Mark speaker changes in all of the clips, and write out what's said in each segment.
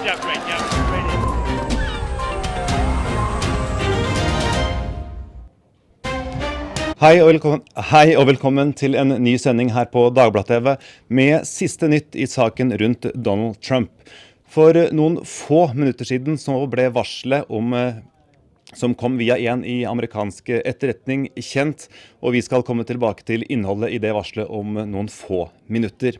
Speaker 1: Yeah, great. Yeah, great.
Speaker 2: Hei og velkommen til en ny sending her på Dagbladet TV med siste nytt i saken rundt Donald Trump. For noen få minutter siden så ble varselet som kom via en i amerikansk etterretning kjent, og vi skal komme tilbake til innholdet i det varselet om noen få minutter.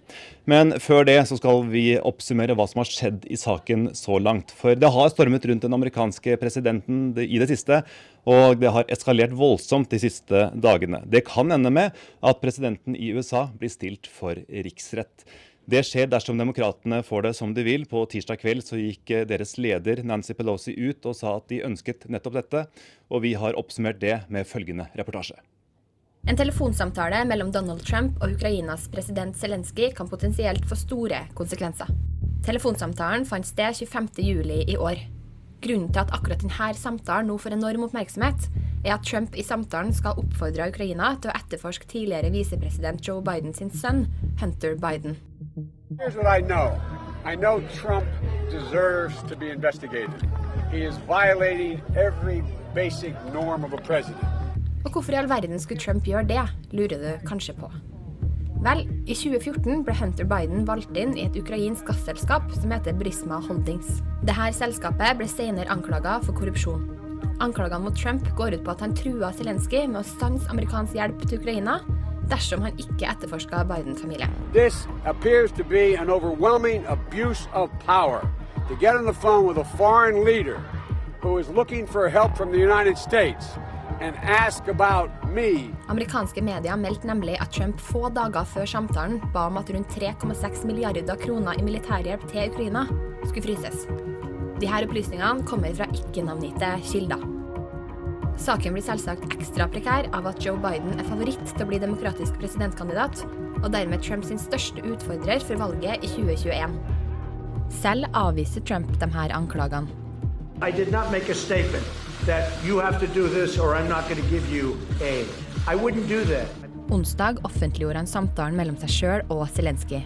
Speaker 2: Men før det så skal vi oppsummere hva som har skjedd i saken så langt. For det har stormet rundt den amerikanske presidenten i det siste, og det har eskalert voldsomt de siste dagene. Det kan ende med at presidenten i USA blir stilt for riksrett. Det skjer dersom demokratene får det som de vil. På tirsdag kveld så gikk deres leder Nancy Pelosi ut og sa at de ønsket nettopp dette, og vi har oppsummert det med følgende reportasje.
Speaker 3: En telefonsamtale mellom Donald Trump og Ukrainas president Zelensky kan potensielt få store konsekvenser. Telefonsamtalen fant sted 25. juli i år. Grunnen til at akkurat denne samtalen nå får enorm oppmerksomhet, er at Trump i samtalen skal oppfordre Ukraina til å etterforske tidligere visepresident Joe Biden sin sønn, Hunter Biden.
Speaker 4: Here's what I know. I know Trump deserves to be investigated. He is violating every basic norm of a president.
Speaker 3: Og hvorfor i all verden skulle Trump gjøre det, lurer du kanskje på. Vel, i 2014 ble Hunter Biden valgt inn i et ukrainsk gasselskap som heter Burisma Holdings. Dette selskapet ble senere anklaget for korrupsjon. Anklagene mot Trump går ut på at han truet Zelensky med å stanse amerikansk hjelp til Ukraina dersom han ikke etterforsket Biden-familien.
Speaker 4: This appears to be an overwhelming abuse of power to get on the phone with a foreign leader who is looking for help from the United States and ask about me.
Speaker 3: Amerikanske medier meldte nemlig at Trump få dager før samtalen ba om at rundt 3,6 milliarder kroner i militærhjelp til Ukraina skulle fryses. Disse opplysningene kommer fra ikke-navngitte kilder. Saken blir selvsagt ekstra prekær av at Joe Biden er favoritt til å bli demokratisk presidentkandidat, og dermed Trump sin største utfordrer for valget i 2021. Selv avviser Trump de her anklagene.
Speaker 5: I did not make a statement that you have to do this or I'm not going to give you aid. I wouldn't do that.
Speaker 3: Onsdag offentliggjorde han samtalen mellom seg selv og Zelensky.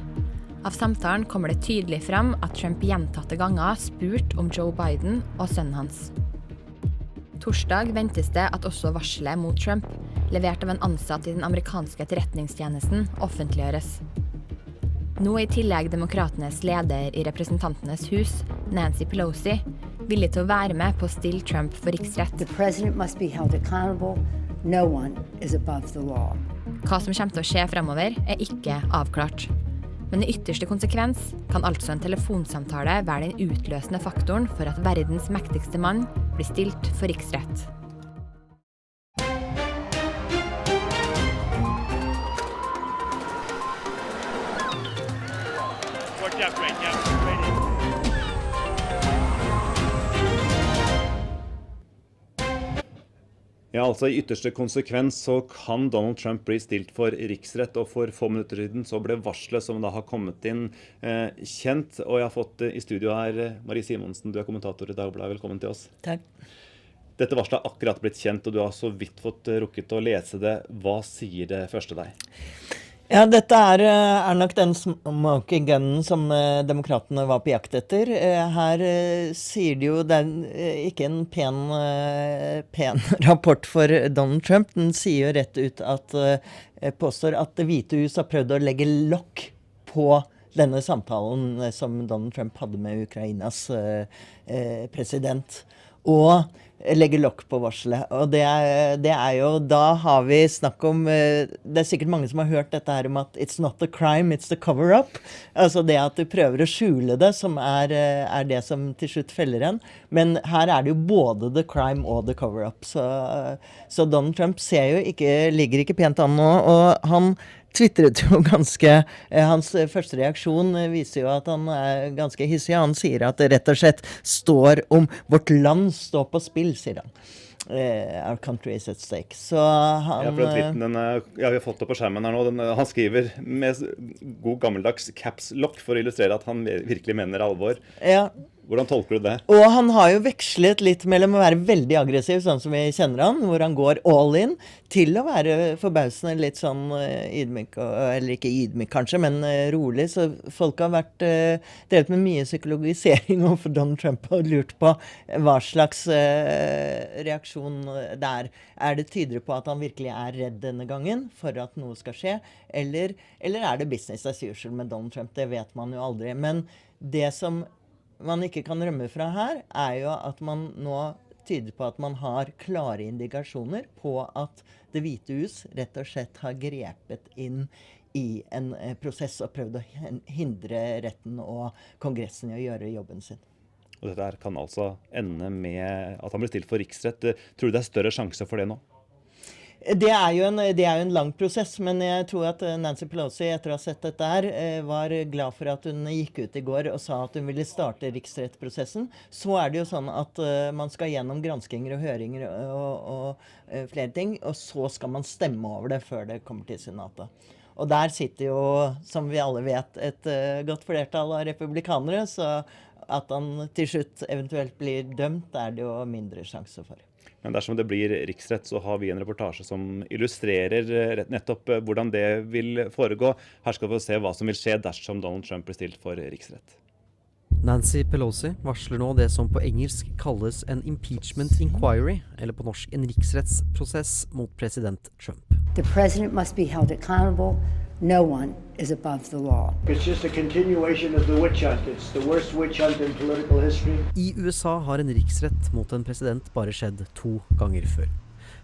Speaker 3: Av samtalen kommer det tydelig frem at Trump gjentatte ganger spurt om Joe Biden og sønnen hans. Torsdag ventes det at også varselet mot Trump, levert av en ansatt i den amerikanske etterretningstjenesten, offentliggjøres. Nå er i tillegg demokratenes leder i representantenes hus, Nancy Pelosi, villig til å være med på å stille Trump for riksrett.
Speaker 6: The president must be held accountable. No one is above the law.
Speaker 3: Hva som kommer til å skje fremover er ikke avklart. Men i ytterste konsekvens kan altså en telefonsamtale være den utløsende faktoren for at verdens mektigste mann blir stilt for riksrett.
Speaker 1: Yeah, great. Yeah, great.
Speaker 2: Ja, altså i ytterste konsekvens så kan Donald Trump bli stilt for riksrett, og for få minutter siden så ble varselet som da har kommet inn kjent, og jeg har fått i studio her Marie Simonsen, du er kommentator i Dagbladet, velkommen til oss.
Speaker 7: Takk.
Speaker 2: Dette varselet har akkurat blitt kjent, og du har så vidt fått rukket å lese det. Hva sier det første deg?
Speaker 7: Ja, dette er nok den smoking gunnen som demokratene var på jakt etter. Her sier de jo, det er ikke en pen rapport for Donald Trump. Den sier jo rett ut at, påstår at Det hvite hus har prøvd å legge lokk på denne samtalen som Donald Trump hadde med Ukrainas president. Og legge lokk på varselet. Og det er jo, da har vi snakk om, det er sikkert mange som har hørt dette her om at it's not the crime, it's the cover-up. Altså det at du prøver å skjule det, som er det som til slutt feller en. Men her er det jo både the crime og the cover-up. Så Donald Trump ligger ikke pent an nå, og han twittret jo hans første reaksjon viser jo at han er ganske hissig. Han sier at det rett og slett står om vårt land står på spill, sier han. Our country is at stake. Så han...
Speaker 2: Ja, for den tweeten, vi har fått det på skjermen her nå. Han skriver med god gammeldags caps lock for å illustrere at han virkelig mener alvor.
Speaker 7: Ja,
Speaker 2: Hvordan tolker du det?
Speaker 7: Og han har jo vekslet litt mellom å være veldig aggressiv, sånn som vi kjenner han, hvor han går all in, til å være forbausende litt sånn ydmyk, eller ikke ydmyk kanskje, men rolig. Så folk har vært drevet med mye psykologisering overfor Donald Trump og lurt på hva slags reaksjon det er. Er det tydeligere på at han virkelig er redd denne gangen for at noe skal skje, eller er det business as usual med Donald Trump? Det vet man jo aldri. Men det som man ikke kan rømme fra her, er jo at man nå tyder på at man har klare indikasjoner på at Det hvite hus rett og slett har grepet inn i en prosess og prøvd å hindre retten og Kongressen i å gjøre jobben sin.
Speaker 2: Og dette her kan altså ende med at han blir stilt for riksrett. Tror du det er større sjanse for det nå?
Speaker 7: Det er jo en lang prosess, men jeg tror at Nancy Pelosi etter å ha sett dette her, var glad for at hun gikk ut i går og sa at hun ville starte riksrettsprosessen. Så er det jo sånn at man skal gjennom granskinger og høringer og flere ting, og så skal man stemme over det før det kommer til senatet. Og der sitter jo, som vi alle vet, et godt flertall av republikanere, så at han til slutt eventuelt blir dømt, er det jo mindre sjanse for.
Speaker 2: Men dersom det blir riksrett, så har vi en reportasje som illustrerer nettopp hvordan det vil foregå. Her skal vi se hva som vil skje dersom Donald Trump blir stilt for riksrett.
Speaker 8: Nancy Pelosi varsler nå det som på engelsk kalles en impeachment inquiry, eller på norsk en riksrettsprosess mot president Trump.
Speaker 6: The president must be held accountable. No one is above the law.
Speaker 5: It's just a continuation of the witch hunt. It's the worst witch hunt in political history.
Speaker 8: I USA har en riksrett mot en president bare skjedd 2 ganger før.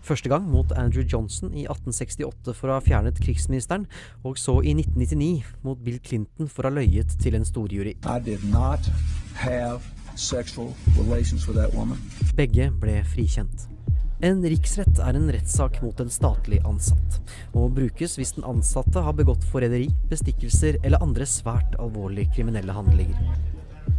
Speaker 8: Første gang mot Andrew Johnson i 1868 for å ha fjernet krigsministeren, og så i 1999 mot Bill Clinton for å ha løyet til en storjury.
Speaker 9: I did not have sexual relations with that woman.
Speaker 8: Begge ble frikjent. En riksrett er en rettssak mot en statlig ansatt, og brukes hvis den ansatte har begått forræderi, bestikkelser eller andre svært alvorlige kriminelle handlinger.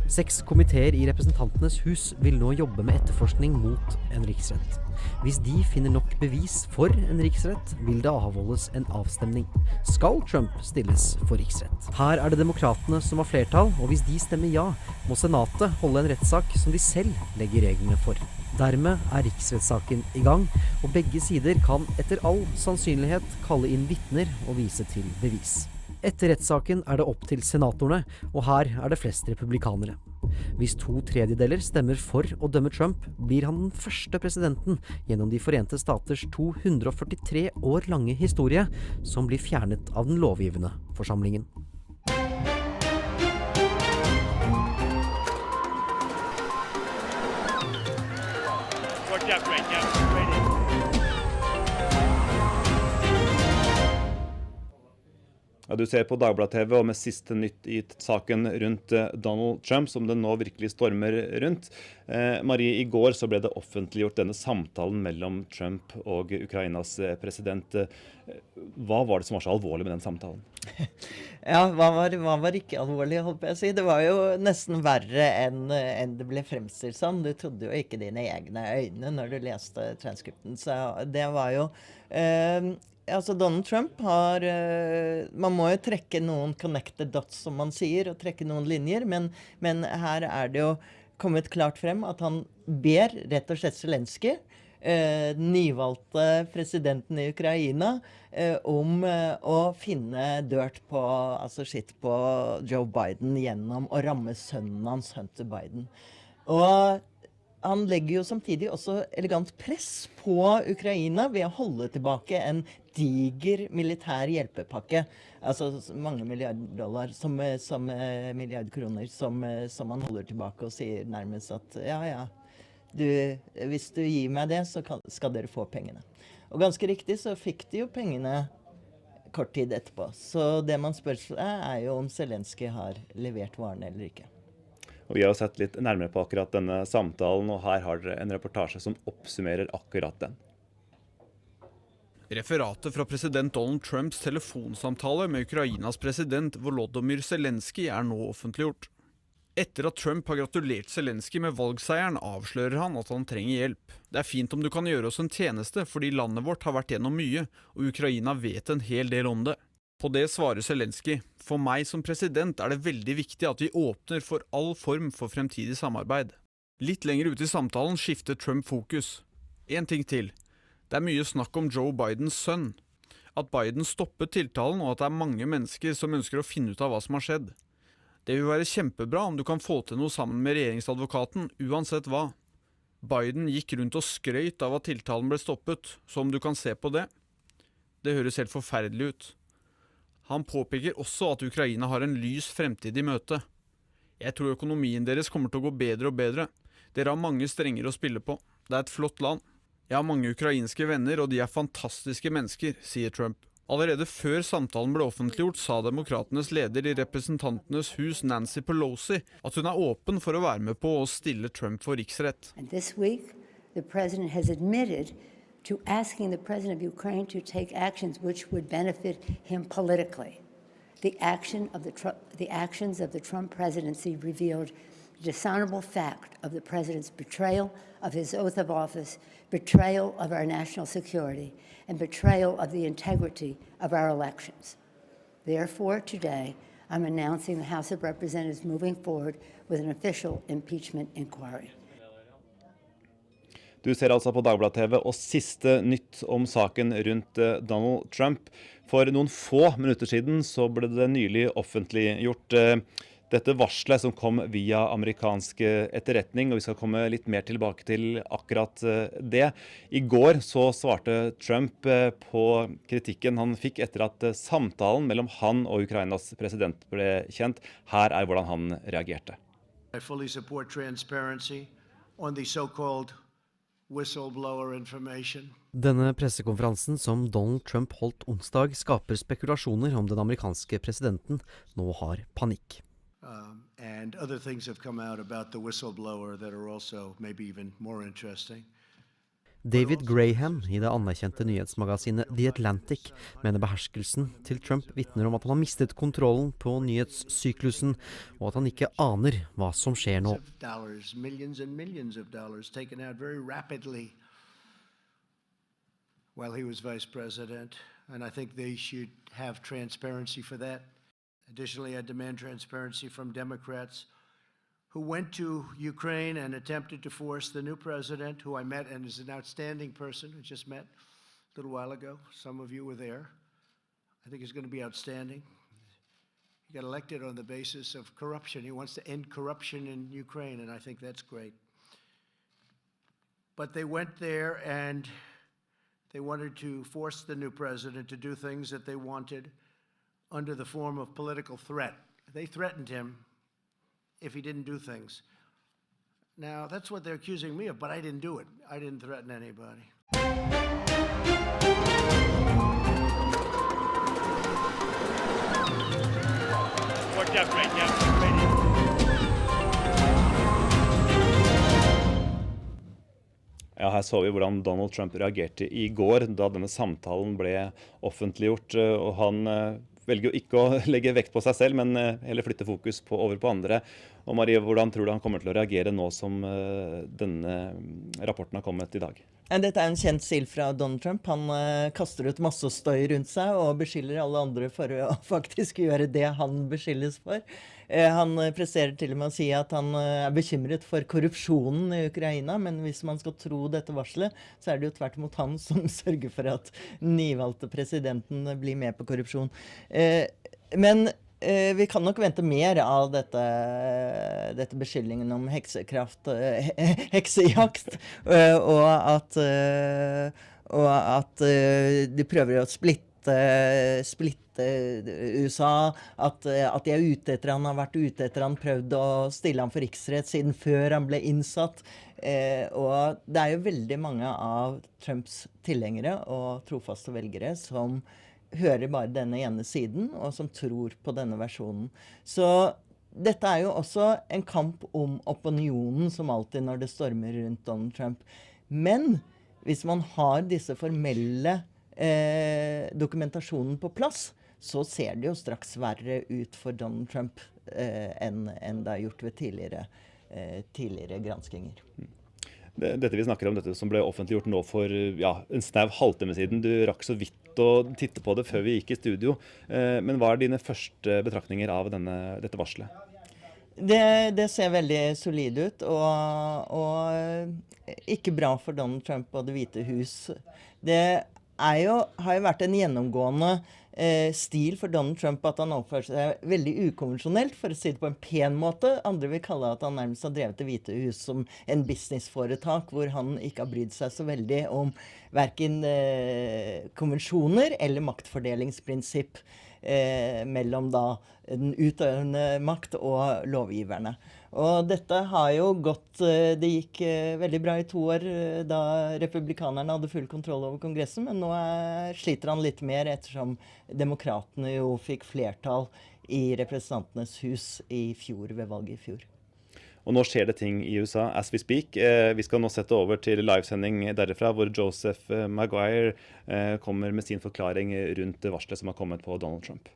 Speaker 8: 6 komiteer i Representantenes hus vil nå jobbe med etterforskning mot en riksrett. Hvis de finner nok bevis for en riksrett, vil det avholdes en avstemning. Skal Trump stilles for riksrett? Her er det demokratene som har flertall, og hvis de stemmer ja, må senatet holde en rettssak som de selv legger reglene for. Dermed er riksrettssaken i gang, og begge sider kan etter all sannsynlighet kalle inn vitner og vise til bevis. Etter rettssaken er det opp til senatorene, og her er det flest republikanere. Hvis 2/3 stemmer for å dømme Trump, blir han den første presidenten gjennom de Forente Staters 243 år lange historie som blir fjernet av den lovgivende forsamlingen.
Speaker 1: Watch out, right now. Right in.
Speaker 2: Ja, du ser på Dagbladet TV, og med siste nytt i saken rundt Donald Trump, som det nå virkelig stormer rundt. Marie, i går så ble det offentliggjort denne samtalen mellom Trump og Ukrainas president. Hva var det som var så alvorlig med den samtalen?
Speaker 7: Ja, hva var ikke alvorlig, holdt på å si. Det var jo nesten verre enn det ble fremstilt som. Du trodde jo ikke dine egne øyne når du leste transkripten. Så det var jo... Altså Donald Trump har, man må jo trekke noen connected dots som man sier, og trekke noen linjer, men her er det jo kommet klart frem at han ber rett og slett Zelensky, den nyvalgte presidenten i Ukraina, om å finne dirt på, altså skitt på Joe Biden gjennom å ramme sønnen hans, Hunter Biden. Og han legger jo samtidig også elegant press på Ukraina ved å holde tilbake en diger militær hjelpepakke, altså mange $milliarder, milliardkroner, som han holder tilbake og sier nærmest at hvis du gir meg det, så skal dere få pengene. Og ganske riktig så fikk de jo pengene kort tid etterpå. Så det man spør seg er jo om Zelensky har levert varene eller ikke.
Speaker 2: Og vi har sett litt nærmere på akkurat denne samtalen, og her har dere en reportasje som oppsummerer akkurat den.
Speaker 10: Referatet fra president Donald Trumps telefonsamtale med Ukrainas president Volodymyr Zelensky er nå offentliggjort. Etter at Trump har gratulert Zelensky med valgseieren, avslører han at han trenger hjelp. Det er fint om du kan gjøre oss en tjeneste, fordi landet vårt har vært gjennom mye, og Ukraina vet en hel del om det. På det svarer Zelensky: For meg som president det veldig viktig at vi åpner for all form for fremtidig samarbeid. Litt lenger ute i samtalen skifter Trump fokus. En ting til. Det mye snakk om Joe Bidens sønn. At Biden stoppet tiltalen, og at det mange mennesker som ønsker å finne ut av hva som har skjedd. Det vil være kjempebra om du kan få til noe sammen med regjeringsadvokaten, uansett hva. Biden gikk rundt og skrøyt av at tiltalen ble stoppet, så om du kan se på det. Det høres helt forferdelig ut. Han påpeker også at Ukraina har en lys fremtid i møte. Jeg tror økonomien deres kommer til å gå bedre og bedre. Dere har mange strenger å spille på. Det et flott land. Jeg har mange ukrainske venner, og de fantastiske mennesker, sier Trump. Allerede før samtalen ble offentliggjort, sa demokratenes leder i representantenes hus, Nancy Pelosi, at hun åpen for å være med på å stille Trump for riksrett.
Speaker 6: And this week, the president has admitted to asking the president of Ukraine to take actions which would benefit him politically. The actions of the Trump presidency revealed the dishonorable fact of the president's betrayal of his oath of office, betrayal of our national security, and betrayal of the integrity of our elections. Therefore, today, I'm announcing the House of Representatives moving forward with an official impeachment inquiry.
Speaker 2: Du ser altså på Dagbladet TV, og siste nytt om saken rundt Donald Trump. For noen få minutter siden så ble det nylig offentliggjort dette varslet som kom via amerikansk etterretning, og vi skal komme litt mer tilbake til akkurat det. I går så svarte Trump på kritikken han fikk etter at samtalen mellom han og Ukrainas president ble kjent. Her hvordan han reagerte.
Speaker 5: I fully support transparency on the so-called whistleblower information.
Speaker 8: Denne pressekonferansen som Donald Trump holdt onsdag skaper spekulasjoner om den amerikanske presidenten nå har panikk.
Speaker 5: And other things have come out about the whistleblower that are also maybe even more interesting.
Speaker 8: David Graham i det anerkjente nyhetsmagasinet The Atlantic mener beherskelsen til Trump vitner om at han har mistet kontrollen på nyhetssyklusen, og at han ikke aner hva som skjer nå.
Speaker 5: Millions and millions of dollars taken out very rapidly while he was vice president, and I think they should have transparency for that. Additionally, I demand transparency from Democrats who went to Ukraine and attempted to force the new president, who I met and is an outstanding person, who just met a little while ago. Some of you were there. I think he's going to be outstanding. He got elected on the basis of corruption. He wants to end corruption in Ukraine, and I think that's great. But they went there and they wanted to force the new president to do things that they wanted under the form of political threat. They threatened him if he didn't do things. Now, that's what they're accusing me of, but I didn't do it. I didn't threaten anybody.
Speaker 1: Worked out great, yeah, ready.
Speaker 2: Ja, her så vi hvordan Donald Trump reagerte i går da denne samtalen ble offentliggjort, og han velger jo ikke å legge vekt på seg selv, men heller flytte fokus over på andre. Og Marie, hvordan tror du han kommer til å reagere nå som denne rapporten har kommet i dag?
Speaker 7: Dette en kjent stil fra Donald Trump. Han kaster ut masse støy rundt seg og beskylder alle andre for å faktisk gjøre det han beskyldes for. Han presterer til og med å si at han bekymret for korrupsjonen i Ukraina, men hvis man skal tro dette varselet, så det jo tvert imot han som sørger for at nyvalgte presidenten blir med på korrupsjon. Men vi kan nok vente mer av dette beskyldningen om heksejakt, og at de prøver å splitte USA, at de ute etter han har vært ute etter han prøvd å stille han for riksrett siden før han ble innsatt. Og det jo veldig mange av Trumps tilhengere og trofaste velgere som hører bare denne ene siden, og som tror på denne versjonen. Så dette jo også en kamp om opinionen, som alltid når det stormer rundt Donald Trump. Men hvis man har disse formelle dokumentasjonen på plass, så ser det jo straks verre ut for Donald Trump enn det har gjort ved tidligere granskinger.
Speaker 2: Dette vi snakker om, dette som ble offentliggjort nå for en snau halvtime siden, du rakk så vidt satt og tittet på det før vi gikk i studio. Men hva er dine første betraktninger av dette varselet?
Speaker 7: Det ser veldig solid ut, og ikke bra for Donald Trump og Det hvite hus. Det har jo vært en gjennomgående stil for Donald Trump at han oppfører seg veldig ukonvensjonelt, for å si det på en pen måte. Andre vil kalle at han nærmest har drevet Det hvite hus som en businessforetak, hvor han ikke har brydd seg så veldig om hverken konvensjoner eller maktfordelingsprinsipp mellom da den utøvende makt og lovgiverne. Og dette har jo gått, det gikk veldig bra i 2 år da republikanerne hadde full kontroll over Kongressen, men nå sliter han litt mer ettersom demokratene jo fikk flertall i representantenes hus i fjor, ved valget i fjor.
Speaker 2: Og nå skjer det ting i USA as we speak. Vi skal nå sette over til livesending derifra, hvor Joseph Maguire kommer med sin forklaring rundt varselet som har kommet på Donald Trump.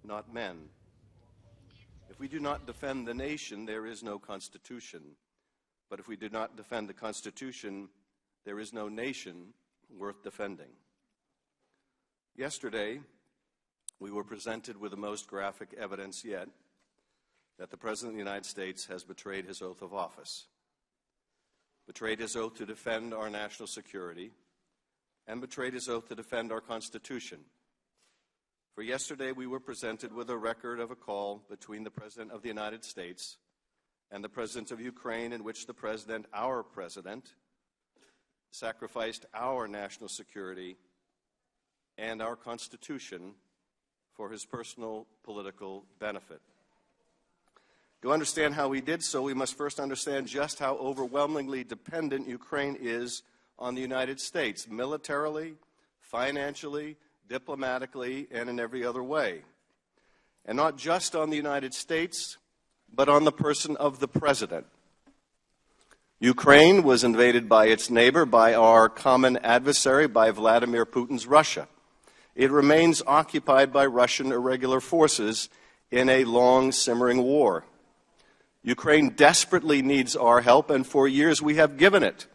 Speaker 11: Not men. If we do not defend the nation, there is no constitution. But if we do not defend the constitution, there is no nation worth defending. Yesterday, we were presented with the most graphic evidence yet that the President of the United States has betrayed his oath of office, betrayed his oath to defend our national security, and betrayed his oath to defend our Constitution. For yesterday, we were presented with a record of a call between the President of the United States and the President of Ukraine, in which the President, our President, sacrificed our national security and our Constitution for his personal political benefit. To understand how he did so, we must first understand just how overwhelmingly dependent Ukraine is on the United States, militarily, financially, diplomatically, and in every other way. And not just on the United States, but on the person of the President. Ukraine was invaded by its neighbor, by our common adversary, by Vladimir Putin's Russia. It remains occupied by Russian irregular forces in a long simmering war. Ukraine desperately needs our help, and for years we have given it,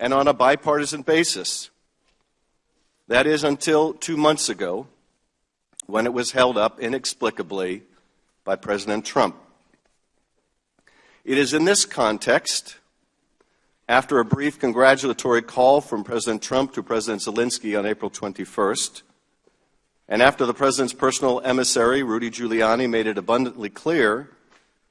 Speaker 11: and on a bipartisan basis. That is until 2 months ago, when it was held up inexplicably by President Trump. It is in this context, after a brief congratulatory call from President Trump to President Zelensky on April 21st, and after the President's personal emissary, Rudy Giuliani, made it abundantly clear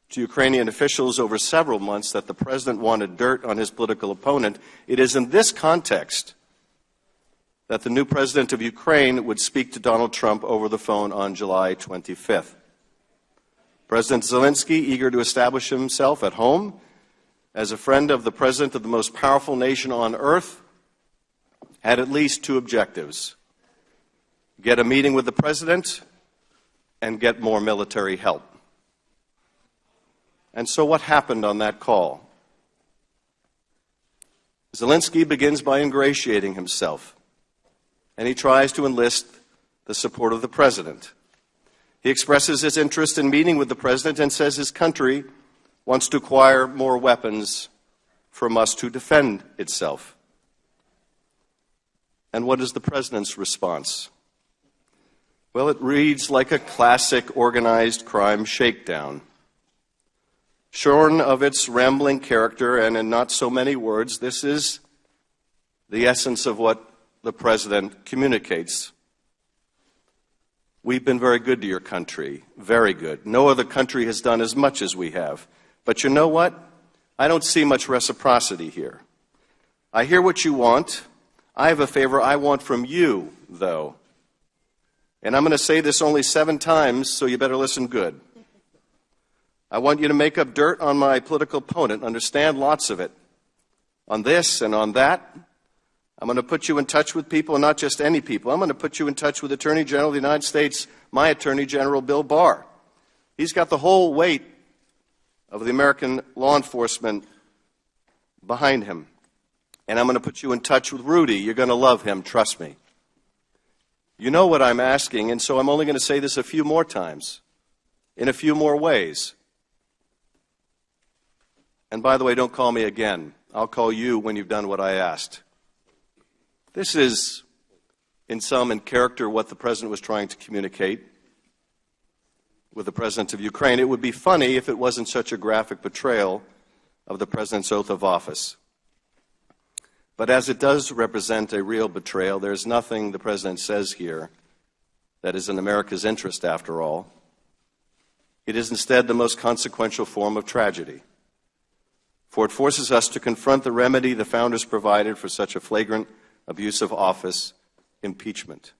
Speaker 11: to Ukrainian officials over several months that the President wanted dirt on his political opponent, it is in this context that the new President of Ukraine would speak to Donald Trump over the phone on July 25th. President Zelensky, eager to establish himself at home as a friend of the President of the most powerful nation on earth, had at least 2 objectives: get a meeting with the President and get more military help. And so what happened on that call? Zelensky begins by ingratiating himself, and he tries to enlist the support of the President. He expresses his interest in meeting with the President and says his country wants to acquire more weapons from us to defend itself. And what is the President's response? Well, it reads like a classic organized crime shakedown. Shorn of its rambling character and in not so many words, this is the essence of what the President communicates. We've been very good to your country, very good. No other country has done as much as we have. But you know what? I don't see much reciprocity here. I hear what you want. I have a favor I want from you, though. And I'm going to say this only 7 times, so you better listen good. I want you to make up dirt on my political opponent, understand lots of it, on this and on that. I'm going to put you in touch with people, and not just any people. I'm going to put you in touch with Attorney General of the United States, my Attorney General, Bill Barr. He's got the whole weight of the American law enforcement behind him. And I'm going to put you in touch with Rudy. You're going to love him, trust me. You know what I'm asking, and so I'm only going to say this a few more times, in a few more ways. And by the way, don't call me again. I'll call you when you've done what I asked. This is in sum and character what the President was trying to communicate with the President of Ukraine. It would be funny if it wasn't such a graphic betrayal of the President's oath of office. But as it does represent a real betrayal, there's nothing the President says here that is in America's interest, after all. It is instead the most consequential form of tragedy, for it forces us to confront the remedy the founders provided for such a flagrant abuse of office, impeachment.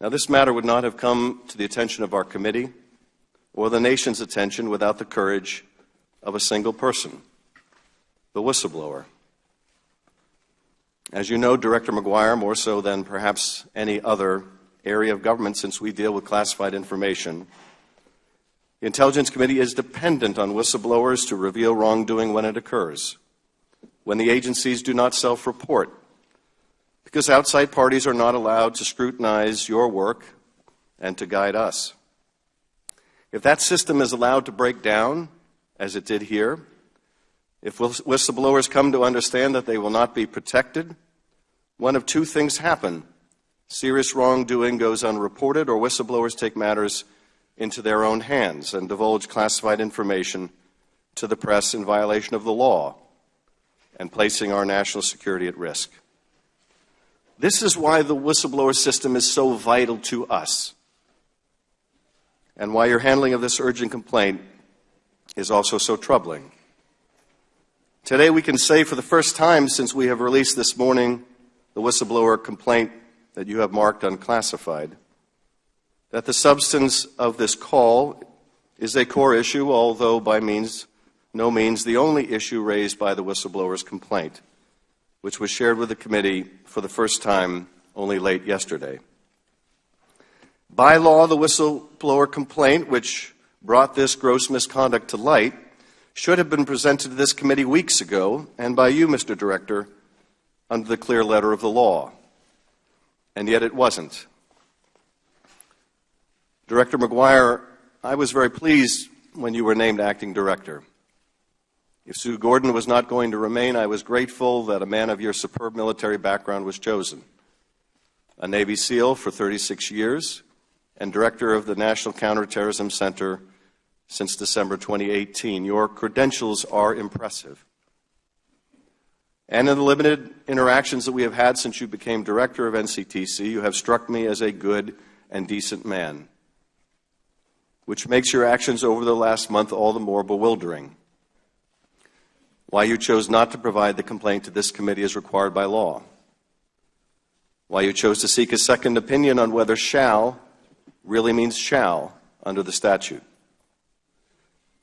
Speaker 11: Now, this matter would not have come to the attention of our committee or the nation's attention without the courage of a single person, the whistleblower. As you know, Director McGuire, more so than perhaps any other area of government since we deal with classified information, the Intelligence Committee is dependent on whistleblowers to reveal wrongdoing when it occurs, when the agencies do not self-report, because outside parties are not allowed to scrutinize your work and to guide us. If that system is allowed to break down, as it did here, if whistleblowers come to understand that they will not be protected, one of two things happen. Serious wrongdoing goes unreported, or whistleblowers take matters into their own hands and divulge classified information to the press in violation of the law and placing our national security at risk. This is why the whistleblower system is so vital to us, and why your handling of this urgent complaint is also so troubling. Today we can say for the first time since we have released this morning the whistleblower complaint that you have marked unclassified, that the substance of this call is a core issue, although by no means the only issue raised by the whistleblower's complaint, which was shared with the committee for the first time only late yesterday. By law, the whistleblower complaint, which brought this gross misconduct to light, should have been presented to this committee weeks ago, and by you, Mr. Director, under the clear letter of the law. And yet it wasn't. Director McGuire, I was very pleased when you were named acting director. If Sue Gordon was not going to remain, I was grateful that a man of your superb military background was chosen. A Navy SEAL for 36 years and director of the National Counterterrorism Center since December 2018. Your credentials are impressive. And in the limited interactions that we have had since you became director of NCTC, you have struck me as a good and decent man, which makes your actions over the last month all the more bewildering. Why you chose not to provide the complaint to this committee as required by law. Why you chose to seek a second opinion on whether shall really means shall under the statute.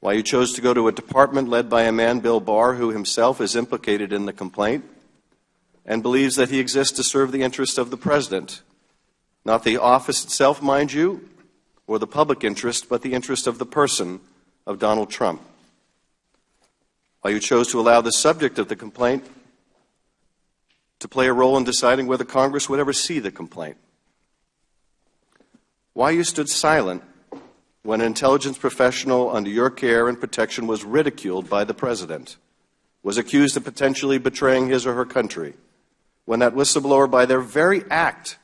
Speaker 11: Why you chose to go to a department led by a man, Bill Barr, who himself is implicated in the complaint and believes that he exists to serve the interest of the President, not the office itself, mind you, or the public interest, but the interest of the person of Donald Trump. Why you chose to allow the subject of the complaint to play a role in deciding whether Congress would ever see the complaint. Why you stood silent when an intelligence professional under your care and protection was ridiculed by the President, was accused of potentially betraying his or her country, when that whistleblower, by their very act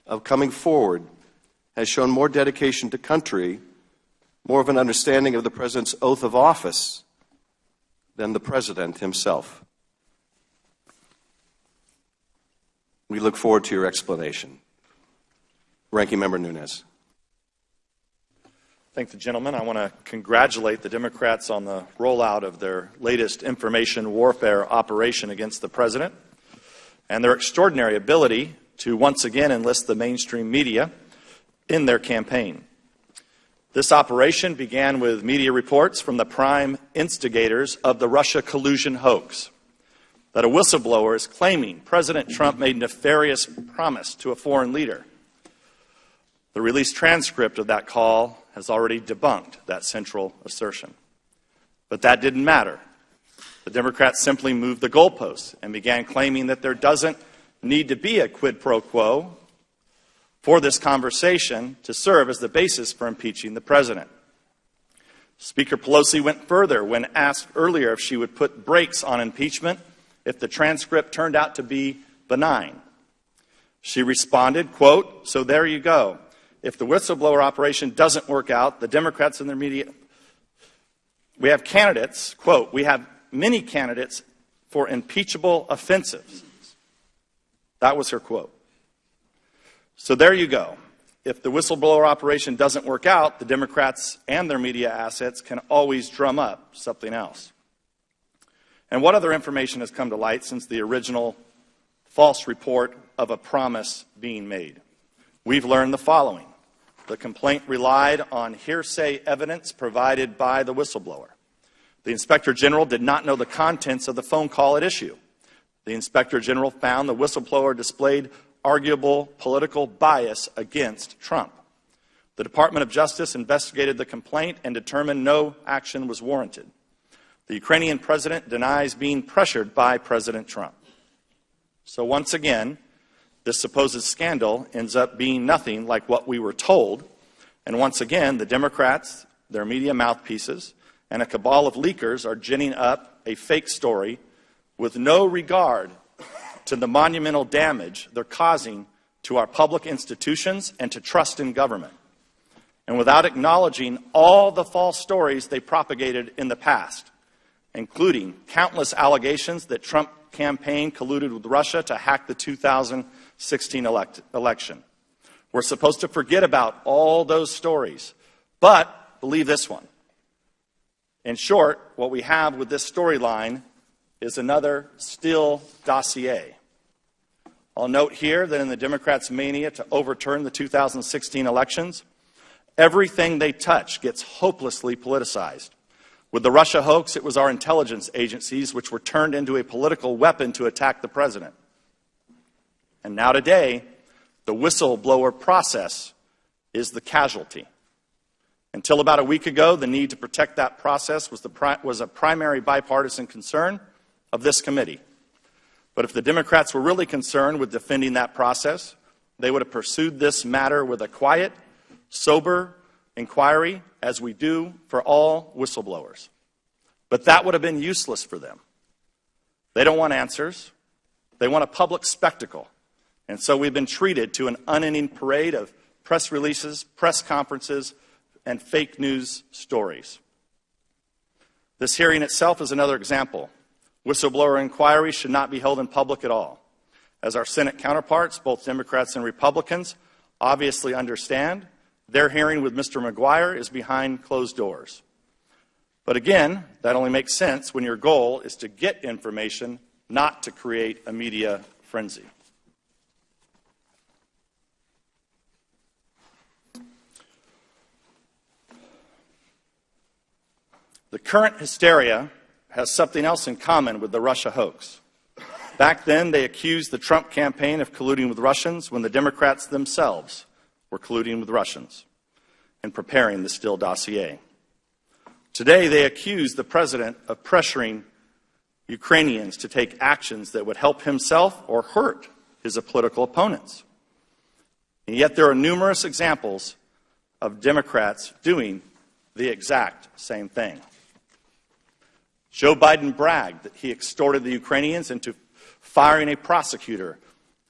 Speaker 11: of coming forward, has shown more dedication to country, more of an understanding of the President's oath of office than the President himself. We look forward to your explanation. Ranking Member Nunes.
Speaker 12: Thank the gentleman. I want to congratulate the Democrats on the rollout of their latest information warfare operation against the President and their extraordinary ability to once again enlist the mainstream media in their campaign. This operation began with media reports from the prime instigators of the Russia collusion hoax, that a whistleblower is claiming President Trump made nefarious promise to a foreign leader. The released transcript of that call has already debunked that central assertion. But that didn't matter. The Democrats simply moved the goalposts and began claiming that there doesn't need to be a quid pro quo for this conversation to serve as the basis for impeaching the President. Speaker Pelosi went further when asked earlier if she would put brakes on impeachment if the transcript turned out to be benign. She responded, quote, "So there you go. If the whistleblower operation doesn't work out, the Democrats and their media, we have candidates, quote, we have many candidates for impeachable offenses." That was her quote. So there you go. If the whistleblower operation doesn't work out, the Democrats and their media assets can always drum up something else. And what other information has come to light since the original false report of a promise being made? We've learned the following. The complaint relied on hearsay evidence provided by the whistleblower. The Inspector General did not know the contents of the phone call at issue. The Inspector General found the whistleblower displayed arguable political bias against Trump. The Department of Justice investigated the complaint and determined no action was warranted. The Ukrainian president denies being pressured by President Trump. So once again, this supposed scandal ends up being nothing like what we were told. And once again, the Democrats, their media mouthpieces, and a cabal of leakers are ginning up a fake story with no regard to the monumental damage they're causing to our public institutions and to trust in government, and without acknowledging all the false stories they propagated in the past, including countless allegations that Trump campaign colluded with Russia to hack the 2016 election. We're supposed to forget about all those stories, but believe this one. In short, what we have with this storyline is another Steele dossier. I'll note here that in the Democrats' mania to overturn the 2016 elections, everything they touch gets hopelessly politicized. With the Russia hoax, it was our intelligence agencies which were turned into a political weapon to attack the president. And now today, the whistleblower process is the casualty. Until about a week ago, the need to protect that process was a primary bipartisan concern of this committee. But if the Democrats were really concerned with defending that process, they would have pursued this matter with a quiet, sober inquiry, as we do for all whistleblowers. But that would have been useless for them. They don't want answers. They want a public spectacle. And so we've been treated to an unending parade of press releases, press conferences, and fake news stories. This hearing itself is another example. Whistleblower inquiries should not be held in public at all. As our Senate counterparts, both Democrats and Republicans, obviously understand, their hearing with Mr. McGuire is behind closed doors. But again, that only makes sense when your goal is to get information, not to create a media frenzy. The current hysteria has something else in common with the Russia hoax. Back then, they accused the Trump campaign of colluding with Russians when the Democrats themselves were colluding with Russians and preparing the Steele dossier. Today, they accuse the president of pressuring Ukrainians to take actions that would help himself or hurt his political opponents. And yet there are numerous examples of Democrats doing the exact same thing. Joe Biden bragged that he extorted the Ukrainians into firing a prosecutor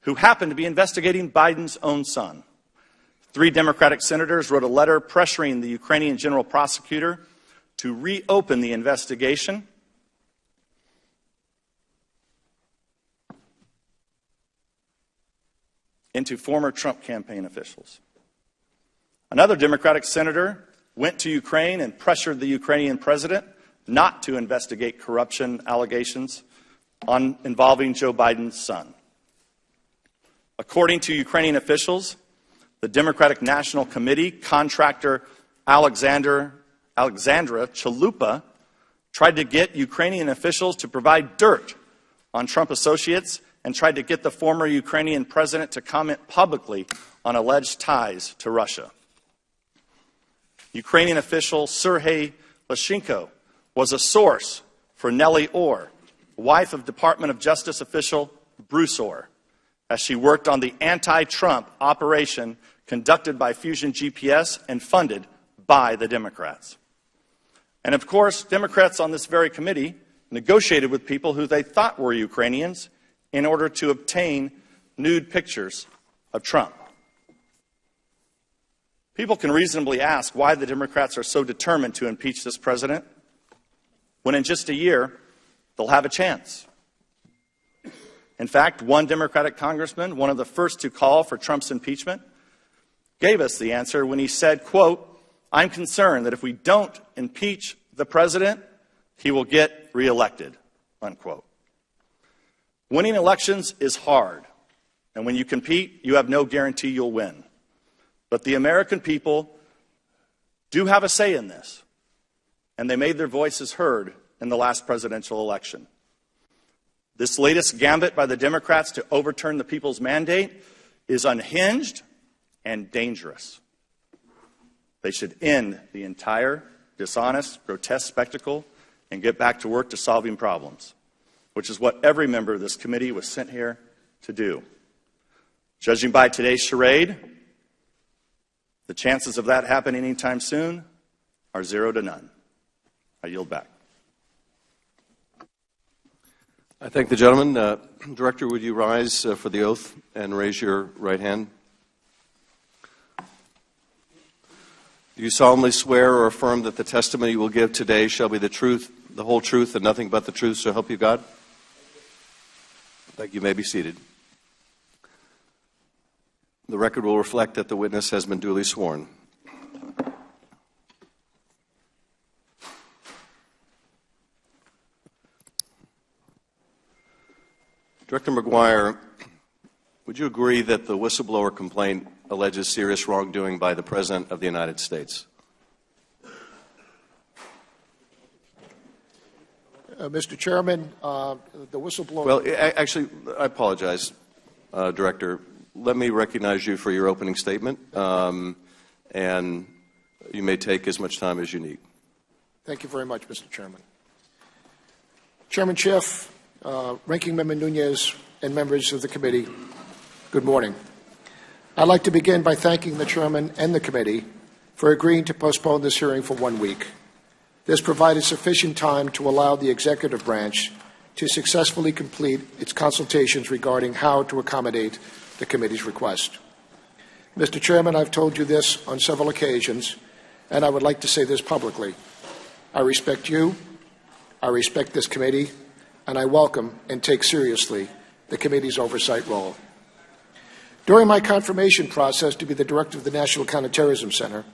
Speaker 12: who happened to be investigating Biden's own son. 3 Democratic senators wrote a letter pressuring the Ukrainian general prosecutor to reopen the investigation into former Trump campaign officials. Another Democratic senator went to Ukraine and pressured the Ukrainian president not to investigate corruption allegations involving Joe Biden's son. According to Ukrainian officials, the Democratic National Committee contractor Alexandra Chalupa tried to get Ukrainian officials to provide dirt on Trump associates and tried to get the former Ukrainian president to comment publicly on alleged ties to Russia. Ukrainian official Sergei Leshchenko was a source for Nellie Orr, wife of Department of Justice official Bruce Orr, as she worked on the anti-Trump operation conducted by Fusion GPS and funded by the Democrats. And of course, Democrats on this very committee negotiated with people who they thought were Ukrainians in order to obtain nude pictures of Trump. People can reasonably ask why the Democrats are so determined to impeach this president when in just a year they'll have a chance. In fact, one Democratic congressman, one of the first to call for Trump's impeachment, gave us the answer when he said, quote, "I'm concerned that if we don't impeach the president, he will get reelected," unquote. Winning elections is hard, and when you compete, you have no guarantee you'll win. But the American people do have a say in this, and they made their voices heard in the last presidential election. This latest gambit by the Democrats to overturn the people's mandate is unhinged and dangerous. They should end the entire dishonest, grotesque spectacle and get back to work to solving problems, which is what every member of this committee was sent here to do. Judging by today's charade, the chances of that happening anytime soon are 0 to none. I yield back.
Speaker 11: I thank the gentleman. Director, would you rise for the oath and raise your right hand? Do you solemnly swear or affirm that the testimony you will give today shall be the truth, the whole truth, and nothing but the truth, so help you God? Thank you. You may be seated. The record will reflect that the witness has been duly sworn. Director McGuire, would you agree that the whistleblower complaint alleges serious wrongdoing by the President of the United States?
Speaker 13: Mr. Chairman, the whistleblower...
Speaker 11: Well, actually, I apologize, Director. Let me recognize you for your opening statement, and you may take as much time as you need.
Speaker 13: Thank you very much, Mr. Chairman. Chairman Schiff, Ranking Member Nunes, and members of the committee, good morning. I'd like to begin by thanking the Chairman and the committee for agreeing to postpone this hearing for 1 week. This provided sufficient time to allow the executive branch to successfully complete its consultations regarding how to accommodate the committee's request. Mr. Chairman, I've told you this on several occasions, and I would like to say this publicly. I respect you, I respect this committee, and I welcome and take seriously the committee's oversight role. During my confirmation process to be the director of the National Counterterrorism Center,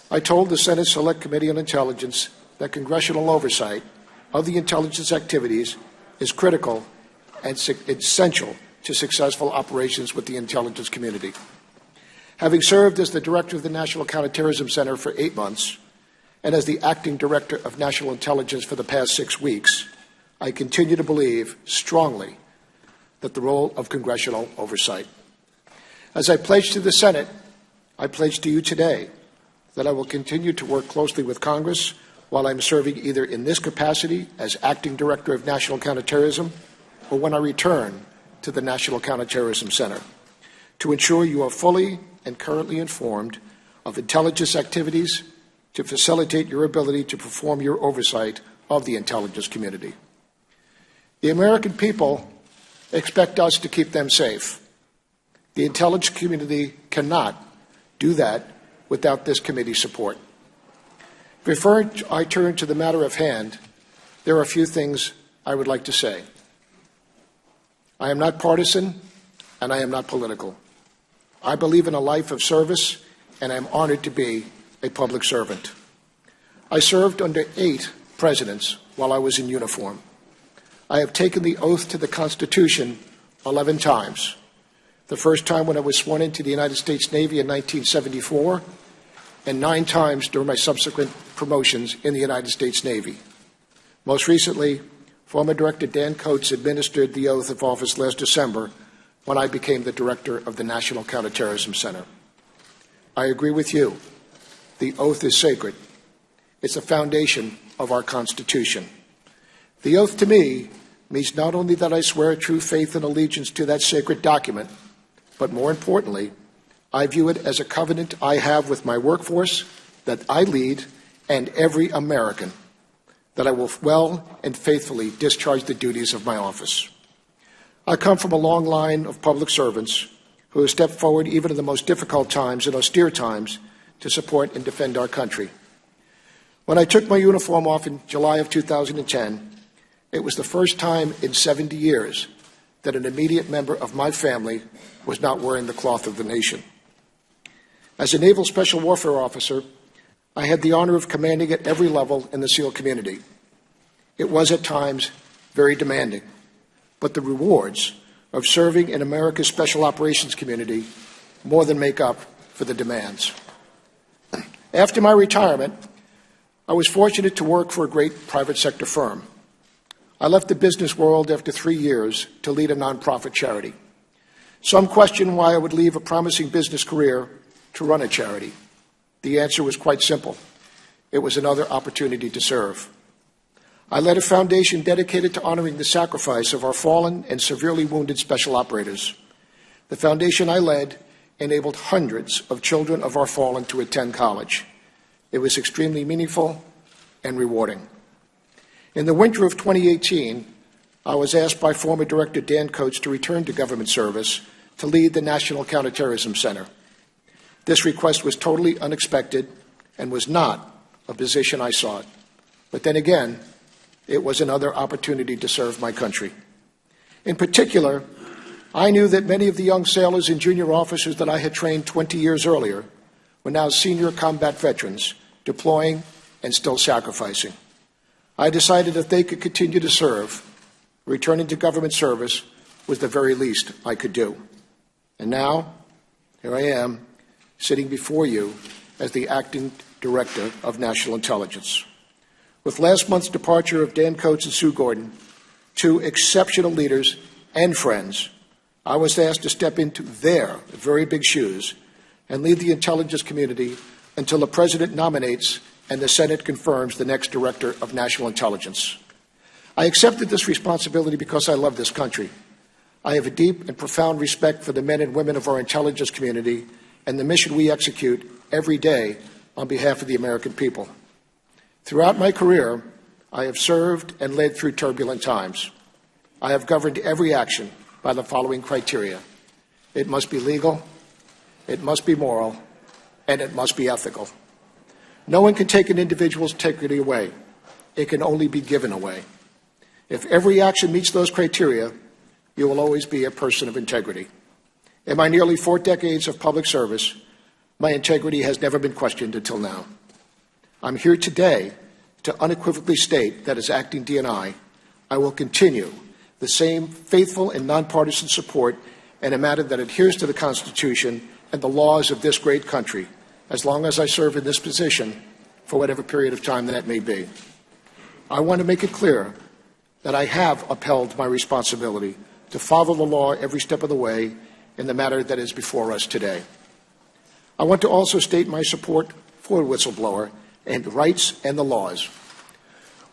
Speaker 13: I told the Senate Select Committee on Intelligence that congressional oversight of the intelligence activities is critical and essential to successful operations with the intelligence community. Having served as the director of the National Counterterrorism Center for 8 months and as the acting director of national intelligence for the past 6 weeks, I continue to believe strongly that the role of congressional oversight. As I pledged to the Senate, I pledge to you today that I will continue to work closely with Congress while I'm serving either in this capacity as acting director of national counterterrorism or when I return to the National Counterterrorism Center to ensure you are fully and currently informed of intelligence activities to facilitate your ability to perform your oversight of the intelligence community. The American people expect us to keep them safe. The intelligence community cannot do that without this committee's support. Before I turn to the matter of hand, there are a few things I would like to say. I am not partisan, and I am not political. I believe in a life of service, and I am honored to be a public servant. I served under 8 presidents while I was in uniform. I have taken the oath to the Constitution 11 times. The first time when I was sworn into the United States Navy in 1974, and 9 times during my subsequent promotions in the United States Navy. Most recently, former Director Dan Coates administered the oath of office last December when I became the director of the National Counterterrorism Center. I agree with you. The oath is sacred. It's the foundation of our Constitution. The oath to me means not only that I swear true faith and allegiance to that sacred document, but more importantly, I view it as a covenant I have with my workforce that I lead and every American, that I will well and faithfully discharge the duties of my office. I come from a long line of public servants who have stepped forward even in the most difficult times and austere times to support and defend our country. When I took my uniform off in July of 2010, it was the first time in 70 years that an immediate member of my family was not wearing the cloth of the nation. As a Naval Special Warfare Officer, I had the honor of commanding at every level in the SEAL community. It was at times very demanding, but the rewards of serving in America's Special Operations community more than make up for the demands. After my retirement, I was fortunate to work for a great private sector firm. I left the business world after 3 years to lead a nonprofit charity. Some question why I would leave a promising business career to run a charity. The answer was quite simple. It was another opportunity to serve. I led a foundation dedicated to honoring the sacrifice of our fallen and severely wounded special operators. The foundation I led enabled hundreds of children of our fallen to attend college. It was extremely meaningful and rewarding. In the winter of 2018, I was asked by former Director Dan Coates to return to government service to lead the National Counterterrorism Center. This request was totally unexpected and was not a position I sought. But then again, it was another opportunity to serve my country. In particular, I knew that many of the young sailors and junior officers that I had trained 20 years earlier were now senior combat veterans, deploying and still sacrificing. I decided if they could continue to serve, returning to government service was the very least I could do. And now, here I am, sitting before you as the Acting Director of National Intelligence. With last month's departure of Dan Coates and Sue Gordon, two exceptional leaders and friends, I was asked to step into their very big shoes and lead the intelligence community until the President nominates and the Senate confirms the next Director of National Intelligence. I accepted this responsibility because I love this country. I have a deep and profound respect for the men and women of our intelligence community and the mission we execute every day on behalf of the American people. Throughout my career, I have served and led through turbulent times. I have governed every action by the following criteria. It must be legal, it must be moral, and it must be ethical. No one can take an individual's integrity away. It can only be given away. If every action meets those criteria, you will always be a person of integrity. In my nearly 4 decades of public service, my integrity has never been questioned until now. I'm here today to unequivocally state that as acting DNI, I will continue the same faithful and nonpartisan support in a matter that adheres to the Constitution and the laws of this great country, as long as I serve in this position for whatever period of time that may be. I want to make it clear that I have upheld my responsibility to follow the law every step of the way in the matter that is before us today. I want to also state my support for whistleblower and rights and the laws.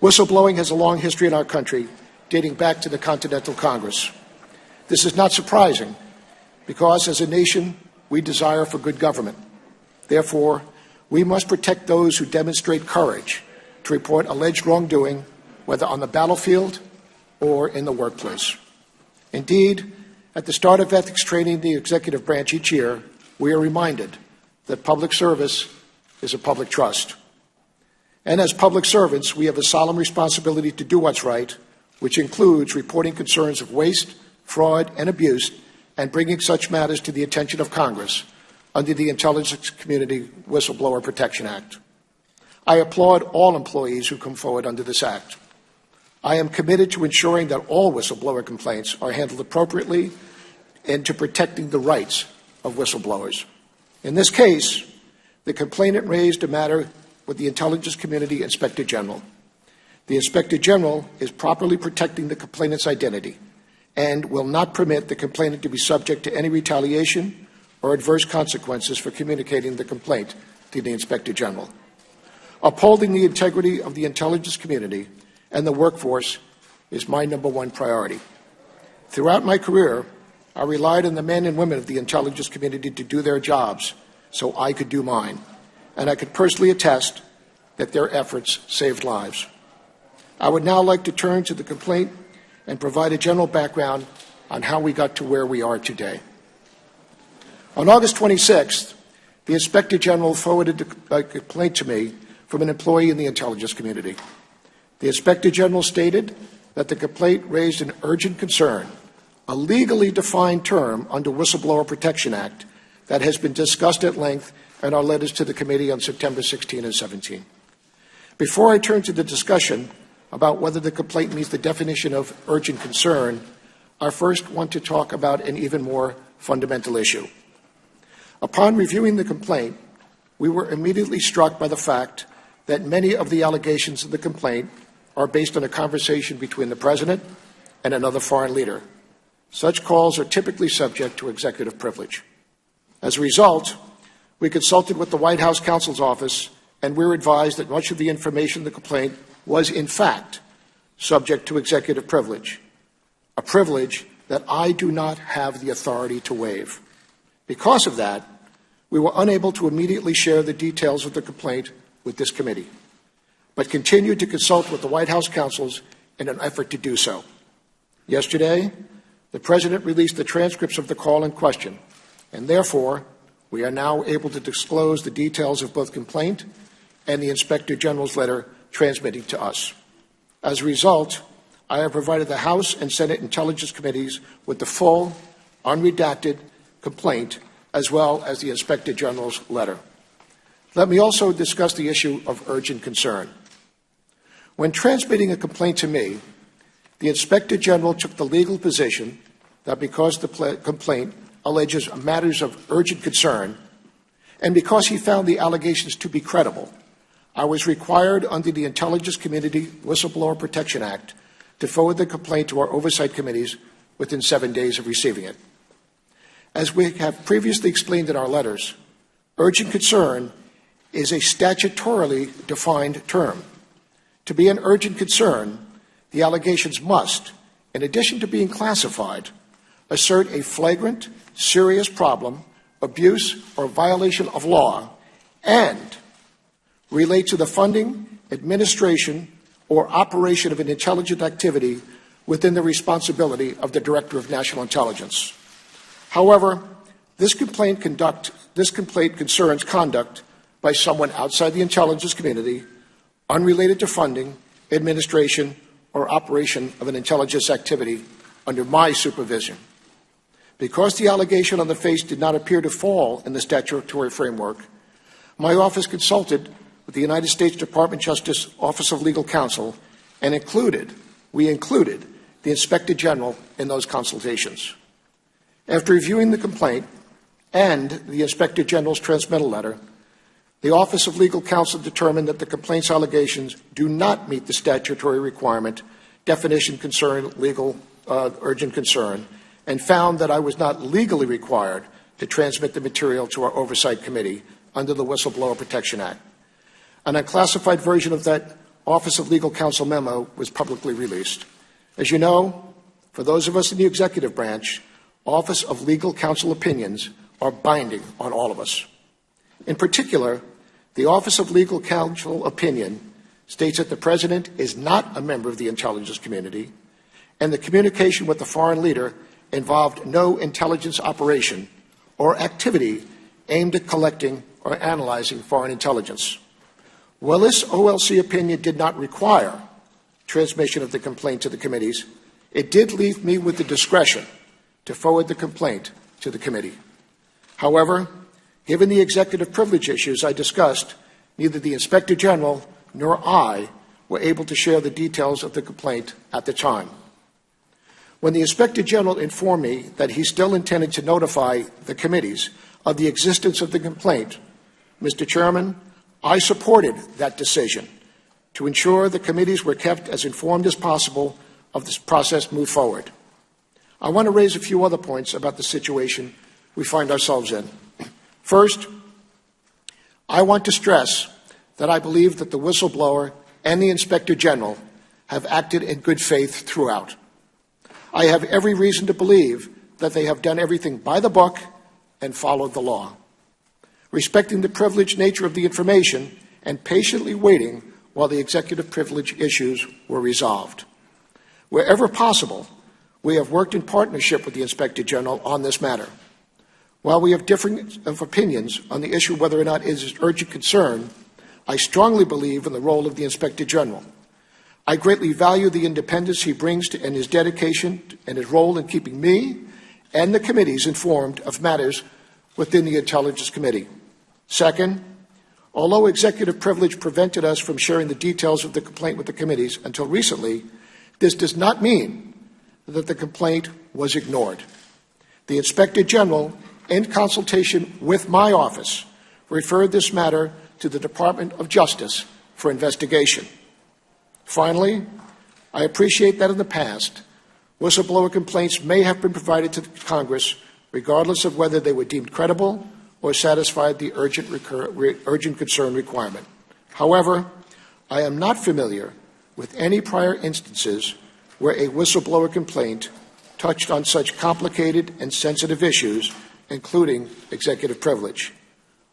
Speaker 13: Whistleblowing has a long history in our country, dating back to the Continental Congress. This is not surprising, because as a nation, we desire for good government. Therefore, we must protect those who demonstrate courage to report alleged wrongdoing, whether on the battlefield or in the workplace. Indeed, at the start of ethics training in the executive branch each year, we are reminded that public service is a public trust. And as public servants, we have a solemn responsibility to do what's right, which includes reporting concerns of waste, fraud, and abuse, and bringing such matters to the attention of Congress under the Intelligence Community Whistleblower Protection Act. I applaud all employees who come forward under this act. I am committed to ensuring that all whistleblower complaints are handled appropriately and to protecting the rights of whistleblowers. In this case, the complainant raised a matter with the Intelligence Community Inspector General. The Inspector General is properly protecting the complainant's identity and will not permit the complainant to be subject to any retaliation or adverse consequences for communicating the complaint to the Inspector General. Upholding the integrity of the intelligence community and the workforce is my #1 priority. Throughout my career, I relied on the men and women of the intelligence community to do their jobs so I could do mine, and I could personally attest that their efforts saved lives. I would now like to turn to the complaint and provide a general background on how we got to where we are today. On August 26th, the Inspector General forwarded a complaint to me from an employee in the intelligence community. The Inspector General stated that the complaint raised an urgent concern, a legally defined term under Whistleblower Protection Act that has been discussed at length in our letters to the committee on September 16 and 17. Before I turn to the discussion about whether the complaint meets the definition of urgent concern, I first want to talk about an even more fundamental issue. Upon reviewing the complaint, we were immediately struck by the fact that many of the allegations of the complaint are based on a conversation between the President and another foreign leader. Such calls are typically subject to executive privilege. As a result, we consulted with the White House counsel's office, and we were advised that much of the information in the complaint was, in fact, subject to executive privilege, a privilege that I do not have the authority to waive. Because of that, we were unable to immediately share the details of the complaint with this committee, but continued to consult with the White House counsels in an effort to do so. Yesterday, the President released the transcripts of the call in question, and therefore, we are now able to disclose the details of both complaint and the Inspector General's letter transmitting to us. As a result, I have provided the House and Senate Intelligence Committees with the full, unredacted complaint, as well as the Inspector General's letter. Let me also discuss the issue of urgent concern. When transmitting a complaint to me, the Inspector General took the legal position that because the complaint alleges matters of urgent concern, and because he found the allegations to be credible, I was required under the Intelligence Community Whistleblower Protection Act to forward the complaint to our oversight committees within 7 days of receiving it. As we have previously explained in our letters, urgent concern is a statutorily defined term. To be an urgent concern, the allegations must, in addition to being classified, assert a flagrant, serious problem, abuse, or violation of law, and relate to the funding, administration, or operation of an intelligent activity within the responsibility of the Director of National Intelligence. However, this complaint concerns conduct by someone outside the intelligence community, unrelated to funding, administration, or operation of an intelligence activity under my supervision. Because the allegation on the face did not appear to fall in the statutory framework, my office consulted with the United States Department of Justice Office of Legal Counsel and we included the Inspector General in those consultations. After reviewing the complaint and the Inspector General's transmittal letter, the Office of Legal Counsel determined that the complaint's allegations do not meet the statutory requirement, definition concern, legal urgent concern, and found that I was not legally required to transmit the material to our Oversight Committee under the Whistleblower Protection Act. An unclassified version of that Office of Legal Counsel memo was publicly released. As you know, for those of us in the executive branch, Office of Legal Counsel opinions are binding on all of us. In particular, the Office of Legal Counsel opinion states that the President is not a member of the intelligence community, and the communication with the foreign leader involved no intelligence operation or activity aimed at collecting or analyzing foreign intelligence. While this OLC opinion did not require transmission of the complaint to the committees, it did leave me with the discretion to forward the complaint to the committee. However, given the executive privilege issues I discussed, neither the Inspector General nor I were able to share the details of the complaint at the time. When the Inspector General informed me that he still intended to notify the committees of the existence of the complaint, Mr. Chairman, I supported that decision to ensure the committees were kept as informed as possible of this process move forward. I want to raise a few other points about the situation we find ourselves in. First, I want to stress that I believe that the whistleblower and the Inspector General have acted in good faith throughout. I have every reason to believe that they have done everything by the book and followed the law, respecting the privileged nature of the information and patiently waiting while the executive privilege issues were resolved. Wherever possible, we have worked in partnership with the Inspector General on this matter. While we have differing opinions on the issue whether or not it is urgent concern, I strongly believe in the role of the Inspector General. I greatly value the independence he brings to, and his dedication and his role in keeping me and the committees informed of matters within the Intelligence Committee. Second, although executive privilege prevented us from sharing the details of the complaint with the committees until recently, this does not mean that the complaint was ignored. The Inspector General, in consultation with my office, referred this matter to the Department of Justice for investigation. Finally, I appreciate that in the past, whistleblower complaints may have been provided to Congress regardless of whether they were deemed credible or satisfied the urgent concern requirement. However, I am not familiar with any prior instances where a whistleblower complaint touched on such complicated and sensitive issues, including executive privilege.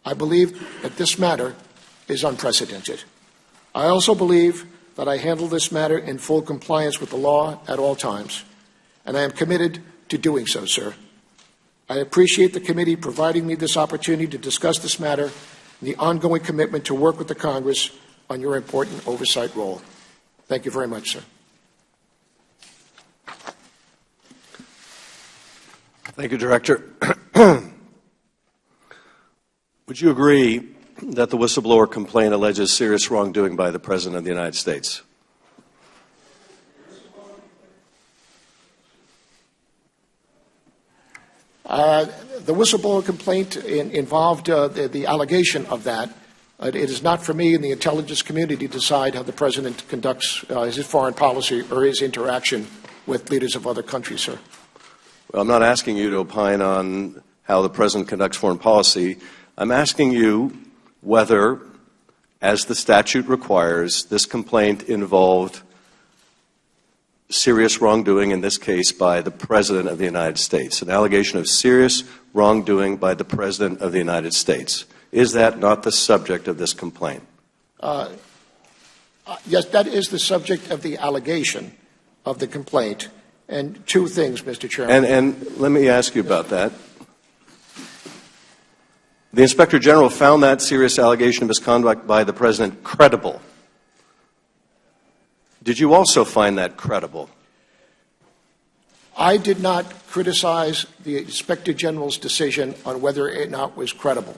Speaker 13: I believe that this matter is unprecedented. I also believe that I handle this matter in full compliance with the law at all times, and I am committed to doing so, sir. I appreciate the committee providing me this opportunity to discuss this matter and the ongoing commitment to work with the Congress on your important oversight role. Thank you very much, sir.
Speaker 11: Thank you, Director. Would you agree that the whistleblower complaint alleges serious wrongdoing by the President of the United States?
Speaker 13: The whistleblower complaint involved the allegation of that. It is not for me in the intelligence community to decide how the President conducts his foreign policy or his interaction with leaders of other countries, sir.
Speaker 11: Well, I'm not asking you to opine on how the President conducts foreign policy. I'm asking you whether, as the statute requires, this complaint involved serious wrongdoing, in this case by the President of the United States, an allegation of serious wrongdoing by the President of the United States. Is that not the subject of this complaint?
Speaker 13: Yes, that is the subject of the allegation of the complaint. And two things, Mr. Chairman.
Speaker 11: And let me ask you about that. The Inspector General found that serious allegation of misconduct by the President credible. Did you also find that credible?
Speaker 13: I did not criticize the Inspector General's decision on whether or not it was credible.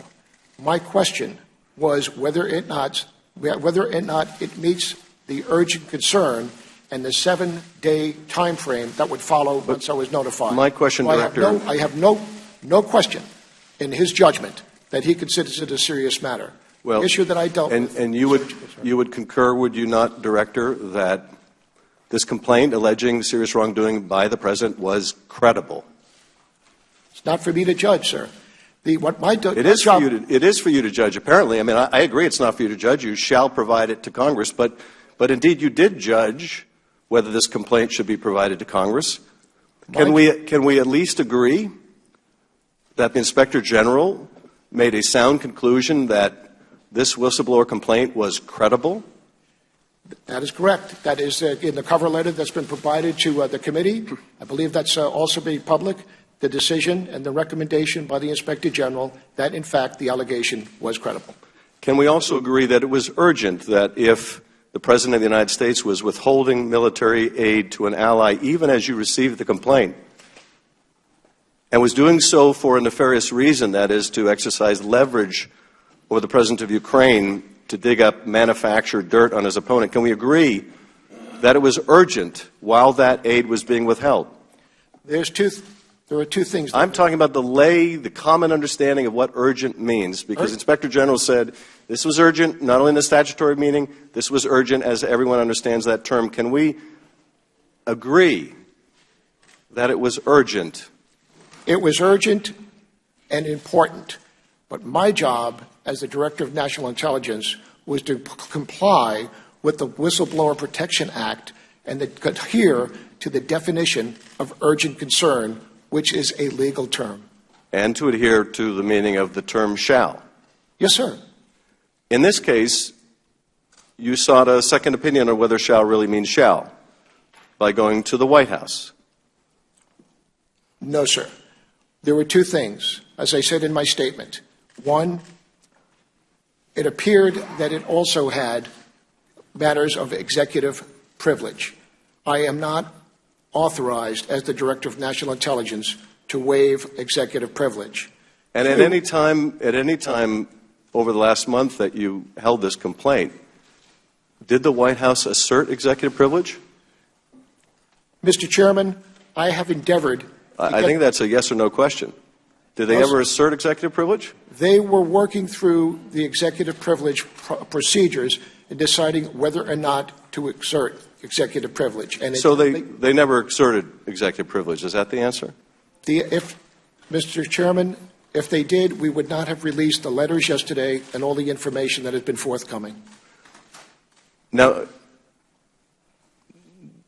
Speaker 13: My question was whether or not it meets the urgent concern and the 7-day time frame that would follow once I was notified.
Speaker 11: My question,
Speaker 13: so
Speaker 11: Director.
Speaker 13: I have no question in his judgment that he considers it a serious matter.
Speaker 11: Well,
Speaker 13: the issue that I dealt with.
Speaker 11: And you would concur, would you not, Director, that this complaint alleging serious wrongdoing by the President was credible?
Speaker 13: It's not for me to judge, sir.
Speaker 11: It is for you to judge, apparently. I mean, I agree it's not for you to judge. You shall provide it to Congress. But indeed, you did judge whether this complaint should be provided to Congress. Can we at least agree that the Inspector General made a sound conclusion that this whistleblower complaint was credible?
Speaker 13: That is correct. That is in the cover letter that's been provided to the committee. I believe that's also made public, the decision and the recommendation by the Inspector General that, in fact, the allegation was credible.
Speaker 11: Can we also agree that it was urgent that if the President of the United States was withholding military aid to an ally, even as you received the complaint, and was doing so for a nefarious reason, that is, to exercise leverage over the President of Ukraine to dig up manufactured dirt on his opponent, can we agree that it was urgent while that aid was being withheld?
Speaker 13: There are two things.
Speaker 11: I'm talking about the common understanding of what urgent means, because Inspector General said this was urgent, not only in the statutory meaning, this was urgent as everyone understands that term. Can we agree that it was urgent?
Speaker 13: It was urgent and important, but my job as the Director of National Intelligence was to comply with the Whistleblower Protection Act and adhere to the definition of urgent concern, which is a legal term.
Speaker 11: And to adhere to the meaning of the term shall.
Speaker 13: Yes, sir.
Speaker 11: In this case, you sought a second opinion on whether shall really means shall by going to the White House.
Speaker 13: No, sir. There were two things. as I said in my statement. One, it appeared that it also had matters of executive privilege. I am not authorized as the Director of National Intelligence to waive executive privilege.
Speaker 11: And at any time over the last month that you held this complaint, did the White House assert executive privilege?
Speaker 13: Mr. Chairman, I have endeavored.
Speaker 11: I think that's a yes or no question. Did they ever assert executive privilege?
Speaker 13: They were working through the executive privilege procedures and deciding whether or not to exert executive privilege. And
Speaker 11: so they never exerted executive privilege. Is that the answer?
Speaker 13: Mr. Chairman, if they did, we would not have released the letters yesterday and all the information that has been forthcoming.
Speaker 11: Now,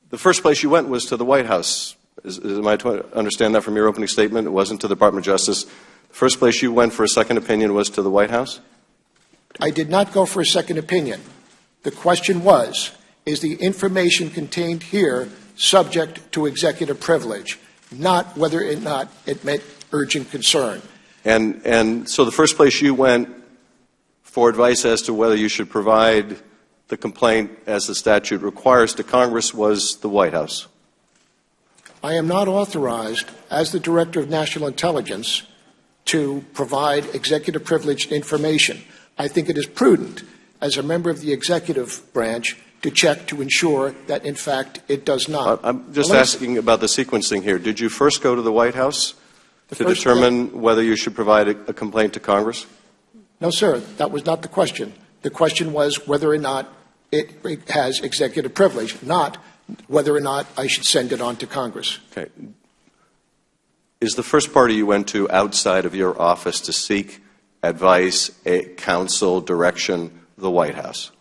Speaker 11: the first place you went was to the White House. Am I to understand that from your opening statement? It wasn't to the Department of Justice. The first place you went for a second opinion was to the White House?
Speaker 13: I did not go for a second opinion. The question was, is the information contained here subject to executive privilege, not whether or not it met urgent concern.
Speaker 11: And so the first place you went for advice as to whether you should provide the complaint as the statute requires to Congress was the White House.
Speaker 13: I am not authorized as the Director of National Intelligence to provide executive privileged information. I think it is prudent as a member of the executive branch to check to ensure that, in fact, it does not.
Speaker 11: I'm just asking about the sequencing here. Did you first go to the White House to determine whether you should provide a complaint to Congress?
Speaker 13: No, sir. That was not the question. The question was whether or not it has executive privilege, not whether or not I should send it on to Congress.
Speaker 11: Okay. Is the first party you went to outside of your office to seek advice, counsel, direction, the White House?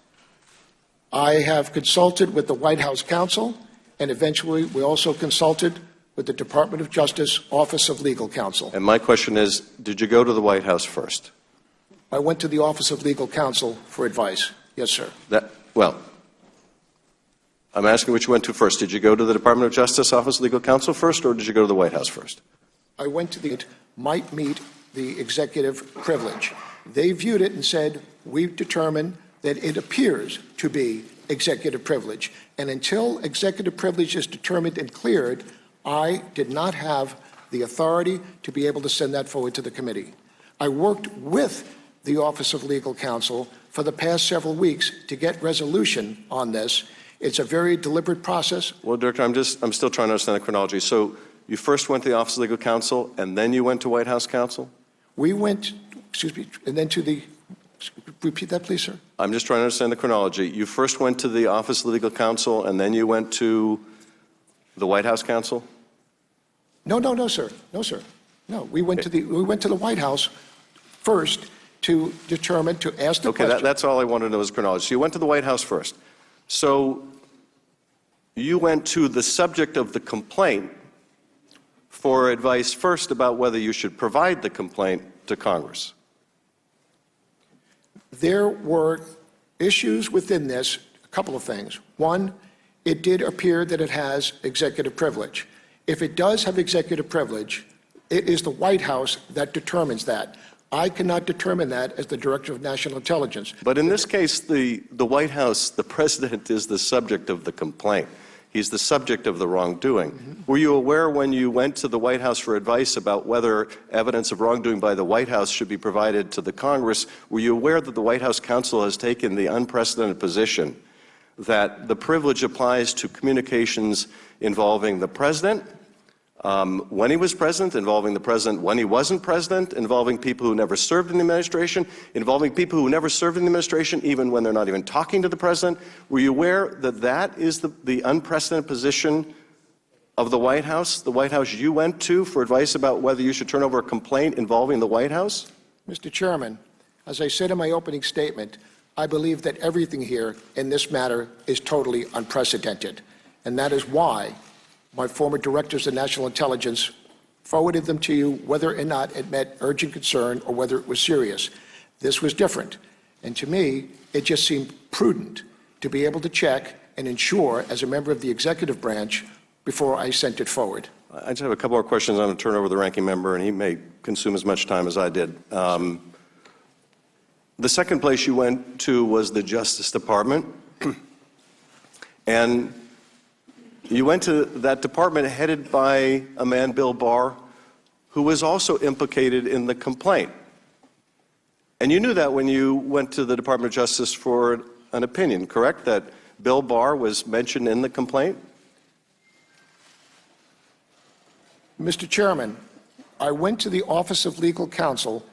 Speaker 13: I have consulted with the White House counsel, and eventually we also consulted with the Department of Justice Office of Legal Counsel.
Speaker 11: And my question is, did you go to the White House first?
Speaker 13: I went to the Office of Legal Counsel for advice. Yes, sir.
Speaker 11: Well, I'm asking which you went to first. Did you go to the Department of Justice Office of Legal Counsel first, or did you go to the White House first?
Speaker 13: I went to it might meet the executive privilege. They viewed it and said, we've determined that it appears to be executive privilege. And until executive privilege is determined and cleared, I did not have the authority to be able to send that forward to the committee. I worked with the Office of Legal Counsel for the past several weeks to get resolution on this. It's a very deliberate process.
Speaker 11: Well, Director, I'm still trying to understand the chronology. So you first went to the Office of Legal Counsel, and then you went to White House counsel?
Speaker 13: We went, and then to the, repeat that, please, sir?
Speaker 11: I'm just trying to understand the chronology. You first went to the Office of Legal Counsel, and then you went to the White House counsel?
Speaker 13: No, sir. No, sir. No, we went to the White House first to determine, to ask the question.
Speaker 11: Okay, that's all I wanted to know is chronology. So you went to the White House first. So you went to the subject of the complaint for advice first about whether you should provide the complaint to Congress.
Speaker 13: There were issues within this, a couple of things. One, it did appear that it has executive privilege. If it does have executive privilege, it is the White House that determines that. I cannot determine that as the Director of National Intelligence.
Speaker 11: But in this case, the White House, the President is the subject of the complaint. He's the subject of the wrongdoing. Mm-hmm. Were you aware when you went to the White House for advice about whether evidence of wrongdoing by the White House should be provided to the Congress, were you aware that the White House counsel has taken the unprecedented position that the privilege applies to communications involving the President, when he was president, involving the president when he wasn't president, involving people who never served in the administration, involving people who never served in the administration even when they're not even talking to the president? Were you aware that that is the unprecedented position of the White House you went to for advice about whether you should turn over a complaint involving the White House?
Speaker 13: Mr. Chairman, as I said in my opening statement, I believe that everything here in this matter is totally unprecedented, and that is why my former directors of national intelligence forwarded them to you whether or not it met urgent concern or whether it was serious. This was different. And to me, it just seemed prudent to be able to check and ensure as a member of the executive branch before I sent it forward.
Speaker 11: I just have a couple more questions. I'm going to turn over to the ranking member, and he may consume as much time as I did. The second place you went to was the Justice Department, and you went to that department headed by a man, Bill Barr, who was also implicated in the complaint. And you knew that when you went to the Department of Justice for an opinion, correct? That Bill Barr was mentioned in the complaint?
Speaker 13: Mr. Chairman, I went to the Office of Legal Counsel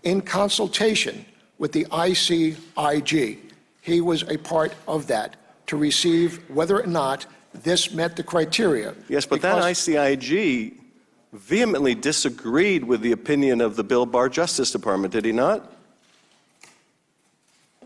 Speaker 13: in consultation with the ICIG. He was a part of that to receive whether or not this met the criteria.
Speaker 11: Yes, but that ICIG vehemently disagreed with the opinion of the Bill Barr Justice Department, did he not?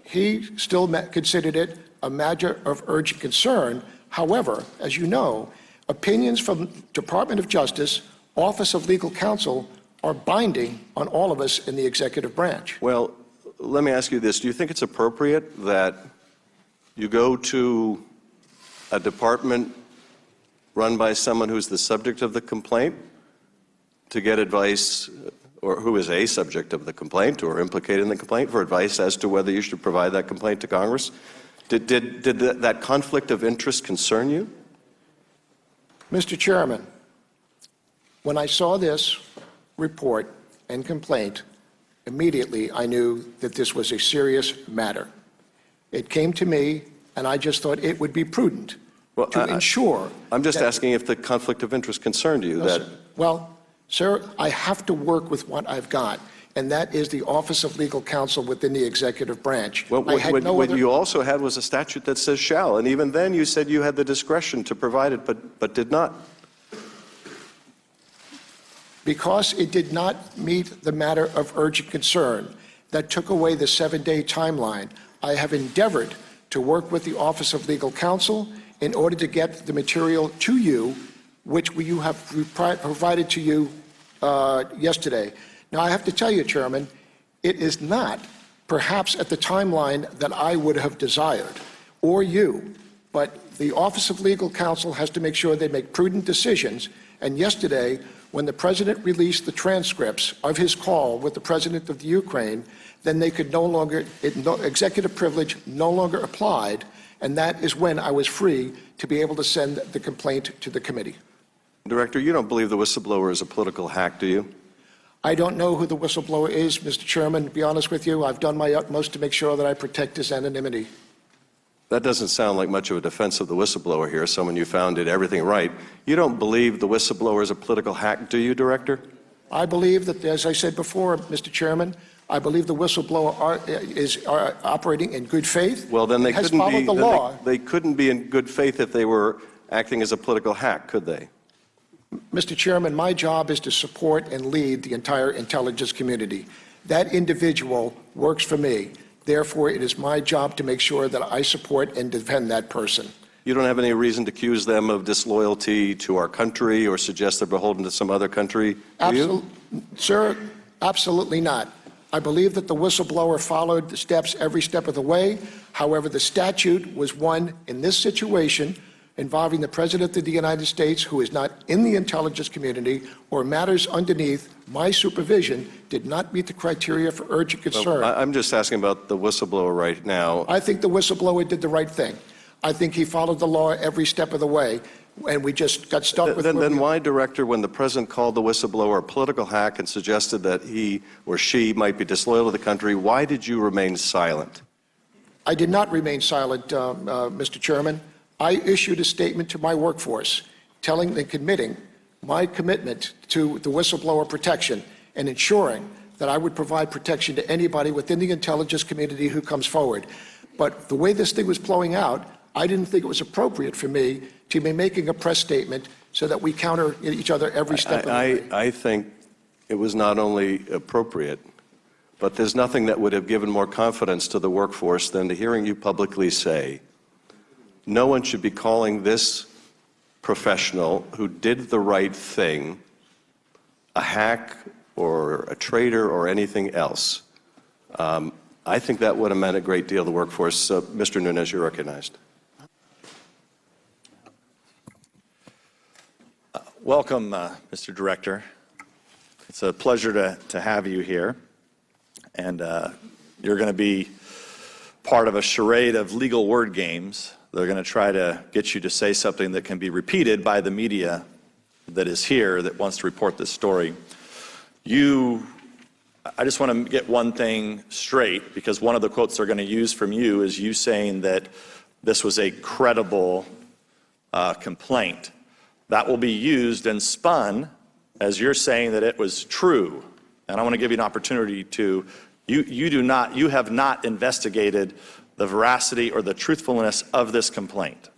Speaker 13: He still considered it a matter of urgent concern. However, as you know, opinions from Department of Justice, Office of Legal Counsel are binding on all of us in the executive branch.
Speaker 11: Well, let me ask you this. Do you think it's appropriate that you go to a department run by someone who's the subject of the complaint to get advice, or who is a subject of the complaint or implicated in the complaint, for advice as to whether you should provide that complaint to Congress? Did that conflict of interest concern you?
Speaker 13: Mr. Chairman, when I saw this report and complaint, immediately I knew that this was a serious matter. It came to me, and I just thought it would be prudent to ensure.
Speaker 11: I'm just asking if the conflict of interest concerned you.
Speaker 13: Well, sir, I have to work with what I've got, and that is the Office of Legal Counsel within the executive branch.
Speaker 11: What you also had was a statute that says shall, and even then you said you had the discretion to provide it, but did not.
Speaker 13: Because it did not meet the matter of urgent concern that took away the 7-day timeline, I have endeavored to work with the Office of Legal Counsel in order to get the material to you, which you have provided to you yesterday. Now, I have to tell you, Chairman, it is not perhaps at the timeline that I would have desired, or you, but the Office of Legal Counsel has to make sure they make prudent decisions. And yesterday, when the President released the transcripts of his call with the President of the Ukraine, then they could no longer, executive privilege no longer applied, and that is when I was free to be able to send the complaint to the committee.
Speaker 11: Director, you don't believe the whistleblower is a political hack, do you?
Speaker 13: I don't know who the whistleblower is, Mr. Chairman. To be honest with you, I've done my utmost to make sure that I protect his anonymity.
Speaker 11: That doesn't sound like much of a defense of the whistleblower here, someone you found did everything right. You don't believe the whistleblower is a political hack, do you, Director?
Speaker 13: I believe that, as I said before, Mr. Chairman, I believe the whistleblower is operating in good faith.
Speaker 11: Well, then they couldn't be.
Speaker 13: The law.
Speaker 11: They couldn't be in good faith if they were acting as a political hack, could they?
Speaker 13: Mr. Chairman, my job is to support and lead the entire intelligence community. That individual works for me. Therefore, it is my job to make sure that I support and defend that person.
Speaker 11: You don't have any reason to accuse them of disloyalty to our country or suggest they're beholden to some other country, do you?
Speaker 13: Sir, absolutely not. I believe that the whistleblower followed the steps every step of the way. However, the statute was one in this situation involving the President of the United States, who is not in the intelligence community, or matters underneath my supervision, did not meet the criteria for urgent concern.
Speaker 11: Well, I'm just asking about the whistleblower right now.
Speaker 13: I think the whistleblower did the right thing. I think he followed the law every step of the way, and we just got stuck with...
Speaker 11: Then why, Director, when the President called the whistleblower a political hack and suggested that he or she might be disloyal to the country, why did you remain silent?
Speaker 13: I did not remain silent, Mr. Chairman. I issued a statement to my workforce telling and committing my commitment to the whistleblower protection and ensuring that I would provide protection to anybody within the intelligence community who comes forward. But the way this thing was blowing out, I didn't think it was appropriate for me to be making a press statement so that we counter each other every step of the way.
Speaker 11: I think it was not only appropriate, but there's nothing that would have given more confidence to the workforce than to hearing you publicly say, no one should be calling this professional who did the right thing a hack or a traitor or anything else. I think that would have meant a great deal to the workforce. Mr. Nunes, you're recognized.
Speaker 12: Welcome, Mr. Director. It's a pleasure to have you here. And you're going to be part of a charade of legal word games. They're going to try to get you to say something that can be repeated by the media that is here that wants to report this story. I just want to get one thing straight, because one of the quotes they're going to use from you is you saying that this was a credible complaint. That will be used and spun as you're saying that it was true. And I want to give you an opportunity to, you have not investigated the veracity or the truthfulness of this complaint.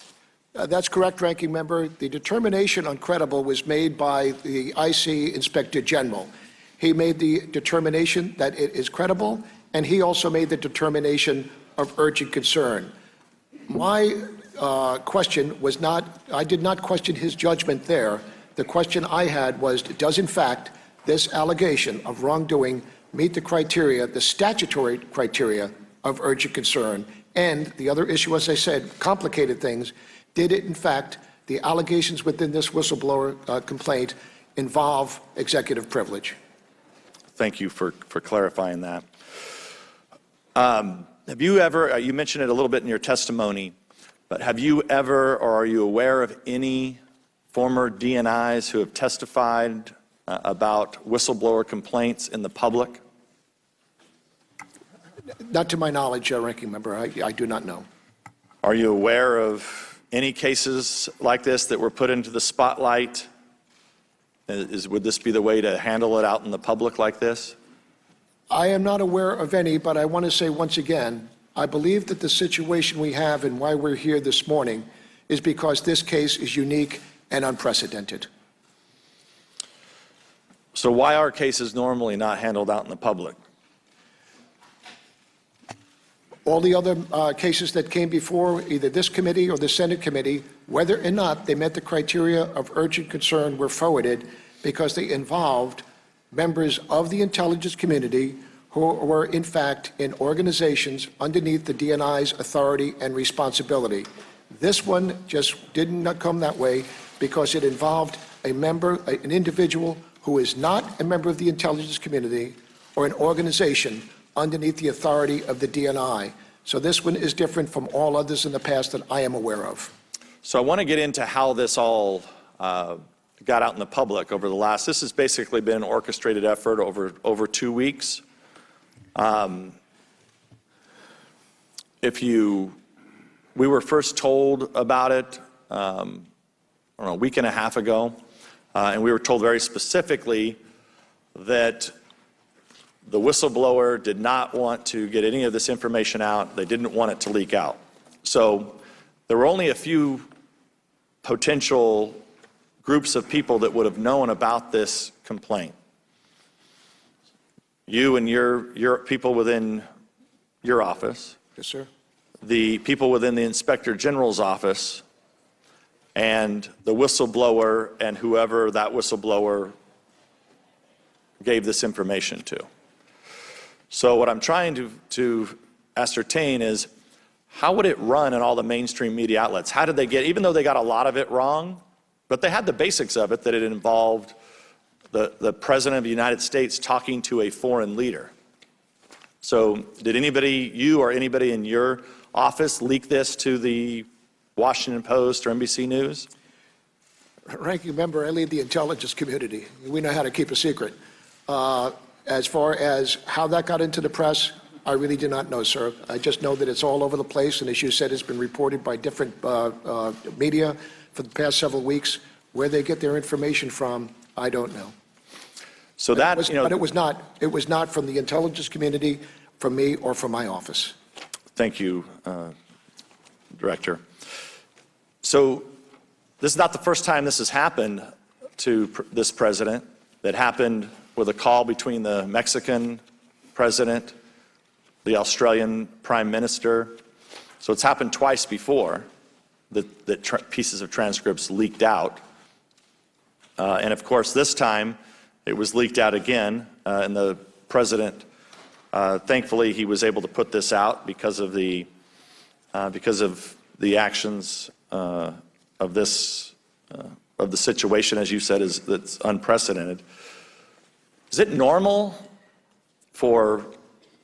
Speaker 13: That's correct, Ranking Member. The determination on credible was made by the IC Inspector General. He made the determination that it is credible, and he also made the determination of urgent concern. My question was not, I did not question his judgment there. The question I had was, does in fact this allegation of wrongdoing meet the criteria, the statutory criteria of urgent concern? And the other issue, as I said, complicated things. Did it in fact, the allegations within this whistleblower complaint involve executive privilege?
Speaker 12: Thank you for clarifying that. Have you ever, you mentioned it a little bit in your testimony, but have you ever, or are you aware of any former DNIs who have testified about whistleblower complaints in the public?
Speaker 13: Not to my knowledge, Ranking Member. I do not know.
Speaker 12: Are you aware of any cases like this that were put into the spotlight? Would this be the way to handle it out in the public like this?
Speaker 13: I am not aware of any, but I want to say once again, I believe that the situation we have and why we're here this morning is because this case is unique and unprecedented.
Speaker 12: So why are cases normally not handled out in the public?
Speaker 13: All the other cases that came before either this committee or the Senate committee, whether or not they met the criteria of urgent concern, were forwarded because they involved members of the intelligence community who were in fact in organizations underneath the DNI's authority and responsibility. This one just did not come that way because it involved a member, an individual who is not a member of the intelligence community or an organization underneath the authority of the DNI. So this one is different from all others in the past that I am aware of.
Speaker 12: So I want to get into how this all got out in the public over the last, this has basically been an orchestrated effort over 2 weeks. We were first told about it, I don't know, a week and a half ago, and we were told very specifically that the whistleblower did not want to get any of this information out. They didn't want it to leak out. So there were only a few potential groups of people that would have known about this complaint. You and your people within your office.
Speaker 13: Yes, sir.
Speaker 12: The people within the Inspector General's office, and the whistleblower and whoever that whistleblower gave this information to. So what I'm trying to ascertain is, how would it run in all the mainstream media outlets? How did they get, even though they got a lot of it wrong, but they had the basics of it, that it involved the President of the United States talking to a foreign leader. So did anybody, you or anybody in your office, leak this to the Washington Post or NBC News?
Speaker 13: Ranking Member, I lead the intelligence community. We know how to keep a secret. As far as how that got into the press, I really do not know, sir. I just know that it's all over the place, and as you said, it's been reported by different media for the past several weeks. Where they get their information from, I don't know.
Speaker 12: So
Speaker 13: but it was not from the intelligence community, from me, or from my office.
Speaker 12: Thank you, Director. So this is not the first time this has happened to this president. That happened with a call between the Mexican president, the Australian prime minister. So it's happened twice before that pieces of transcripts leaked out. And of course, this time it was leaked out again, and the president, thankfully, he was able to put this out because of the actions of of the situation, as you said, that's unprecedented. Is it normal for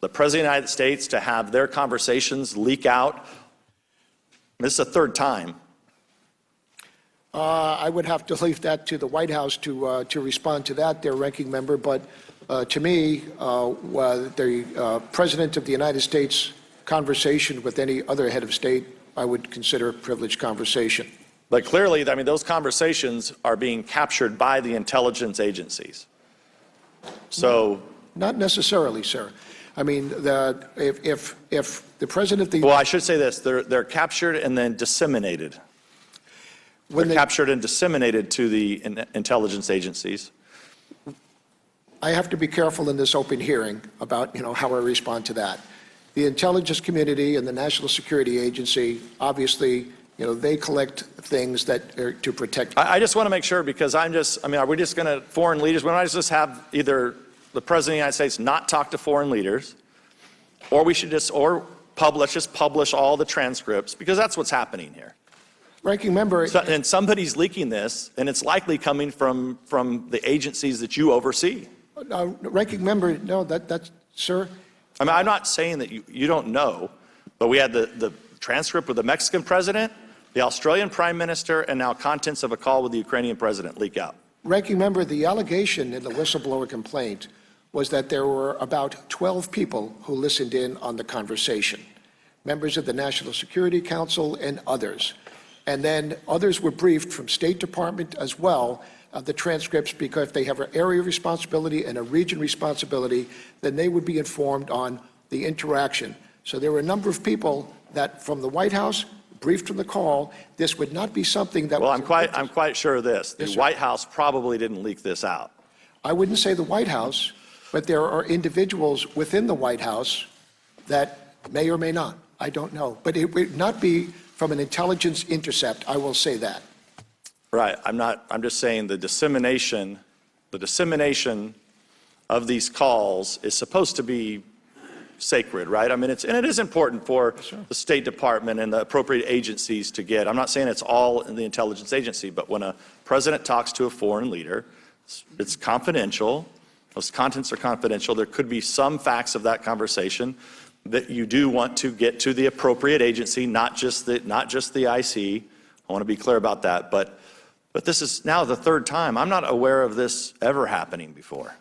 Speaker 12: the President of the United States to have their conversations leak out? This is the third time.
Speaker 13: I would have to leave that to the White House to respond to that, their ranking member. But to me, the President of the United States conversation with any other head of state, I would consider a privileged conversation.
Speaker 12: But clearly, I mean, those conversations are being captured by the intelligence agencies. So,
Speaker 13: not necessarily, sir. I mean, if the President of the
Speaker 12: well, I should say this: they're captured and then disseminated. They're captured and disseminated to the intelligence agencies.
Speaker 13: I have to be careful in this open hearing about, how I respond to that. The intelligence community and the National Security Agency, obviously, they collect things that are to protect.
Speaker 12: I just want to make sure, because are we just going to, foreign leaders, we might just have either the President of the United States not talk to foreign leaders, or we should just publish all the transcripts, because that's what's happening here.
Speaker 13: Ranking member.
Speaker 12: And somebody's leaking this, and it's likely coming from the agencies that you oversee.
Speaker 13: Ranking member, no, that's, sir.
Speaker 12: I mean, I'm not saying that you don't know, but we had the transcript with the Mexican president, the Australian prime minister, and now contents of a call with the Ukrainian president leak out.
Speaker 13: Ranking member, the allegation in the whistleblower complaint was that there were about 12 people who listened in on the conversation, members of the National Security Council and others. And then others were briefed from State Department as well of the transcripts, because if they have an area responsibility and a region responsibility, then they would be informed on the interaction. So there were a number of people that from the White House briefed from the call. This would not be something that.
Speaker 12: Well, I'm quite sure of this. The White House probably didn't leak this out.
Speaker 13: I wouldn't say the White House, but there are individuals within the White House that may or may not. I don't know, but it would not be from an intelligence intercept. I will say that.
Speaker 12: Right. I'm just saying the dissemination of these calls is supposed to be sacred, right? I mean, it is important for the State Department and the appropriate agencies to get. I'm not saying it's all in the intelligence agency, but when a president talks to a foreign leader, it's confidential. Those contents are confidential. There could be some facts of that conversation that you do want to get to the appropriate agency, not just the IC. I want to be clear about that. But this is now the third time. I'm not aware of this ever happening before,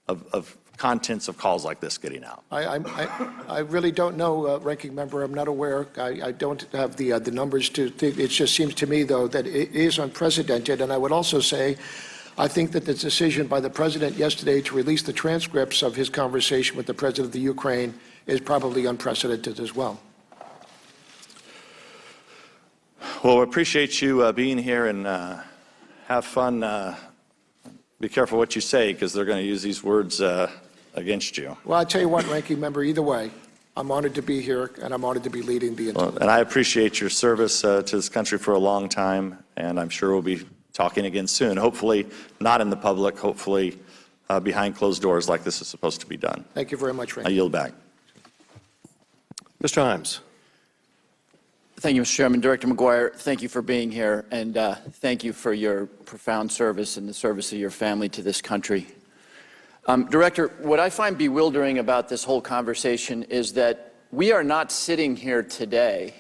Speaker 12: of contents of calls like this getting out.
Speaker 13: I really don't know, Ranking Member. I'm not aware. I don't have the numbers to think. It just seems to me, though, that it is unprecedented. And I would also say, I think that the decision by the President yesterday to release the transcripts of his conversation with the President of the Ukraine is probably unprecedented as well.
Speaker 12: Well, we appreciate you being here, and have fun. Be careful what you say, because they're going to use these words against you.
Speaker 13: Well, I tell you what, Ranking Member, either way, I'm honored to be here, and I'm honored to be leading the intelligence.
Speaker 12: And I appreciate your service to this country for a long time, and I'm sure we'll be talking again soon. Hopefully not in the public, hopefully behind closed doors like this is supposed to be done.
Speaker 13: Thank you very much, Ranking.
Speaker 12: I yield back.
Speaker 14: Mr. Himes.
Speaker 15: Thank you, Mr. Chairman. Director McGuire, thank you for being here, and thank you for your profound service and the service of your family to this country. Director, what I find bewildering about this whole conversation is that we are not sitting here today,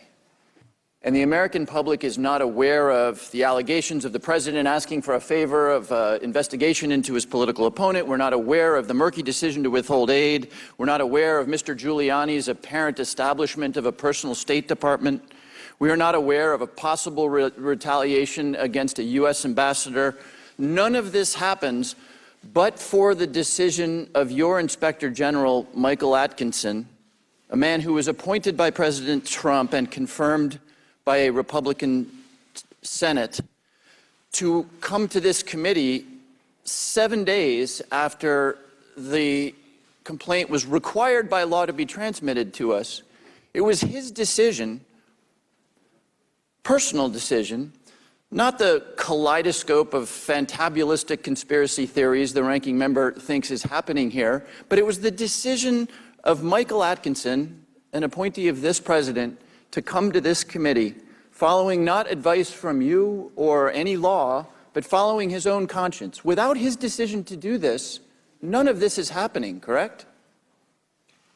Speaker 15: and the American public is not aware of the allegations of the President asking for a favor of investigation into his political opponent. We're not aware of the murky decision to withhold aid. We're not aware of Mr. Giuliani's apparent establishment of a personal State Department. We are not aware of a possible retaliation against a U.S. ambassador. None of this happens but for the decision of your Inspector General, Michael Atkinson, a man who was appointed by President Trump and confirmed by a Republican Senate, to come to this committee 7 days after the complaint was required by law to be transmitted to us. It was his decision, personal decision, not the kaleidoscope of fantabulistic conspiracy theories the ranking member thinks is happening here, but it was the decision of Michael Atkinson, an appointee of this president, to come to this committee following not advice from you or any law, but following his own conscience. Without his decision to do this, none of this is happening, correct?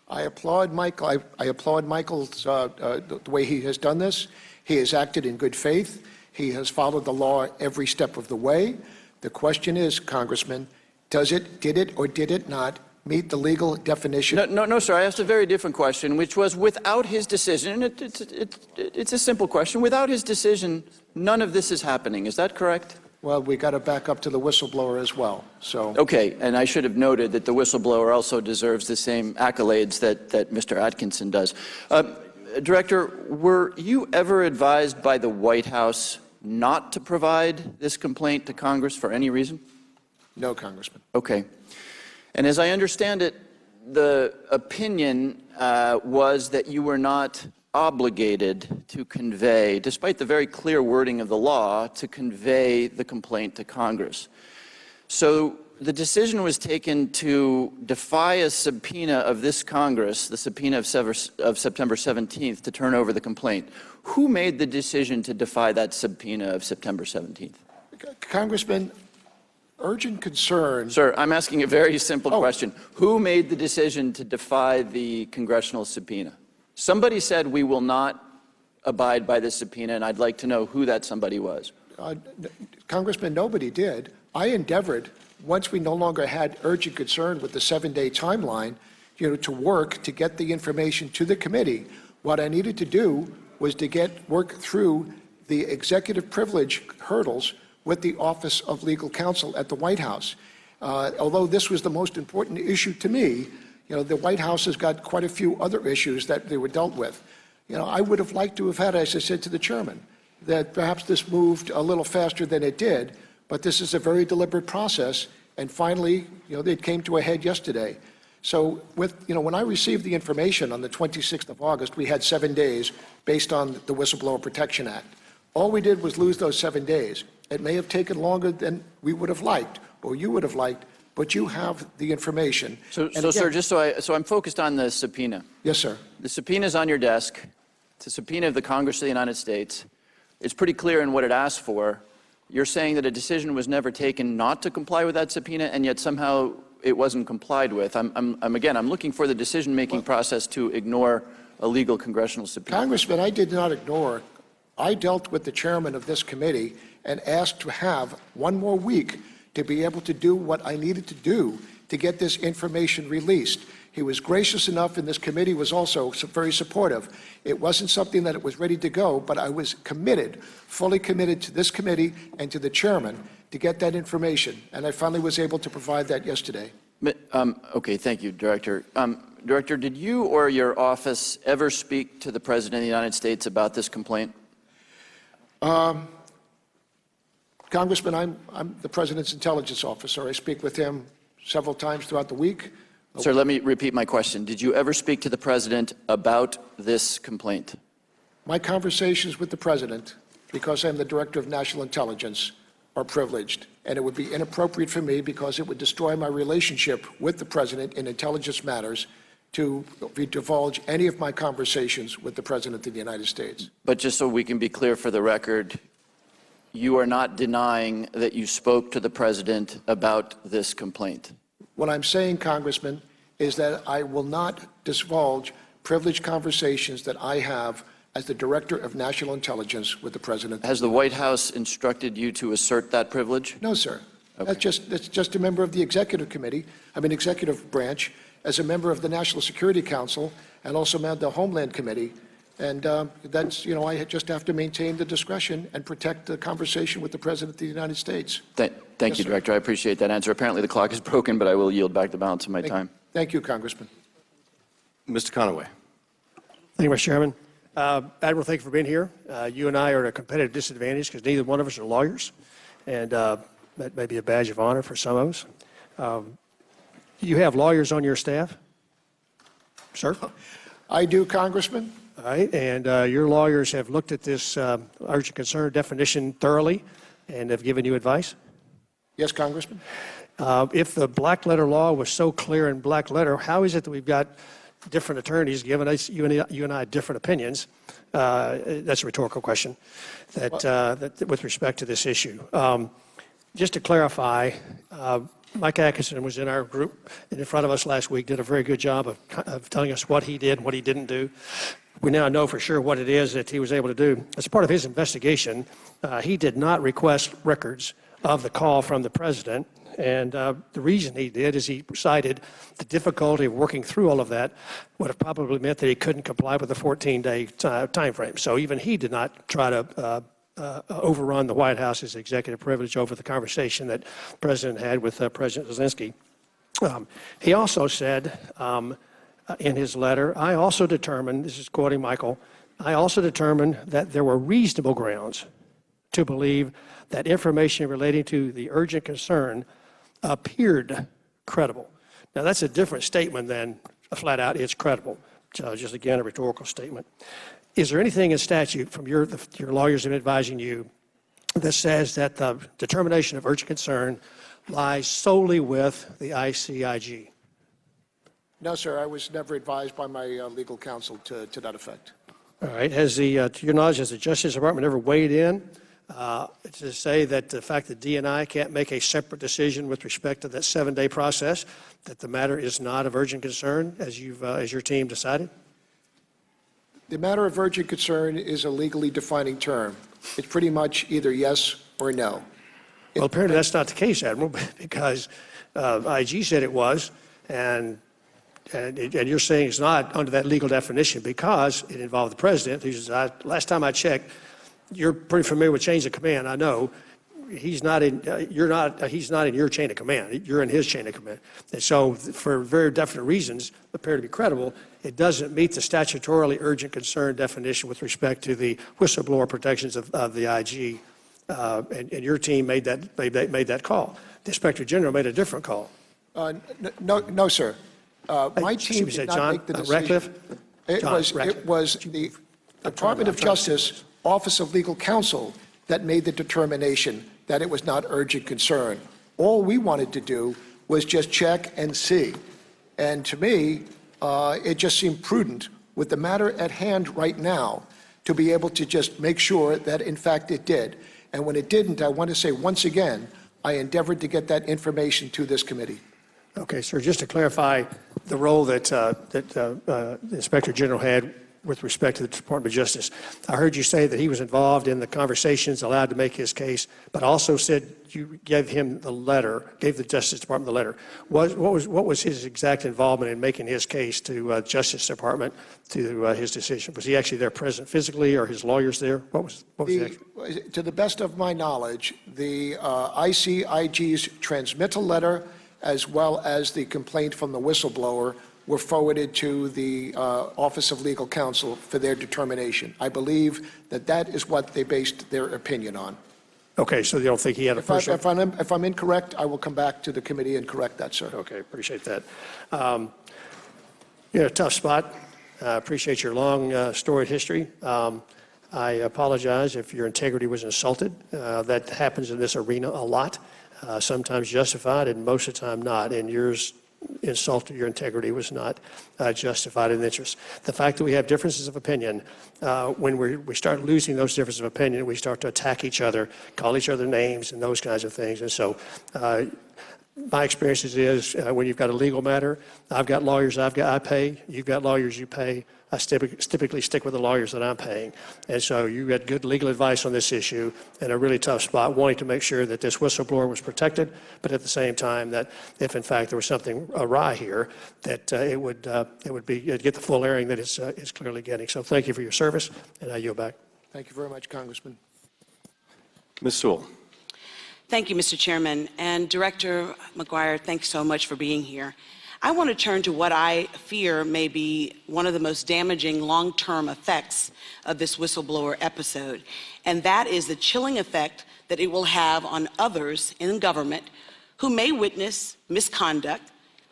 Speaker 13: I applaud Michael. I applaud Michael's the way he has done this. He has acted in good faith. He has followed the law every step of the way. The question is, Congressman, did it or did it not meet the legal definition?
Speaker 15: No, sir. I asked a very different question, which was without his decision. It's a simple question. Without his decision, none of this is happening. Is that correct?
Speaker 13: Well, we got to back up to the whistleblower as well. So
Speaker 15: okay, and I should have noted that the whistleblower also deserves the same accolades that Mr. Atkinson does. Director, were you ever advised by the White House not to provide this complaint to Congress for any reason?
Speaker 13: No, Congressman.
Speaker 15: Okay. And as I understand it, the opinion was that you were not obligated to convey, despite the very clear wording of the law, to convey the complaint to Congress. So the decision was taken to defy a subpoena of this Congress, the subpoena of September 17th, to turn over the complaint. Who made the decision to defy that subpoena of September 17th?
Speaker 13: Congressman, urgent concern.
Speaker 15: Sir, I'm asking a very simple question. Who made the decision to defy the congressional subpoena? Somebody said we will not abide by this subpoena, and I'd like to know who that somebody was.
Speaker 13: Congressman, nobody did. I endeavored, once we no longer had urgent concern with the 7-day timeline, to work to get the information to the committee. What I needed to do was to work through the executive privilege hurdles with the Office of Legal Counsel at the White House. Although this was the most important issue to me, the White House has got quite a few other issues that they were dealt with. I would have liked to have had, as I said to the chairman, that perhaps this moved a little faster than it did, but this is a very deliberate process, and finally, it came to a head yesterday. So when I received the information on the 26th of August, we had 7 days based on the Whistleblower Protection Act. All we did was lose those 7 days. It may have taken longer than we would have liked, or you would have liked, but you have the information.
Speaker 15: So sir, just so I'm focused on the subpoena.
Speaker 13: Yes, sir.
Speaker 15: The subpoena is on your desk. It's a subpoena of the Congress of the United States. It's pretty clear in what it asks for. You're saying that a decision was never taken not to comply with that subpoena, and yet somehow it wasn't complied with. I'm looking for the decision-making process to ignore a legal congressional subpoena.
Speaker 13: Congressman, I did not ignore. I dealt with the chairman of this committee and asked to have one more week to be able to do what I needed to do to get this information released. He was gracious enough, and this committee was also very supportive. It wasn't something that it was ready to go, but I was committed, fully committed to this committee and to the chairman to get that information, and I finally was able to provide that yesterday.
Speaker 15: Okay, thank you, Director. Director, did you or your office ever speak to the President of the United States about this complaint?
Speaker 13: Congressman, I'm the President's intelligence officer. I speak with him several times throughout the week.
Speaker 15: Sir, let me repeat my question. Did you ever speak to the President about this complaint?
Speaker 13: My conversations with the President, because I'm the Director of National Intelligence, are privileged, and it would be inappropriate for me, because it would destroy my relationship with the President in intelligence matters, to divulge any of my conversations with the President of the United States.
Speaker 15: But just so we can be clear for the record, you are not denying that you spoke to the President about this complaint?
Speaker 13: What I'm saying, Congressman, is that I will not divulge privileged conversations that I have as the Director of National Intelligence with the President.
Speaker 15: Has the White House instructed you to assert that privilege?
Speaker 13: No, sir.
Speaker 15: Okay.
Speaker 13: That's just a member of the executive branch, as a member of the National Security Council, and also the Homeland Committee. And that's, I just have to maintain the discretion and protect the conversation with the President of the United States.
Speaker 15: Thank you, Director. I appreciate that answer. Apparently the clock is broken, but I will yield back the balance of my time.
Speaker 13: Thank you, Congressman.
Speaker 14: Mr. Conaway.
Speaker 16: Thank you, Mr. Chairman. Admiral, thank you for being here. You and I are at a competitive disadvantage because neither one of us are lawyers, and that may be a badge of honor for some of us. You have lawyers on your staff, sir?
Speaker 13: I do, Congressman.
Speaker 16: All right, and your lawyers have looked at this urgent concern definition thoroughly and have given you advice?
Speaker 13: Yes, Congressman.
Speaker 16: If the black letter law was so clear in black letter, how is it that we've got different attorneys giving us, you and I, different opinions? That's a rhetorical question. That with respect to this issue, just to clarify, Mike Atkinson was in our group and in front of us last week, did a very good job of telling us what he did and what he didn't do. We now know for sure what it is that he was able to do. As part of his investigation, he did not request records of the call from the president. And the reason he did is he cited the difficulty of working through all of that would have probably meant that he couldn't comply with the 14-day time frame. So even he did not try to overrun the White House's executive privilege over the conversation that the president had with President Zelensky. He also said in his letter, I also determined, this is quoting Michael, I also determined that there were reasonable grounds to believe that information relating to the urgent concern appeared credible. Now that's a different statement than a flat out, it's credible. Just again, a rhetorical statement. Is there anything in statute from your lawyers in advising you that says that the determination of urgent concern lies solely with the ICIG?
Speaker 13: No, sir. I was never advised by my legal counsel to that effect.
Speaker 16: All right. Has to your knowledge, has the Justice Department ever weighed in to say that the fact that DNI can't make a separate decision with respect to that 7-day process, that the matter is not of urgent concern, as your team decided?
Speaker 13: The matter of urgent concern is a legally defining term. It's pretty much either yes or no.
Speaker 16: Well, apparently that's not the case, Admiral, because IG said it was, and you're saying it's not under that legal definition because it involved the president. He says, last time I checked, you're pretty familiar with chains of command. I know he's not in. He's not in your chain of command. You're in his chain of command. And so, for very definite reasons, appear to be credible. It doesn't meet the statutorily urgent concern definition with respect to the whistleblower protections of the IG. And your team made that call. The Inspector General made a different call.
Speaker 13: No, sir. My team did not make the decision. It was the Department of Justice Office of Legal Counsel that made the determination that it was not urgent concern. All we wanted to do was just check and see. And to me, it just seemed prudent with the matter at hand right now to be able to just make sure that, in fact, it did. And when it didn't, I want to say once again, I endeavored to get that information to this committee.
Speaker 16: Okay, sir, just to clarify the role that the Inspector General had with respect to the Department of Justice. I heard you say that he was involved in the conversations, allowed to make his case, but also said you gave him the letter, gave the Justice Department the letter. What was his exact involvement in making his case to Justice Department to his decision? Was he actually there present physically, or his lawyers there? What was
Speaker 13: to the best of my knowledge, the ICIG's transmittal letter, as well as the complaint from the whistleblower, were forwarded to the Office of Legal Counsel for their determination. I believe that that is what they based their opinion on.
Speaker 16: Okay, so you don't think he had a personal...
Speaker 13: If I'm incorrect, I will come back to the committee and correct that, sir.
Speaker 16: Okay, appreciate that. You're in a tough spot. I appreciate your long storied history. I apologize if your integrity was insulted. That happens in this arena a lot, sometimes justified and most of the time not, and yours insult to your integrity was not justified in interest. The fact that we have differences of opinion, when we start losing those differences of opinion, we start to attack each other, call each other names and those kinds of things. And so my experience is when you've got a legal matter, I've got lawyers I pay, you've got lawyers you pay. I typically stick with the lawyers that I'm paying. And so you had good legal advice on this issue in a really tough spot, wanting to make sure that this whistleblower was protected, but at the same time that if in fact there was something awry here, that it would get the full airing that it's clearly getting. So thank you for your service, and I yield back.
Speaker 13: Thank you very much, Congressman.
Speaker 14: Ms. Sewell.
Speaker 17: Thank you, Mr. Chairman. And Director McGuire, thanks so much for being here. I want to turn to what I fear may be one of the most damaging long-term effects of this whistleblower episode, and that is the chilling effect that it will have on others in government who may witness misconduct,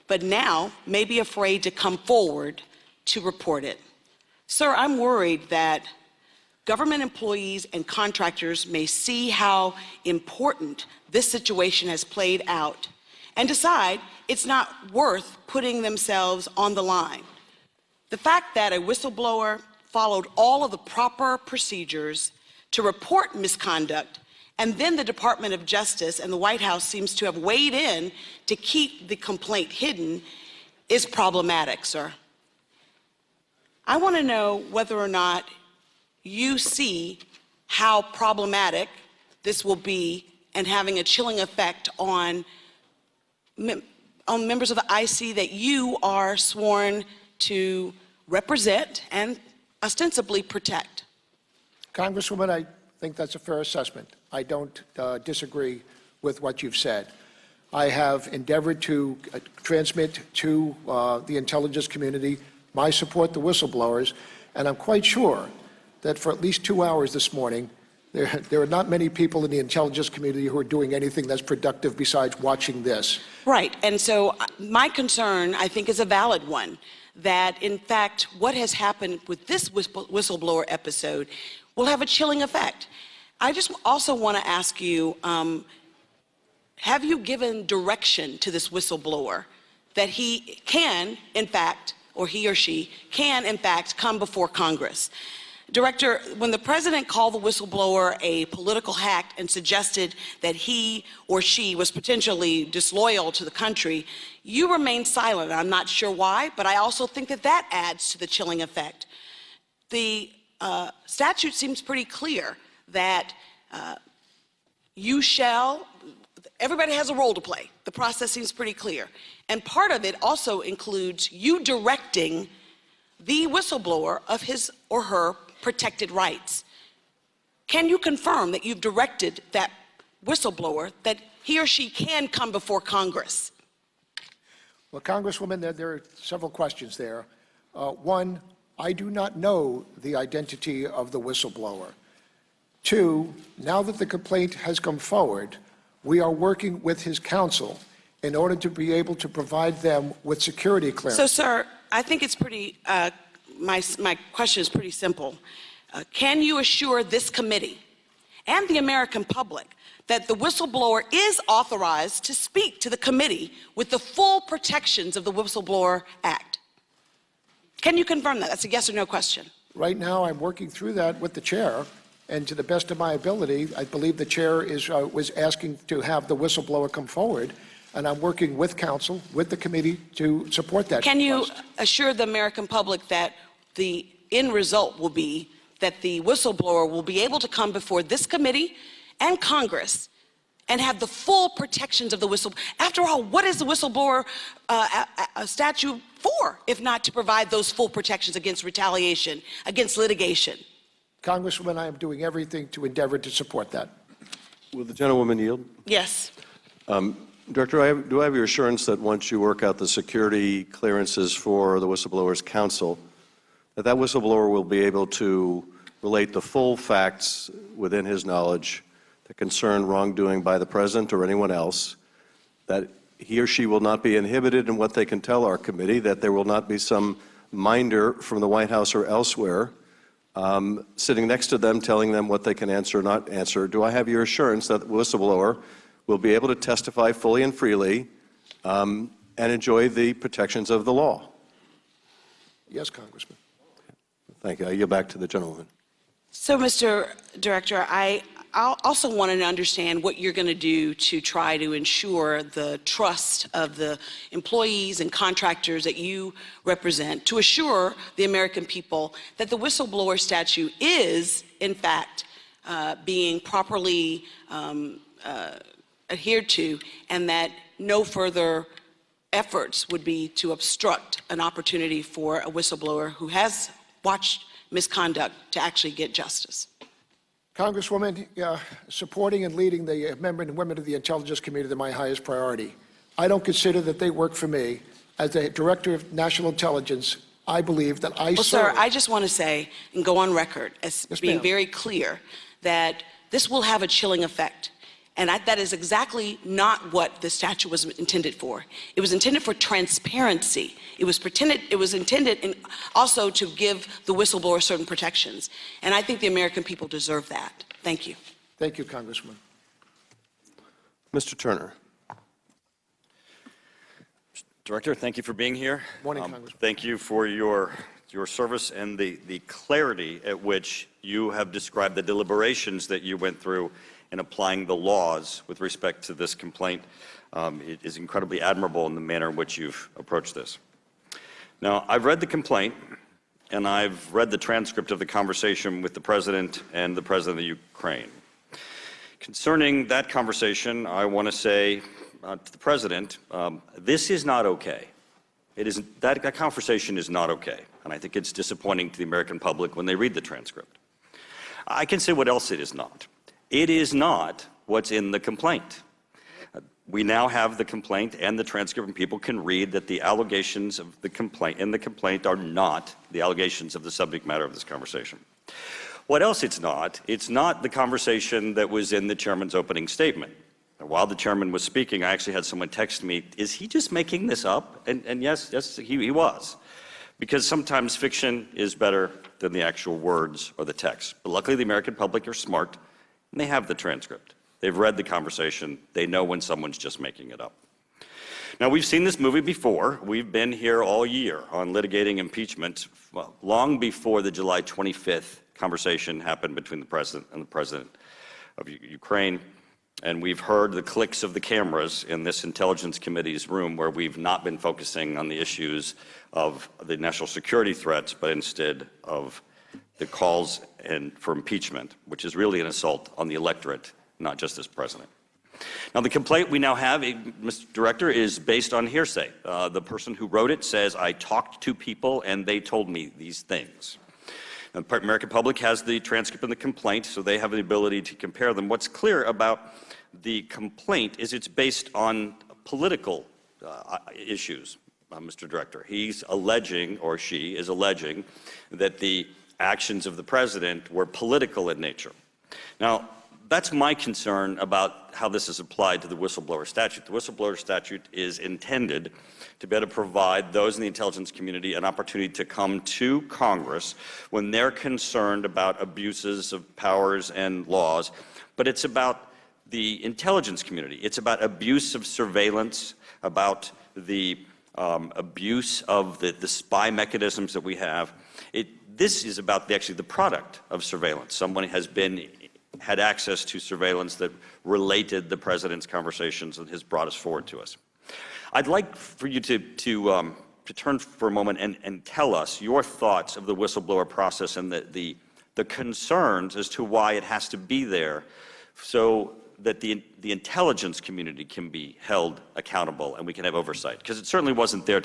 Speaker 17: but now may be afraid to come forward to report it. Sir, I'm worried that government employees and contractors may see how important this situation has played out and decide it's not worth putting themselves on the line. The fact that a whistleblower followed all of the proper procedures to report misconduct and then the Department of Justice and the White House seems to have weighed in to keep the complaint hidden is problematic, sir. I want to know whether or not you see how problematic this will be and having a chilling effect on members of the IC that you are sworn to represent and ostensibly protect.
Speaker 13: Congresswoman, I think that's a fair assessment. I don't disagree with what you've said. I have endeavored to transmit to the intelligence community my support to whistleblowers, and I'm quite sure that for at least 2 hours this morning, there are not many people in the intelligence community who are doing anything that's productive besides watching this.
Speaker 17: Right, and so my concern, I think, is a valid one, that in fact, what has happened with this whistleblower episode will have a chilling effect. I just also want to ask you, have you given direction to this whistleblower that he can, in fact, or he or she can, in fact, come before Congress? Director, when the president called the whistleblower a political hack and suggested that he or she was potentially disloyal to the country, you remained silent. I'm not sure why, but I also think that that adds to the chilling effect. The statute seems pretty clear that everybody has a role to play. The process seems pretty clear. And part of it also includes you directing the whistleblower of his or her protected rights. Can you confirm that you've directed that whistleblower that he or she can come before Congress?
Speaker 13: Well, Congresswoman, there are several questions there. One, I do not know the identity of the whistleblower. Two, now that the complaint has come forward, we are working with his counsel in order to be able to provide them with security clearance.
Speaker 17: So, sir, I think it's pretty, my question is pretty simple. Can you assure this committee and the American public that the whistleblower is authorized to speak to the committee with the full protections of the Whistleblower Act? Can you confirm that? That's a yes or no question.
Speaker 13: Right now, I'm working through that with the chair, and to the best of my ability, I believe the chair was asking to have the whistleblower come forward, and I'm working with counsel, with the committee, to support that.
Speaker 17: Can you assure the American public that the end result will be that the whistleblower will be able to come before this committee and Congress and have the full protections of the whistleblower? After all, what is the whistleblower statute for, if not to provide those full protections against retaliation, against litigation?
Speaker 13: Congresswoman, I am doing everything to endeavor to support that.
Speaker 14: Will the gentlewoman yield?
Speaker 17: Yes.
Speaker 14: Director, do I have your assurance that once you work out the security clearances for the whistleblower's counsel, that whistleblower will be able to relate the full facts within his knowledge that concern wrongdoing by the president or anyone else, that he or she will not be inhibited in what they can tell our committee, that there will not be some minder from the White House or elsewhere sitting next to them telling them what they can answer or not answer? Do I have your assurance that the whistleblower will be able to testify fully and freely and enjoy the protections of the law?
Speaker 13: Yes, Congressman.
Speaker 14: Thank you. I yield back to the gentleman.
Speaker 17: So, Mr. Director, I also want to understand what you're going to do to try to ensure the trust of the employees and contractors that you represent, to assure the American people that the whistleblower statute is, in fact, being properly adhered to, and that no further efforts would be to obstruct an opportunity for a whistleblower who has watched misconduct to actually get justice.
Speaker 13: Congresswoman, supporting and leading the men and women of the Intelligence Community is my highest priority. I don't consider that they work for me. As the Director of National Intelligence, I believe that I
Speaker 17: Sir, I just want to say and go on record as being very clear that this will have a chilling effect. And that is exactly not what the statute was intended for. It was intended for transparency. It was intended also to give the whistleblower certain protections. And I think the American people deserve that. Thank you.
Speaker 13: Thank you, Congressman.
Speaker 14: Mr. Turner.
Speaker 18: Director, thank you for being here.
Speaker 13: Morning, Congressman.
Speaker 18: Thank you for your service and the clarity at which you have described the deliberations that you went through in applying the laws with respect to this complaint. It is incredibly admirable in the manner in which you've approached this. Now, I've read the complaint, and I've read the transcript of the conversation with the President and the President of Ukraine. Concerning that conversation, I want to say to the President, this is not okay. That conversation is not okay, and I think it's disappointing to the American public when they read the transcript. I can say what else it is not. It is not what's in the complaint. We now have the complaint and the transcript, and people can read that the allegations of the complaint are not the allegations of the subject matter of this conversation. What else it's not the conversation that was in the chairman's opening statement. And while the chairman was speaking, I actually had someone text me, is he just making this up? And yes, he was. Because sometimes fiction is better than the actual words or the text. But luckily the American public are smart, and they have the transcript. They've read the conversation. They know when someone's just making it up. Now, we've seen this movie before. We've been here all year on litigating impeachment, well, long before the July 25th conversation happened between the President and the President of Ukraine. And we've heard the clicks of the cameras in this Intelligence Committee's room where we've not been focusing on the issues of the national security threats, but instead of the calls for impeachment, which is really an assault on the electorate, not just this president. Now, the complaint we now have, Mr. Director, is based on hearsay. The person who wrote it says, I talked to people and they told me these things. Now, the American public has the transcript and the complaint, so they have the ability to compare them. What's clear about the complaint is it's based on political issues, Mr. Director. He's alleging, or she is alleging, that the actions of the president were political in nature. Now, that's my concern about how this is applied to the whistleblower statute. The whistleblower statute is intended to be able to provide those in the intelligence community an opportunity to come to Congress when they're concerned about abuses of powers and laws. But it's about the intelligence community. It's about abuse of surveillance, about the abuse of the spy mechanisms that we have. This is about actually the product of surveillance. Someone had access to surveillance that related the president's conversations and has brought us forward to us. I'd like for you to turn for a moment and tell us your thoughts of the whistleblower process and the concerns as to why it has to be there so that the intelligence community can be held accountable and we can have oversight. Because it certainly wasn't there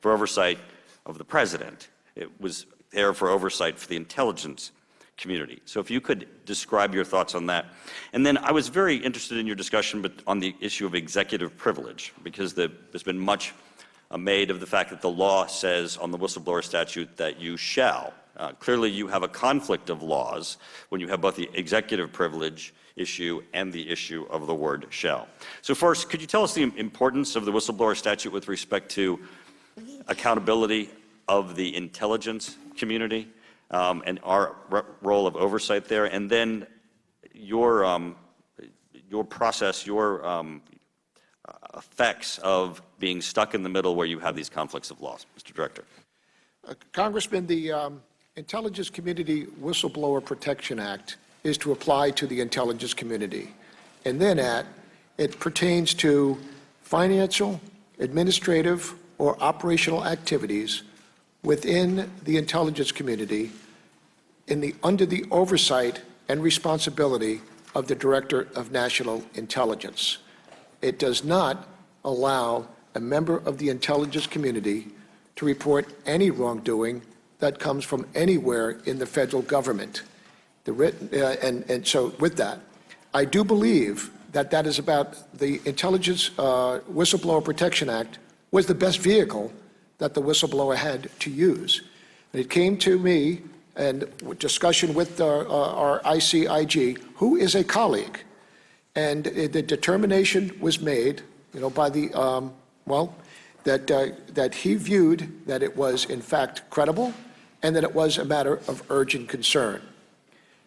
Speaker 18: for oversight of the president. It was there for oversight for the intelligence community. So if you could describe your thoughts on that. And then I was very interested in your discussion on the issue of executive privilege, because there's been much made of the fact that the law says on the whistleblower statute that you shall. Clearly you have a conflict of laws when you have both the executive privilege issue and the issue of the word shall. So first, could you tell us the importance of the whistleblower statute with respect to accountability of the intelligence community? And our role of oversight there, and then your process, your effects of being stuck in the middle where you have these conflicts of laws, Mr. Director.
Speaker 13: Congressman, the Intelligence Community Whistleblower Protection Act is to apply to the intelligence community, and then it pertains to financial, administrative, or operational activities within the intelligence community under the oversight and responsibility of the Director of National Intelligence. It does not allow a member of the intelligence community to report any wrongdoing that comes from anywhere in the federal government. And so with that, I do believe that is about the Intelligence Whistleblower Protection Act was the best vehicle that the whistleblower had to use. And it came to me and discussion with our ICIG, who is a colleague, and the determination was made, by the that he viewed that it was in fact credible, and that it was a matter of urgent concern.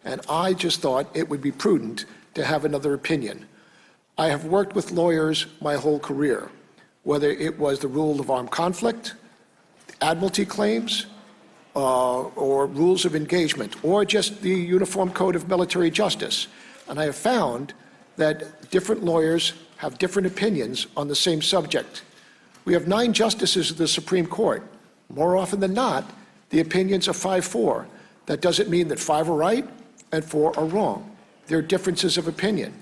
Speaker 13: And I just thought it would be prudent to have another opinion. I have worked with lawyers my whole career, whether it was the rule of armed conflict, admiralty claims, or rules of engagement, or just the Uniform Code of Military Justice. and I have found that different lawyers have different opinions on the same subject. We have 9 justices of the Supreme Court. More often than not, the opinions are 5-4. That doesn't mean that 5 are right and 4 are wrong. There are differences of opinion.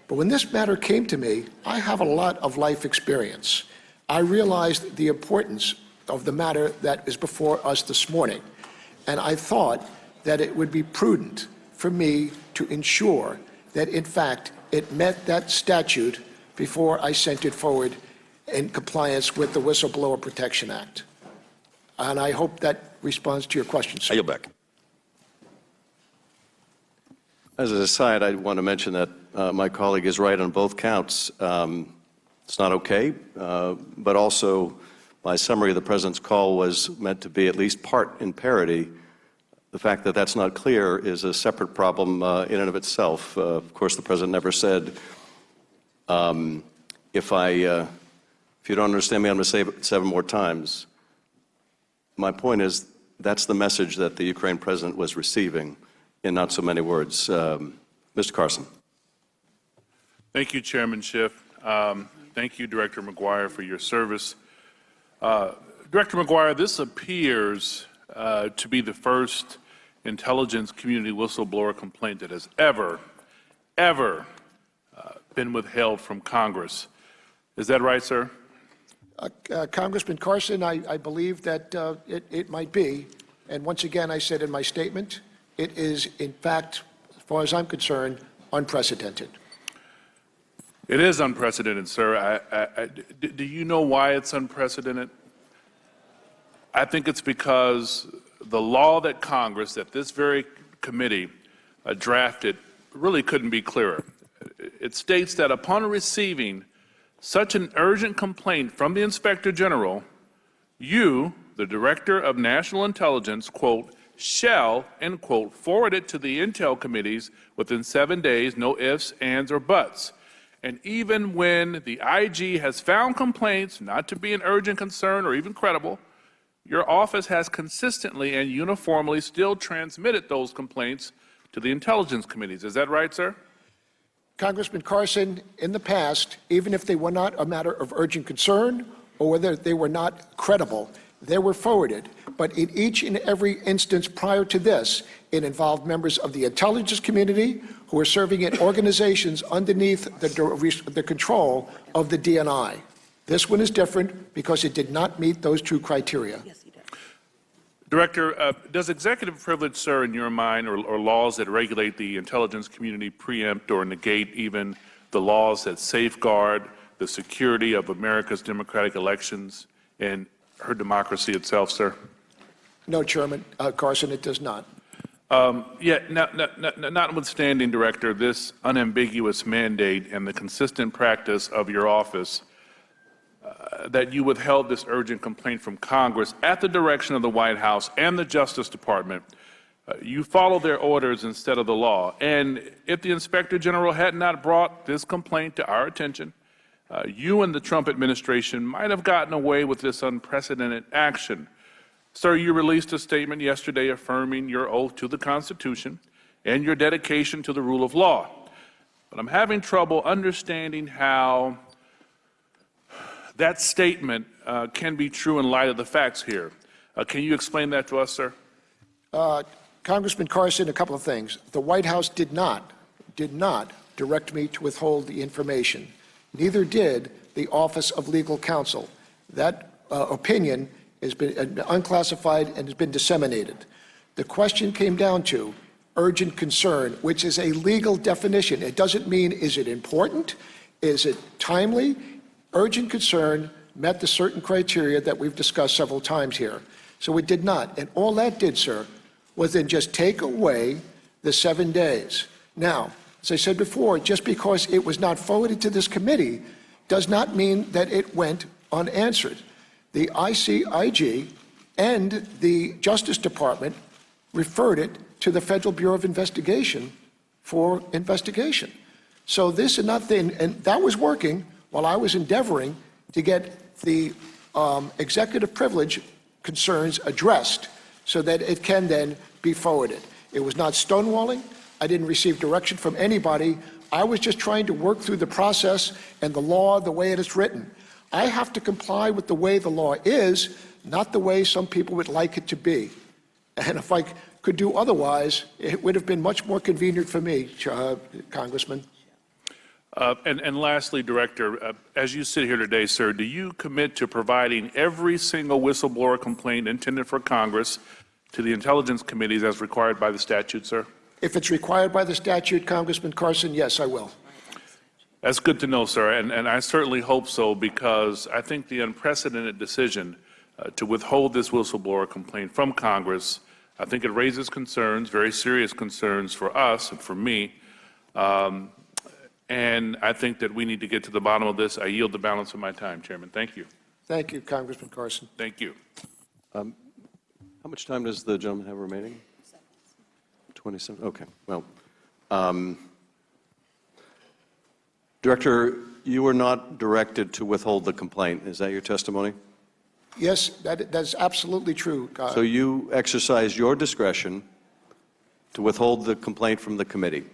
Speaker 13: But when this matter came to me, I have a lot of life experience. I realized the importance of the matter that is before us this morning. And I thought that it would be prudent for me to ensure that, in fact, it met that statute before I sent it forward in compliance with the Whistleblower Protection Act. And I hope that responds to your question, sir.
Speaker 18: I yield back.
Speaker 14: As an aside, I want to mention that my colleague is right on both counts. It's not okay, but also my summary of the President's call was meant to be at least part in parody. The fact that that's not clear is a separate problem in and of itself. Of course, the President never said, if you don't understand me, I'm going to say it 7 more times. My point is, that's the message that the Ukraine President was receiving in not so many words. Mr. Carson.
Speaker 19: Thank you, Chairman Schiff. Thank you, Director McGuire, for your service. Director McGuire, this appears to be the first intelligence community whistleblower complaint that has ever been withheld from Congress. Is that right, sir?
Speaker 13: Congressman Carson, I believe that it might be. And once again, I said in my statement, it is, in fact, as far as I'm concerned, unprecedented.
Speaker 19: It is unprecedented, sir. Do you know why it's unprecedented? I think it's because the law that Congress, that this very committee drafted, really couldn't be clearer. It states that upon receiving such an urgent complaint from the Inspector General, you, the Director of National Intelligence, quote, shall, end quote, forward it to the Intel committees within 7 days, no ifs, ands, or buts. And even when the IG has found complaints not to be an urgent concern or even credible, your office has consistently and uniformly still transmitted those complaints to the intelligence committees. Is that right, sir?
Speaker 13: Congressman Carson, in the past, even if they were not a matter of urgent concern or whether they were not credible, they were forwarded. But in each and every instance prior to this, it involved members of the intelligence community who were serving in organizations underneath the control of the DNI. This one is different because it did not meet those 2 criteria.
Speaker 19: Yes, he did. Director, does executive privilege, sir, in your mind, or laws that regulate the intelligence community preempt or negate even the laws that safeguard the security of America's democratic elections and her democracy itself, sir?
Speaker 13: No, Chairman Carson, it does not.
Speaker 19: Notwithstanding, Director, this unambiguous mandate and the consistent practice of your office that you withheld this urgent complaint from Congress at the direction of the White House and the Justice Department, you followed their orders instead of the law. And if the Inspector General had not brought this complaint to our attention, you and the Trump administration might have gotten away with this unprecedented action. Sir, you released a statement yesterday affirming your oath to the Constitution and your dedication to the rule of law. But I'm having trouble understanding how that statement can be true in light of the facts here. Can you explain that to us, sir?
Speaker 13: Congressman Carson, a couple of things. The White House did not direct me to withhold the information. Neither did the Office of Legal Counsel. That opinion has been unclassified and has been disseminated. The question came down to urgent concern, which is a legal definition. It doesn't mean, is it important? Is it timely? Urgent concern met the certain criteria that we've discussed several times here. So it did not. And all that did, sir, was then just take away the 7 days. Now, as I said before, just because it was not forwarded to this committee does not mean that it went unanswered. The ICIG and the Justice Department referred it to the Federal Bureau of Investigation for investigation. So this is not thing, and that was working while I was endeavoring to get the executive privilege concerns addressed so that it can then be forwarded. It was not stonewalling. I didn't receive direction from anybody. I was just trying to work through the process and the law the way it is written. I have to comply with the way the law is, not the way some people would like it to be. And if I could do otherwise, it would have been much more convenient for me, Congressman.
Speaker 19: And lastly, Director, as you sit here today, sir, do you commit to providing every single whistleblower complaint intended for Congress to the intelligence committees as required by the statute, sir?
Speaker 13: If it's required by the statute, Congressman Carson, yes, I will.
Speaker 19: That's good to know, sir, and I certainly hope so, because I think the unprecedented decision to withhold this whistleblower complaint from Congress, I think it raises concerns, very serious concerns for us and for me, and I think that we need to get to the bottom of this. I yield the balance of my time, Chairman. Thank you.
Speaker 13: Thank you, Congressman Carson.
Speaker 19: Thank you.
Speaker 14: How much time does the gentleman have remaining? 27. Okay. Well, Director, you were not directed to withhold the complaint. Is that your testimony?
Speaker 13: Yes, that's absolutely true.
Speaker 14: So you exercised your discretion to withhold the complaint from the committee?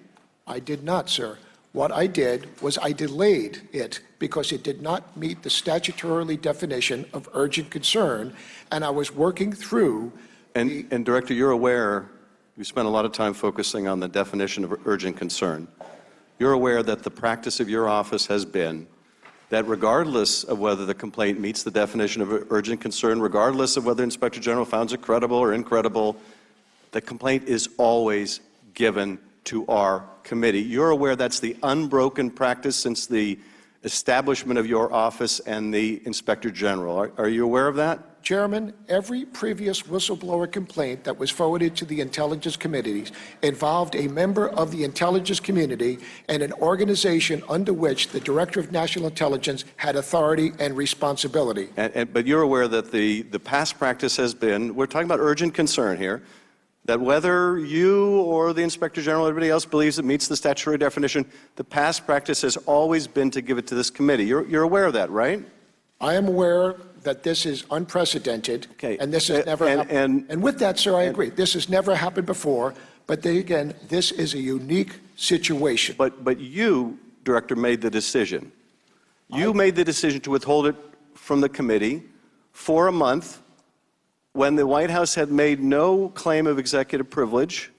Speaker 13: I did not, sir. What I did was I delayed it because it did not meet the statutorily definition of urgent concern, and I was working through.
Speaker 14: And Director, you're aware, you spent a lot of time focusing on the definition of urgent concern. You're aware that the practice of your office has been that regardless of whether the complaint meets the definition of urgent concern, regardless of whether Inspector General finds it credible or incredible, the complaint is always given to our committee. You're aware that's the unbroken practice since the establishment of your office and the Inspector General. Are you aware of that?
Speaker 13: Chairman, every previous whistleblower complaint that was forwarded to the intelligence committees involved a member of the intelligence community and an organization under which the Director of National Intelligence had authority and responsibility.
Speaker 14: But you're aware that the past practice has been, we're talking about urgent concern here, that whether you or the Inspector General or anybody else believes it meets the statutory definition, the past practice has always been to give it to this committee. You're aware of that, right?
Speaker 13: I am aware that this is unprecedented, and this has never happened. And with that, sir, I agree. This has never happened before, but then again, this is a unique situation.
Speaker 14: But you, Director, made the decision. You made the decision to withhold it from the committee for a month when the White House had made no claim of executive privilege,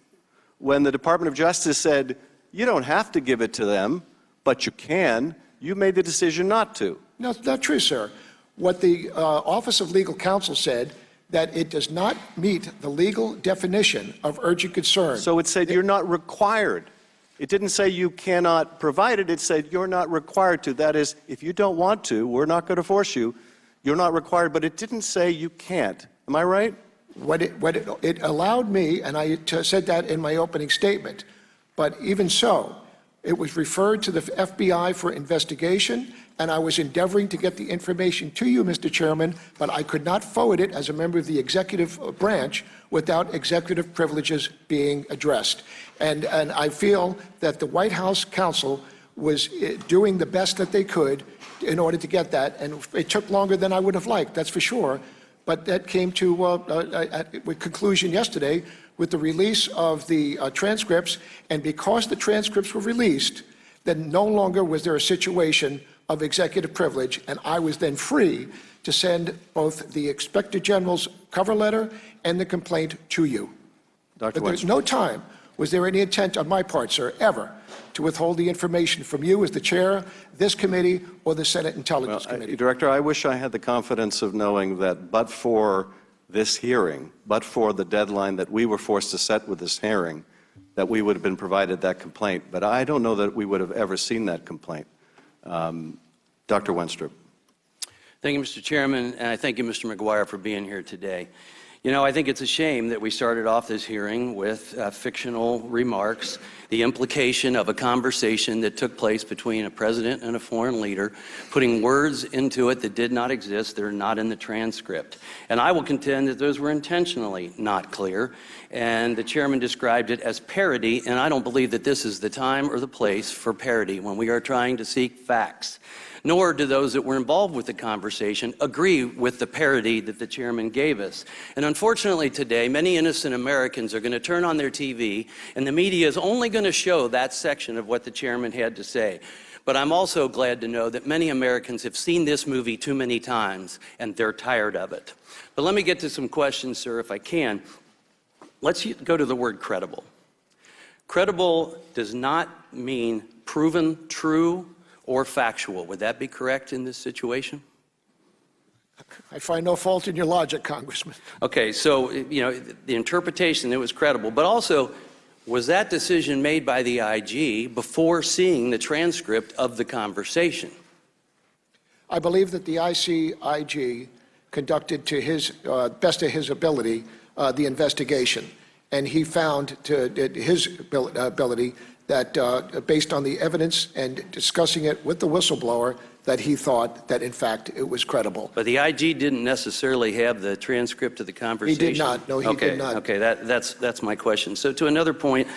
Speaker 14: when the Department of Justice said, you don't have to give it to them, but you can. You made the decision not to.
Speaker 13: No, it's not true, sir. What the Office of Legal Counsel said, that it does not meet the legal definition of urgent concern.
Speaker 14: So it said you're not required. It didn't say you cannot provide it. It said you're not required to. That is, if you don't want to, we're not going to force you. You're not required, but it didn't say you can't. Am I right?
Speaker 13: It allowed me, and I said that in my opening statement, but even so, it was referred to the FBI for investigation, and I was endeavoring to get the information to you, Mr. Chairman, but I could not forward it as a member of the executive branch without executive privileges being addressed. And I feel that the White House counsel was doing the best that they could in order to get that, and it took longer than I would have liked, that's for sure, but that came to a conclusion yesterday with the release of the transcripts, and because the transcripts were released, then no longer was there a situation of executive privilege, and I was then free to send both the Inspector General's cover letter and the complaint to you. But there's no time was there any intent on my part, sir, ever, to withhold the information from you as the chair, this committee, or the Senate Intelligence Committee.
Speaker 14: Director, I wish I had the confidence of knowing that but for this hearing, but for the deadline that we were forced to set with this hearing, that we would have been provided that complaint. But I don't know that we would have ever seen that complaint. Dr. Wenstrup.
Speaker 20: Thank you, Mr. Chairman, and I thank you, Mr. McGuire, for being here today. You know, I think it's a shame that we started off this hearing with fictional remarks, the implication of a conversation that took place between a president and a foreign leader, putting words into it that did not exist, they're not in the transcript. And I will contend that those were intentionally not clear, and the chairman described it as parody, and I don't believe that this is the time or the place for parody when we are trying to seek facts. nor do those that were involved with the conversation agree with the parody that the chairman gave us. And unfortunately today, many innocent Americans are going to turn on their TV, and the media is only going to show that section of what the chairman had to say. But I'm also glad to know that many Americans have seen this movie too many times, and they're tired of it. But let me get to some questions, sir, if I can. Let's go to the word credible. Credible does not mean proven true or factual. Would that be correct in this situation?
Speaker 13: I find no fault in your logic, Congressman.
Speaker 20: Okay, so, the interpretation, it was credible, but also, was that decision made by the IG before seeing the transcript of the conversation?
Speaker 13: I believe that the IG conducted to his best of his ability the investigation, and he found to his ability that based on the evidence and discussing it with the whistleblower, that he thought that in fact it was credible.
Speaker 20: But the IG didn't necessarily have the transcript of the conversation?
Speaker 13: He did not. No, he did not.
Speaker 20: Okay, that's my question. So to another point,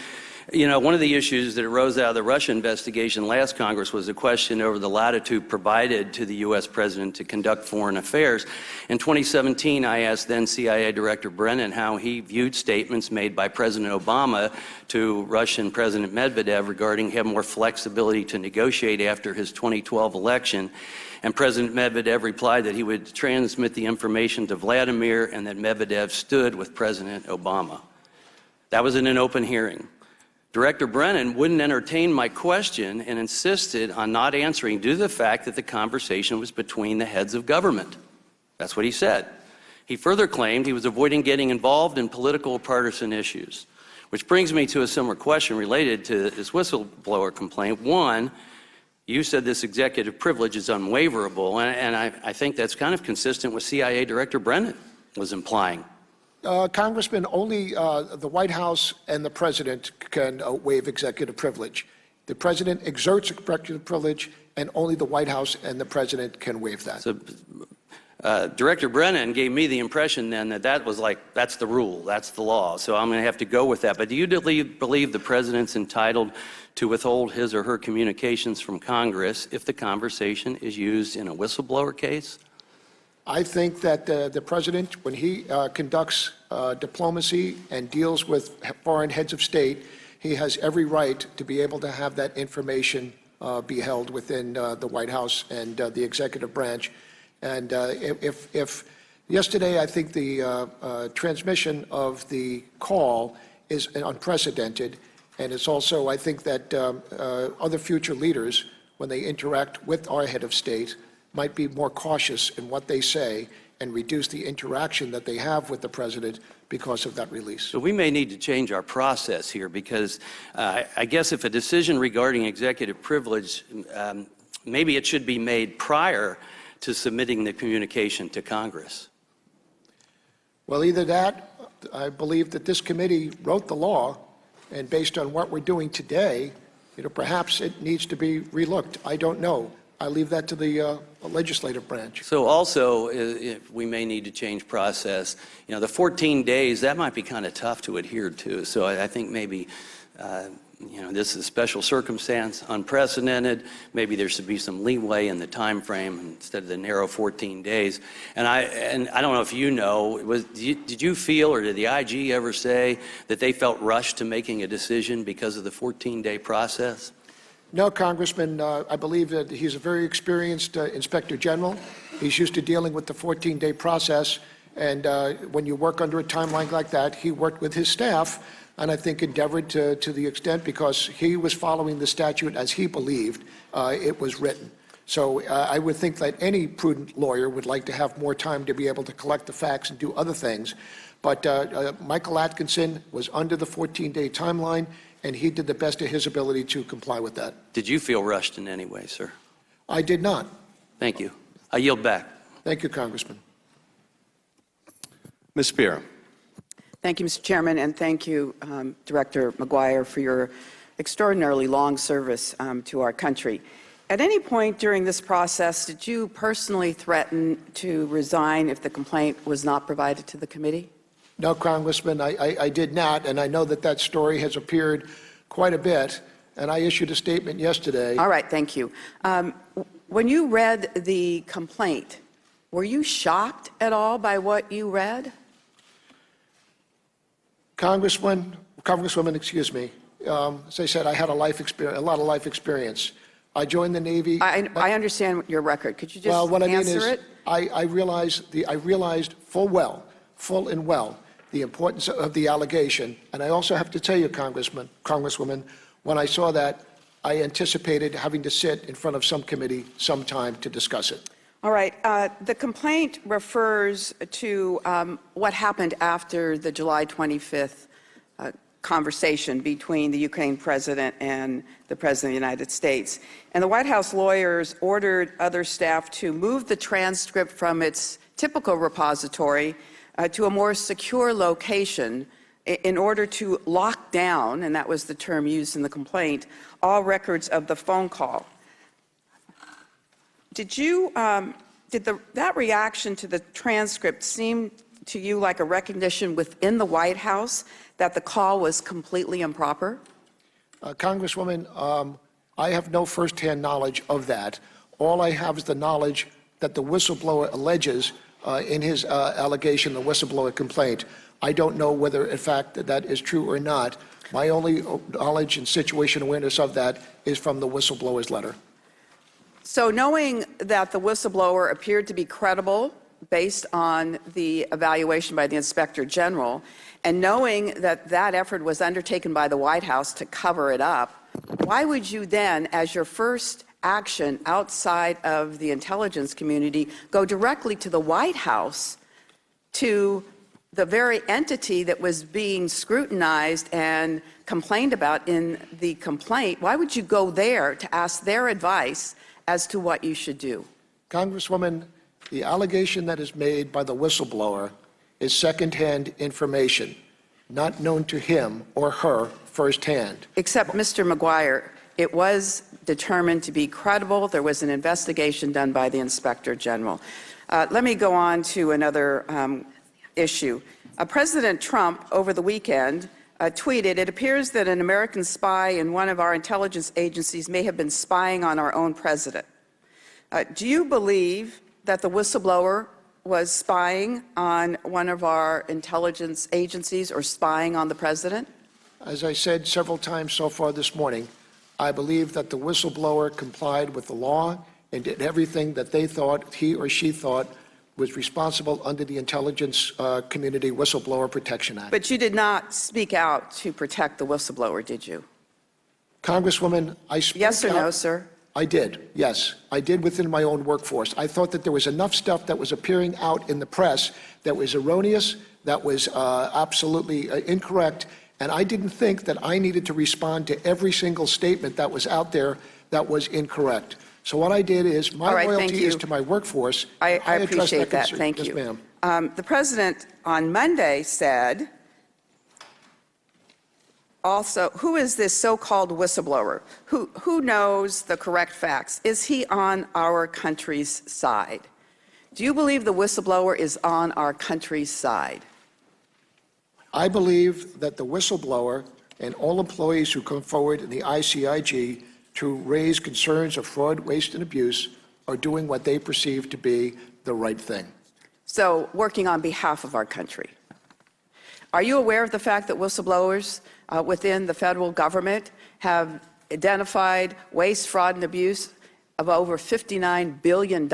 Speaker 20: one of the issues that arose out of the Russia investigation last Congress was a question over the latitude provided to the U.S. President to conduct foreign affairs. In 2017, I asked then CIA Director Brennan how he viewed statements made by President Obama to Russian President Medvedev regarding having more flexibility to negotiate after his 2012 election. And President Medvedev replied that he would transmit the information to Vladimir and that Medvedev stood with President Obama. That was in an open hearing. Director Brennan wouldn't entertain my question and insisted on not answering due to the fact that the conversation was between the heads of government. That's what he said. He further claimed he was avoiding getting involved in political or partisan issues, which brings me to a similar question related to this whistleblower complaint. One, you said this executive privilege is unwaverable, and I think that's kind of consistent with CIA Director Brennan was implying.
Speaker 13: Congressman, only the White House and the President can waive executive privilege. The President exerts executive privilege, and only the White House and the President can waive that.
Speaker 20: So, Director Brennan gave me the impression then that that's the rule, that's the law, so I'm going to have to go with that. But do you believe the President's entitled to withhold his or her communications from Congress if the conversation is used in a whistleblower case?
Speaker 13: I think that the President, when he conducts diplomacy and deals with foreign heads of state, he has every right to be able to have that information be held within the White House and the executive branch. And if yesterday, I think the transmission of the call is unprecedented, and it's also, I think that other future leaders, when they interact with our head of state, might be more cautious in what they say and reduce the interaction that they have with the President because of that release.
Speaker 20: So we may need to change our process here because I guess if a decision regarding executive privilege, maybe it should be made prior to submitting the communication to Congress.
Speaker 13: Well, either that, I believe that this committee wrote the law, and based on what we're doing today, perhaps it needs to be relooked. I don't know. I leave that to the legislative branch.
Speaker 20: So also, we may need to change process. The 14 days, that might be kind of tough to adhere to. So I think maybe, this is a special circumstance, unprecedented. Maybe there should be some leeway in the time frame instead of the narrow 14 days. And I don't know if you know, did you feel or did the IG ever say that they felt rushed to making a decision because of the 14-day process?
Speaker 13: No, Congressman. I believe that he's a very experienced Inspector General. He's used to dealing with the 14-day process. And when you work under a timeline like that, he worked with his staff and I think endeavored to the extent because he was following the statute as he believed it was written. So I would think that any prudent lawyer would like to have more time to be able to collect the facts and do other things. But Michael Atkinson was under the 14-day timeline, and he did the best of his ability to comply with that.
Speaker 20: Did you feel rushed in any way, sir?
Speaker 13: I did not.
Speaker 20: Thank you. I yield back.
Speaker 13: Thank you, Congressman.
Speaker 14: Ms. Spear.
Speaker 21: Thank you, Mr. Chairman, and thank you, Director McGuire, for your extraordinarily long service to our country. At any point during this process, did you personally threaten to resign if the complaint was not provided to the committee?
Speaker 13: No, Congressman, I did not, and I know that that story has appeared quite a bit, and I issued a statement yesterday.
Speaker 21: All right, thank you. When you read the complaint, were you shocked at all by what you read?
Speaker 13: Congresswoman, excuse me. As I said, I had a lot of life experience. I joined the Navy.
Speaker 21: I understand your record. Could you just
Speaker 13: what
Speaker 21: answer
Speaker 13: I mean is,
Speaker 21: it?
Speaker 13: I realized full and well, the importance of the allegation. And I also have to tell you, Congresswoman, when I saw that, I anticipated having to sit in front of some committee sometime to discuss it.
Speaker 21: All right. The complaint refers to what happened after the July 25th conversation between the Ukraine president and the president of the United States. And the White House lawyers ordered other staff to move the transcript from its typical repository to a more secure location in order to lock down, and that was the term used in the complaint, all records of the phone call. Did that reaction to the transcript seem to you like a recognition within the White House that the call was completely improper?
Speaker 13: Congresswoman, I have no firsthand knowledge of that. All I have is the knowledge that the whistleblower alleges in his allegation, the whistleblower complaint. I don't know whether, in fact, that is true or not. My only knowledge and situation awareness of that is from the whistleblower's letter.
Speaker 21: So knowing that the whistleblower appeared to be credible based on the evaluation by the Inspector General, and knowing that that effort was undertaken by the White House to cover it up, why would you then, as your first action outside of the intelligence community, go directly to the White House, to the very entity that was being scrutinized and complained about in the complaint? Why would you go there to ask their advice as to what you should do?
Speaker 13: Congresswoman, the allegation that is made by the whistleblower is secondhand information, not known to him or her firsthand.
Speaker 21: Except, Mr. McGuire, it was determined to be credible. There was an investigation done by the Inspector General. Let me go on to another issue. President Trump, over the weekend, tweeted, "It appears that an American spy in one of our intelligence agencies may have been spying on our own president." Do you believe that the whistleblower was spying on one of our intelligence agencies or spying on the president?
Speaker 13: As I said several times so far this morning, I believe that the whistleblower complied with the law and did everything that they thought, he or she thought, was responsible under the Intelligence Community Whistleblower Protection Act.
Speaker 21: But you did not speak out to protect the whistleblower, did you?
Speaker 13: Congresswoman, I spoke
Speaker 21: Yes or
Speaker 13: out.
Speaker 21: no, sir?
Speaker 13: I did, yes. I did within my own workforce. I thought that there was enough stuff that was appearing out in the press that was erroneous, that was absolutely incorrect, and I didn't think that I needed to respond to every single statement that was out there that was incorrect. So what I did is, my loyalty is to my workforce.
Speaker 21: I appreciate that.
Speaker 13: Concern.
Speaker 21: Thank
Speaker 13: yes,
Speaker 21: you.
Speaker 13: ma'am.
Speaker 21: The president on Monday said, also, who is this so-called whistleblower? Who knows the correct facts? Is he on our country's side? Do you believe the whistleblower is on our country's side?
Speaker 13: I believe that the whistleblower and all employees who come forward in the ICIG to raise concerns of fraud, waste, and abuse are doing what they perceive to be the right thing.
Speaker 21: So, working on behalf of our country. Are you aware of the fact that whistleblowers within the federal government have identified waste, fraud, and abuse of over $59 billion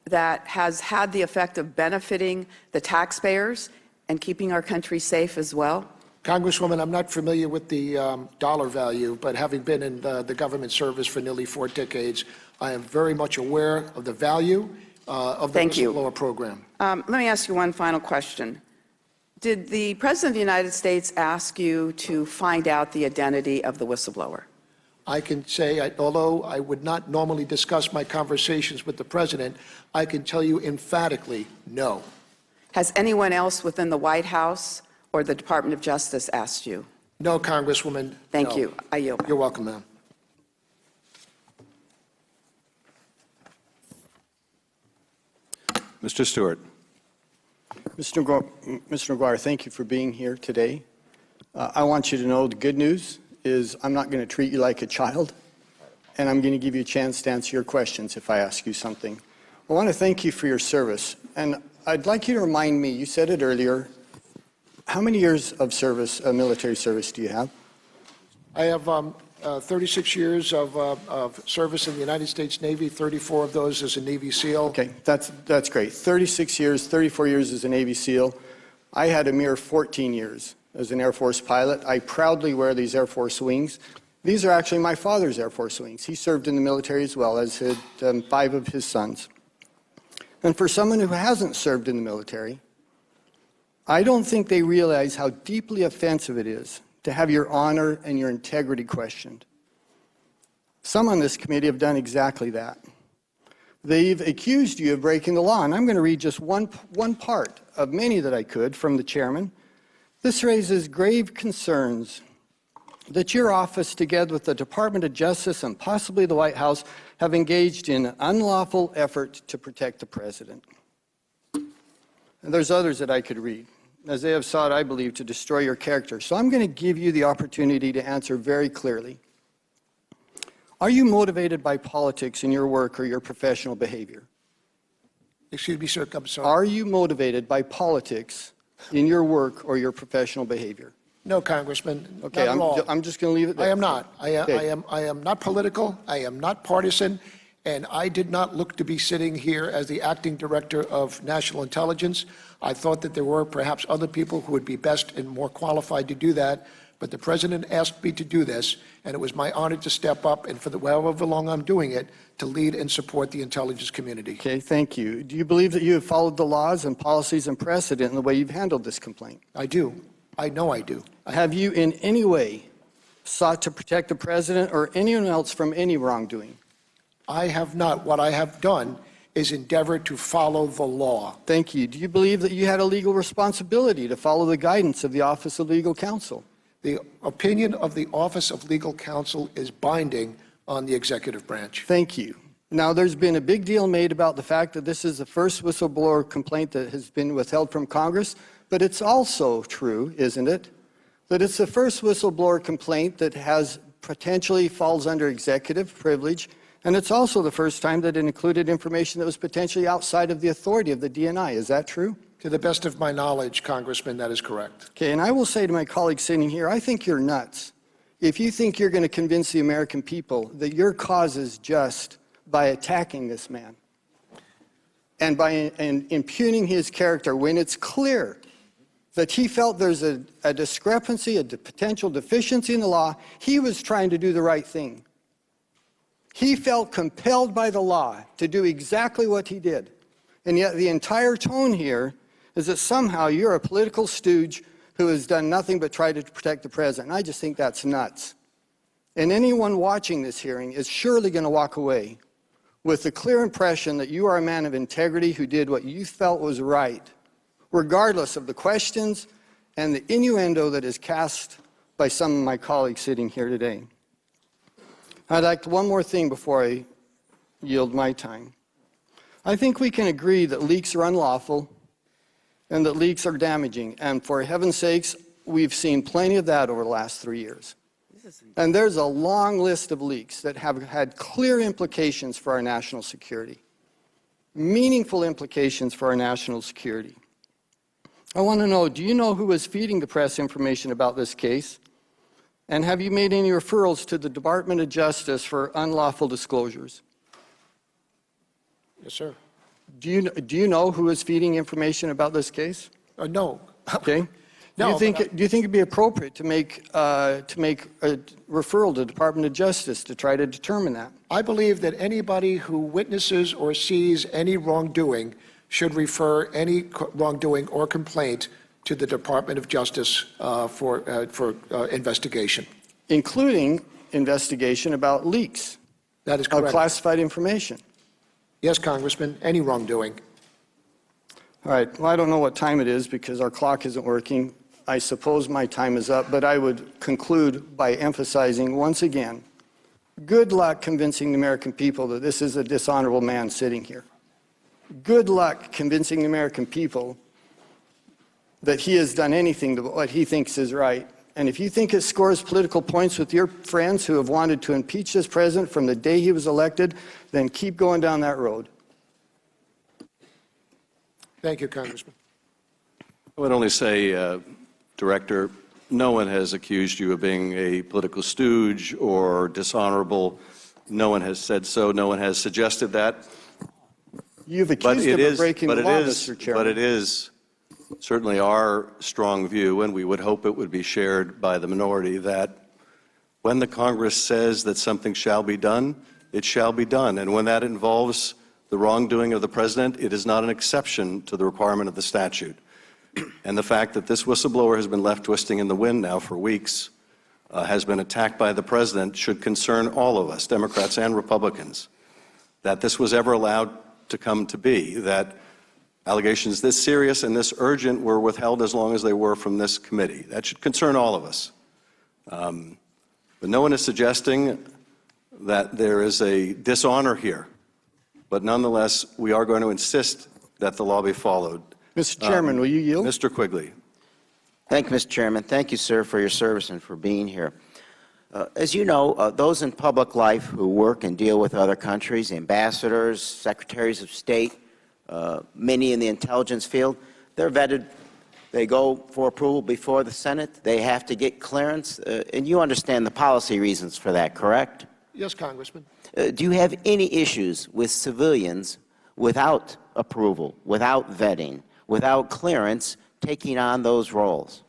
Speaker 21: that has had the effect of benefiting the taxpayers and keeping our country safe as well?
Speaker 13: Congresswoman, I'm not familiar with the dollar value, but having been in the government service for nearly 4 decades, I am very much aware of the value of the whistleblower program.
Speaker 21: Let me ask you one final question. Did the President of the United States ask you to find out the identity of the whistleblower?
Speaker 13: I can say, although I would not normally discuss my conversations with the President, I can tell you emphatically, no.
Speaker 21: Has anyone else within the White House or the Department of Justice asked you?
Speaker 13: No, Congresswoman.
Speaker 21: Thank you. I yield.
Speaker 13: You're welcome, ma'am.
Speaker 14: Mr. Stewart.
Speaker 4: Mr. McGuire, thank you for being here today. I want you to know the good news is I'm not going to treat you like a child, and I'm going to give you a chance to answer your questions if I ask you something. I want to thank you for your service, and I'd like you to remind me, you said it earlier, how many years of service, military service do you have?
Speaker 13: I have 36 years of service in the United States Navy, 34 of those as a Navy SEAL.
Speaker 4: Okay, that's great. 36 years, 34 years as a Navy SEAL. I had a mere 14 years as an Air Force pilot. I proudly wear these Air Force wings. These are actually my father's Air Force wings. He served in the military as well, as had 5 of his sons. And for someone who hasn't served in the military, I don't think they realize how deeply offensive it is to have your honor and your integrity questioned. Some on this committee have done exactly that. They've accused you of breaking the law, and I'm going to read just one part of many that I could from the chairman. This raises grave concerns that your office, together with the Department of Justice and possibly the White House, have engaged in unlawful effort to protect the president. And there's others that I could read, as they have sought, I believe, to destroy your character. So I'm going to give you the opportunity to answer very clearly. Are you motivated by politics in your work or your professional behavior?
Speaker 13: Excuse me, sir, I'm sorry.
Speaker 4: Are you motivated by politics in your work or your professional behavior?
Speaker 13: No, Congressman.
Speaker 4: Okay, I'm just going to leave it there.
Speaker 13: I am not.
Speaker 4: Okay.
Speaker 13: I am not political. I am not partisan. And I did not look to be sitting here as the acting director of national intelligence. I thought that there were perhaps other people who would be best and more qualified to do that. But the president asked me to do this, and it was my honor to step up and for however long I'm doing it, to lead and support the intelligence community.
Speaker 4: Okay, thank you. Do you believe that you have followed the laws and policies and precedent in the way you've handled this complaint?
Speaker 13: I do. I know I do.
Speaker 4: Have you in any way sought to protect the president or anyone else from any wrongdoing?
Speaker 13: I have not. What I have done is endeavor to follow the law.
Speaker 4: Thank you. Do you believe that you had a legal responsibility to follow the guidance of the Office of Legal Counsel?
Speaker 13: The opinion of the Office of Legal Counsel is binding on the executive branch.
Speaker 4: Thank you. Now, there's been a big deal made about the fact that this is the first whistleblower complaint that has been withheld from Congress, but it's also true, isn't it, that it's the first whistleblower complaint that has potentially falls under executive privilege, and it's also the first time that it included information that was potentially outside of the authority of the DNI. Is that true?
Speaker 13: To the best of my knowledge, Congressman, that is correct.
Speaker 4: Okay, and I will say to my colleagues sitting here, I think you're nuts if you think you're going to convince the American people that your cause is just by attacking this man and by impugning his character when it's clear that he felt there's a discrepancy, a potential deficiency in the law. He was trying to do the right thing. He felt compelled by the law to do exactly what he did. And yet the entire tone here is that somehow you're a political stooge who has done nothing but try to protect the president. I just think that's nuts. And anyone watching this hearing is surely going to walk away with the clear impression that you are a man of integrity who did what you felt was right, regardless of the questions and the innuendo that is cast by some of my colleagues sitting here today. I'd like to one more thing before I yield my time. I think we can agree that leaks are unlawful and that leaks are damaging. And for heaven's sakes, we've seen plenty of that over the last 3 years. And there's a long list of leaks that have had clear implications for our national security, meaningful implications for our national security. I want to know, do you know who was feeding the press information about this case? And have you made any referrals to the Department of Justice for unlawful disclosures?
Speaker 13: Yes, sir.
Speaker 4: Do you know who is feeding information about this case?
Speaker 13: No.
Speaker 4: Okay.
Speaker 13: No,
Speaker 4: do you think it'd be appropriate to make a referral to the Department of Justice to try to determine that?
Speaker 13: I believe that anybody who witnesses or sees any wrongdoing should refer any wrongdoing or complaint to the Department of Justice for investigation.
Speaker 4: Including investigation about leaks.
Speaker 13: That is correct.
Speaker 4: Of classified information.
Speaker 13: Yes, Congressman, any wrongdoing.
Speaker 4: All right, well, I don't know what time it is because our clock isn't working. I suppose my time is up, but I would conclude by emphasizing once again, good luck convincing the American people that this is a dishonorable man sitting here. Good luck convincing the American people that he has done anything to what he thinks is right And if you think it scores political points with your friends who have wanted to impeach this president from the day he was elected, then keep going down that road.
Speaker 13: Thank you, Congressman.
Speaker 14: I would only say, Director, no one has accused you of being a political stooge or dishonorable. No one has said so. No one has suggested that.
Speaker 4: You've accused him of breaking the law, Mr. Chairman.
Speaker 14: But it is certainly our strong view, and we would hope it would be shared by the minority, that when the Congress says that something shall be done, it shall be done. And when that involves the wrongdoing of the president, it is not an exception to the requirement of the statute. And the fact that this whistleblower has been left twisting in the wind now for weeks, has been attacked by the president, should concern all of us, Democrats and Republicans, that this was ever allowed to come to be, that allegations this serious and this urgent were withheld as long as they were from this committee. That should concern all of us. But no one is suggesting that there is a dishonor here. But nonetheless, we are going to insist that the law be followed.
Speaker 4: Mr. Chairman, will you yield?
Speaker 14: Mr. Quigley.
Speaker 3: Thank you, Mr. Chairman. Thank you, sir, for your service and for being here. As you know, those in public life who work and deal with other countries, ambassadors, secretaries of state, many in the intelligence field, they're vetted. They go for approval before the Senate. They have to get clearance. And you understand the policy reasons for that, correct?
Speaker 13: Yes, Congressman.
Speaker 3: Do you have any issues with civilians without approval, without vetting, without clearance, taking on those roles?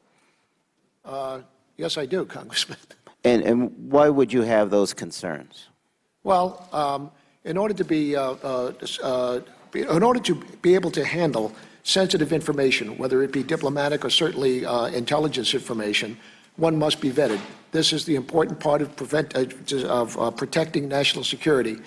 Speaker 13: Yes, I do, Congressman.
Speaker 3: And why would you have those concerns?
Speaker 13: Well, in order to be able to handle sensitive information, whether it be diplomatic or certainly intelligence information, one must be vetted. This is the important part of protecting national security.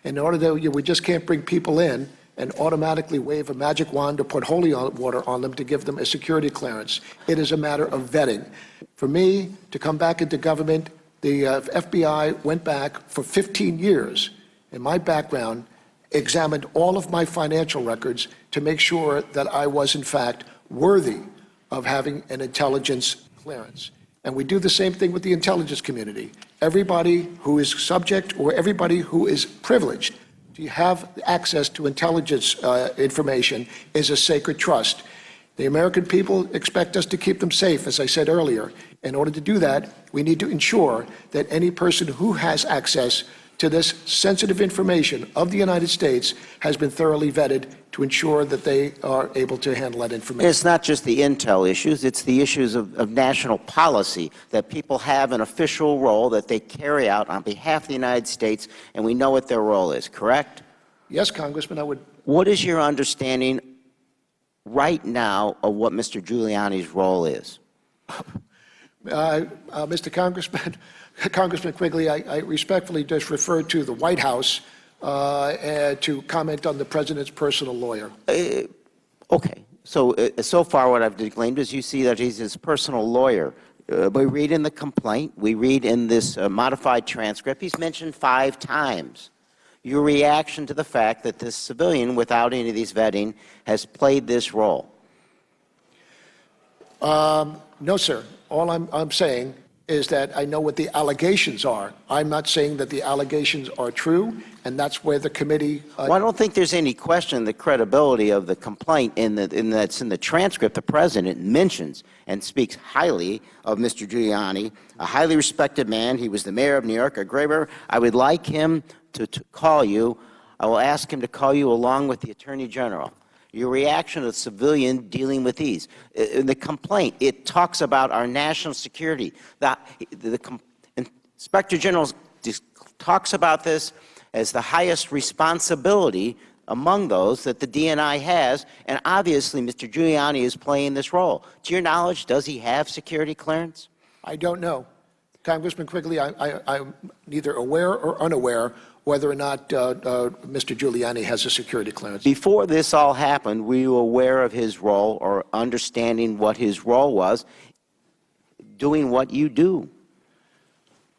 Speaker 13: In order to, we just can't bring people in and automatically wave a magic wand or put holy water on them to give them a security clearance. It is a matter of vetting. For me to come back into government, the FBI went back for 15 years in my background, examined all of my financial records to make sure that I was, in fact, worthy of having an intelligence clearance. And we do the same thing with the intelligence community. Everybody who is subject or everybody who is privileged to have access to intelligence information is a sacred trust. The American people expect us to keep them safe, as I said earlier. In order to do that, we need to ensure that any person who has access to this sensitive information of the United States has been thoroughly vetted to ensure that they are able to handle that information.
Speaker 3: It's not just the intel issues, it's the issues of national policy, that people have an official role that they carry out on behalf of the United States, and we know what their role is, correct?
Speaker 13: Yes, Congressman, I would.
Speaker 3: What is your understanding right now of what Mr. Giuliani's role is?
Speaker 13: Mr. Congressman Quigley, I respectfully just referred to the White House to comment on the president's personal lawyer.
Speaker 3: Okay. So far what I've declaimed is you see that he's his personal lawyer. We read in the complaint, we read in this modified transcript, he's mentioned 5 times. Your reaction to the fact that this civilian, without any of these vetting, has played this role?
Speaker 13: No, sir. All I'm saying is that I know what the allegations are. I'm not saying that the allegations are true, and that's where the committee...
Speaker 3: Well, I don't think there's any question the credibility of the complaint that's in the transcript. The president mentions and speaks highly of Mr. Giuliani, a highly respected man. He was the mayor of New York, a great mayor. I would like him to call you. I will ask him to call you along with the Attorney General. Your reaction to the civilian dealing with these. In the complaint, it talks about our national security. The Inspector General talks about this as the highest responsibility among those that the DNI has, and obviously Mr. Giuliani is playing this role. To your knowledge, does he have security clearance?
Speaker 13: I don't know. Congressman Quigley, I'm neither aware or unaware whether or not Mr. Giuliani has a security clearance.
Speaker 3: Before this all happened, were you aware of his role or understanding what his role was, doing what you do?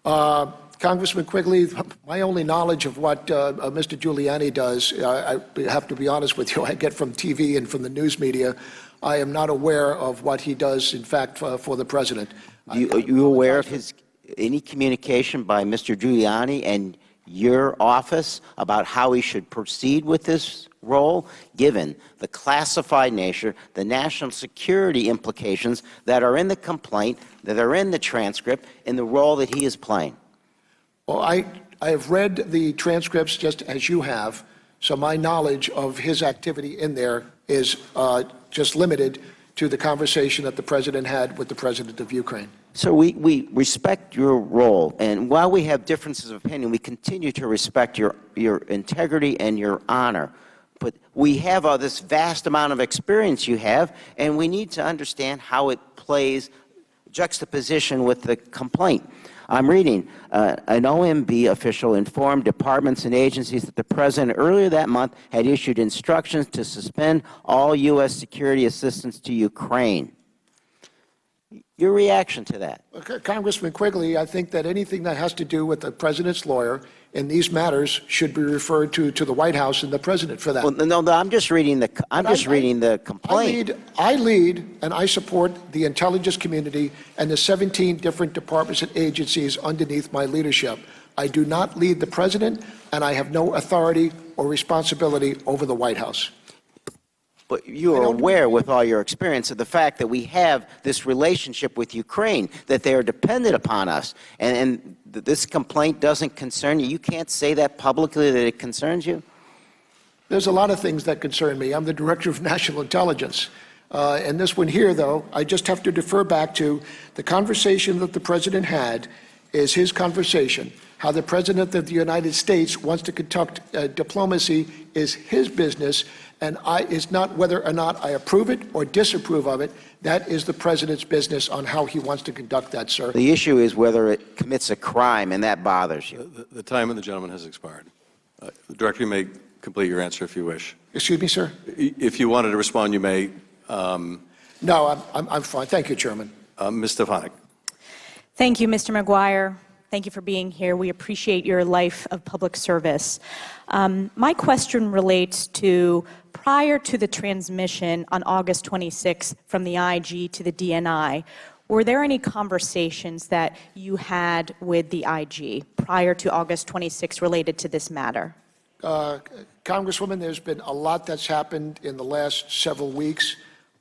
Speaker 13: Congressman Quigley, my only knowledge of what Mr. Giuliani does, I have to be honest with you, I get from TV and from the news media. I am not aware of what he does, in fact, for the president.
Speaker 3: Are you aware of any communication by Mr. Giuliani and your office about how he should proceed with this role, given the classified nature, the national security implications that are in the complaint, that are in the transcript, and the role that he is playing?
Speaker 13: Well, I have read the transcripts just as you have, so my knowledge of his activity in there is just limited to the conversation that the President had with the President of Ukraine.
Speaker 3: So we respect your role, and while we have differences of opinion, we continue to respect your integrity and your honor. But we have this vast amount of experience you have, and we need to understand how it plays juxtaposition with the complaint. I'm reading, an OMB official informed departments and agencies that the President earlier that month had issued instructions to suspend all U.S. security assistance to Ukraine. Your reaction to that?
Speaker 13: Congressman Quigley, I think that anything that has to do with the President's lawyer in these matters should be referred to the White House and the President for that.
Speaker 3: Well, no, I'm just reading the complaint.
Speaker 13: I lead and I support the intelligence community and the 17 different departments and agencies underneath my leadership. I do not lead the President, and I have no authority or responsibility over the White House.
Speaker 3: But you are aware, with all your experience, of the fact that we have this relationship with Ukraine, that they are dependent upon us, and this complaint doesn't concern you. You can't say that publicly, that it concerns you?
Speaker 13: There's a lot of things that concern me. I'm the Director of National Intelligence. And this one here, though, I just have to defer back to the conversation that the President had is his conversation. How the President of the United States wants to conduct diplomacy is his business, and it's not whether or not I approve it or disapprove of it. That is the President's business on how he wants to conduct that, sir.
Speaker 3: The issue is whether it commits a crime, and that bothers you.
Speaker 14: The time of the gentleman has expired. The Director, you may complete your answer if you wish.
Speaker 13: Excuse me, sir?
Speaker 14: If you wanted to respond, you may.
Speaker 13: No, I'm fine. Thank you, Chairman.
Speaker 14: Ms. Stefanik.
Speaker 9: Thank you, Mr. McGuire. Thank you for being here. We appreciate your life of public service. My question relates to prior to the transmission on August 26th from the IG to the DNI, were there any conversations that you had with the IG prior to August 26th related to this matter?
Speaker 13: Congresswoman, there's been a lot that's happened in the last several weeks.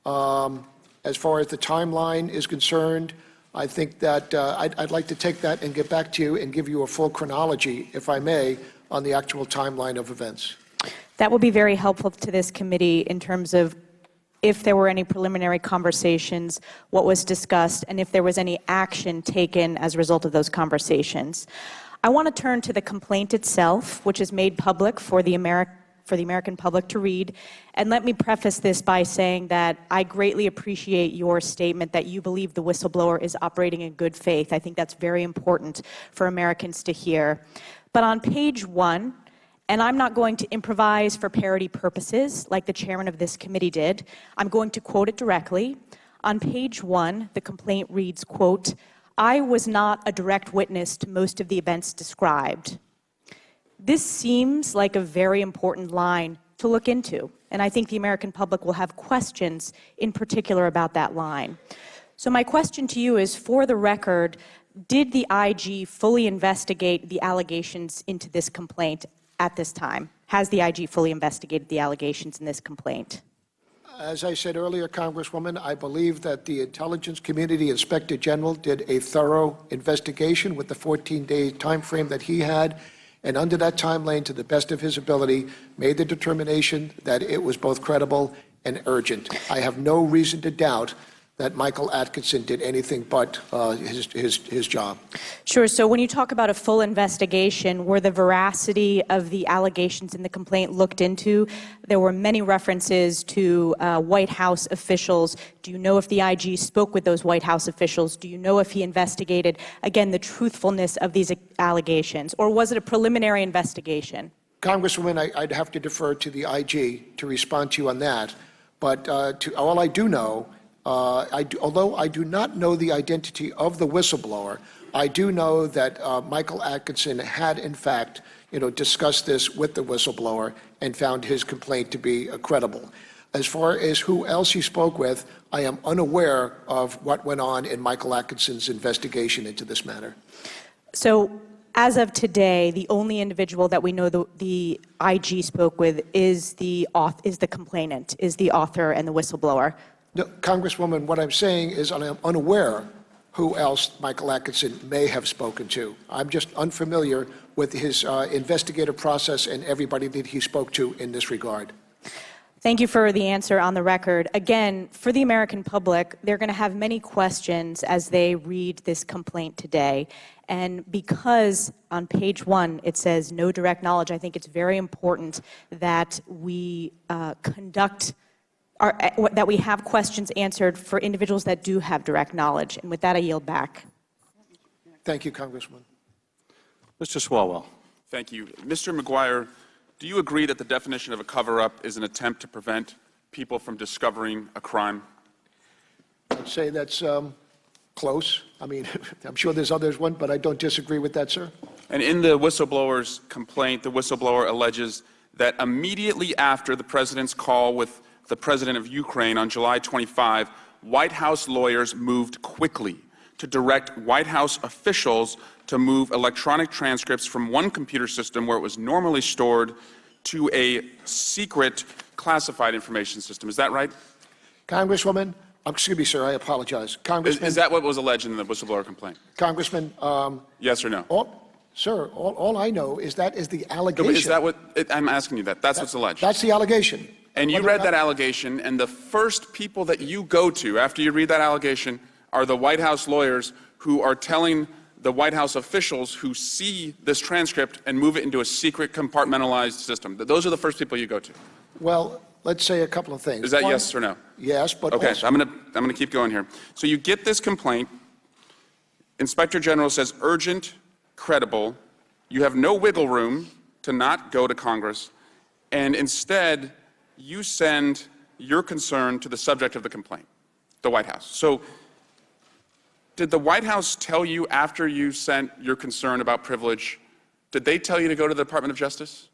Speaker 13: As far as the timeline is concerned, I think that I'd like to take that and get back to you and give you a full chronology, if I may, on the actual timeline of events.
Speaker 9: That will be very helpful to this committee in terms of if there were any preliminary conversations, what was discussed, and if there was any action taken as a result of those conversations. I want to turn to the complaint itself, which is made public for the American public to read. And let me preface this by saying that I greatly appreciate your statement that you believe the whistleblower is operating in good faith. I think that's very important for Americans to hear. But on page 1, and I'm not going to improvise for parody purposes like the chairman of this committee did, I'm going to quote it directly. On page 1, the complaint reads, quote, "I was not a direct witness to most of the events described." This seems like a very important line to look into, and I think the American public will have questions in particular about that line. So my question to you is, for the record, did the IG fully investigate the allegations into this complaint at this time? Has the IG fully investigated the allegations in this complaint?
Speaker 13: As I said earlier, Congresswoman, I believe that the Intelligence Community Inspector General did a thorough investigation with the 14-day time frame that he had, and under that timeline, to the best of his ability, made the determination that it was both credible and urgent. I have no reason to doubt that Michael Atkinson did anything but his job.
Speaker 9: Sure. So when you talk about a full investigation, were the veracity of the allegations in the complaint looked into? There were many references to White House officials. Do you know if the IG spoke with those White House officials? Do you know if he investigated, again, the truthfulness of these allegations? Or was it a preliminary investigation?
Speaker 13: Congresswoman, I'd have to defer to the IG to respond to you on that. But all I do know, although I do not know the identity of the whistleblower, I do know that Michael Atkinson had, in fact, discussed this with the whistleblower and found his complaint to be credible. As far as who else he spoke with, I am unaware of what went on in Michael Atkinson's investigation into this matter.
Speaker 9: So, as of today, the only individual that we know the IG spoke with is the complainant, is the author and the whistleblower.
Speaker 13: No, Congresswoman, what I'm saying is I am unaware who else Michael Atkinson may have spoken to. I'm just unfamiliar with his investigative process and everybody that he spoke to in this regard.
Speaker 9: Thank you for the answer on the record. Again, for the American public, they're going to have many questions as they read this complaint today. And because on page 1 it says no direct knowledge, I think it's very important that we that we have questions answered for individuals that do have direct knowledge. And with that, I yield back.
Speaker 13: Thank you, Congressman.
Speaker 14: Mr. Swalwell.
Speaker 10: Thank you. Mr. McGuire, do you agree that the definition of a cover-up is an attempt to prevent people from discovering a crime?
Speaker 13: I'd say that's close. I mean, I'm sure there's others one, but I don't disagree with that, sir.
Speaker 10: And in the whistleblower's complaint, the whistleblower alleges that immediately after the president's call with the president of Ukraine on July 25, White House lawyers moved quickly to direct White House officials to move electronic transcripts from one computer system where it was normally stored to a secret classified information system. Is that right?
Speaker 13: Congresswoman, excuse me, sir, I apologize. Congressman,
Speaker 10: is that what was alleged in the whistleblower complaint?
Speaker 13: Congressman,
Speaker 10: yes or no?
Speaker 13: Sir, all I know is that is the allegation.
Speaker 10: Is that what I'm asking you? That's what's alleged.
Speaker 13: That's the allegation.
Speaker 10: And you read that allegation, and the first people that you go to after you read that allegation are the White House lawyers who are telling the White House officials who see this transcript and move it into a secret compartmentalized system. Those are the first people you go to.
Speaker 13: Well, let's say a couple of things.
Speaker 10: Is that yes or no?
Speaker 13: Yes, but
Speaker 10: okay,
Speaker 13: also,
Speaker 10: I'm gonna keep going here. So you get this complaint. Inspector General says urgent, credible. You have no wiggle room to not go to Congress, and instead you send your concern to the subject of the complaint, the White House. So did the White House tell you after you sent your concern about privilege, did they tell you to go to the Department of Justice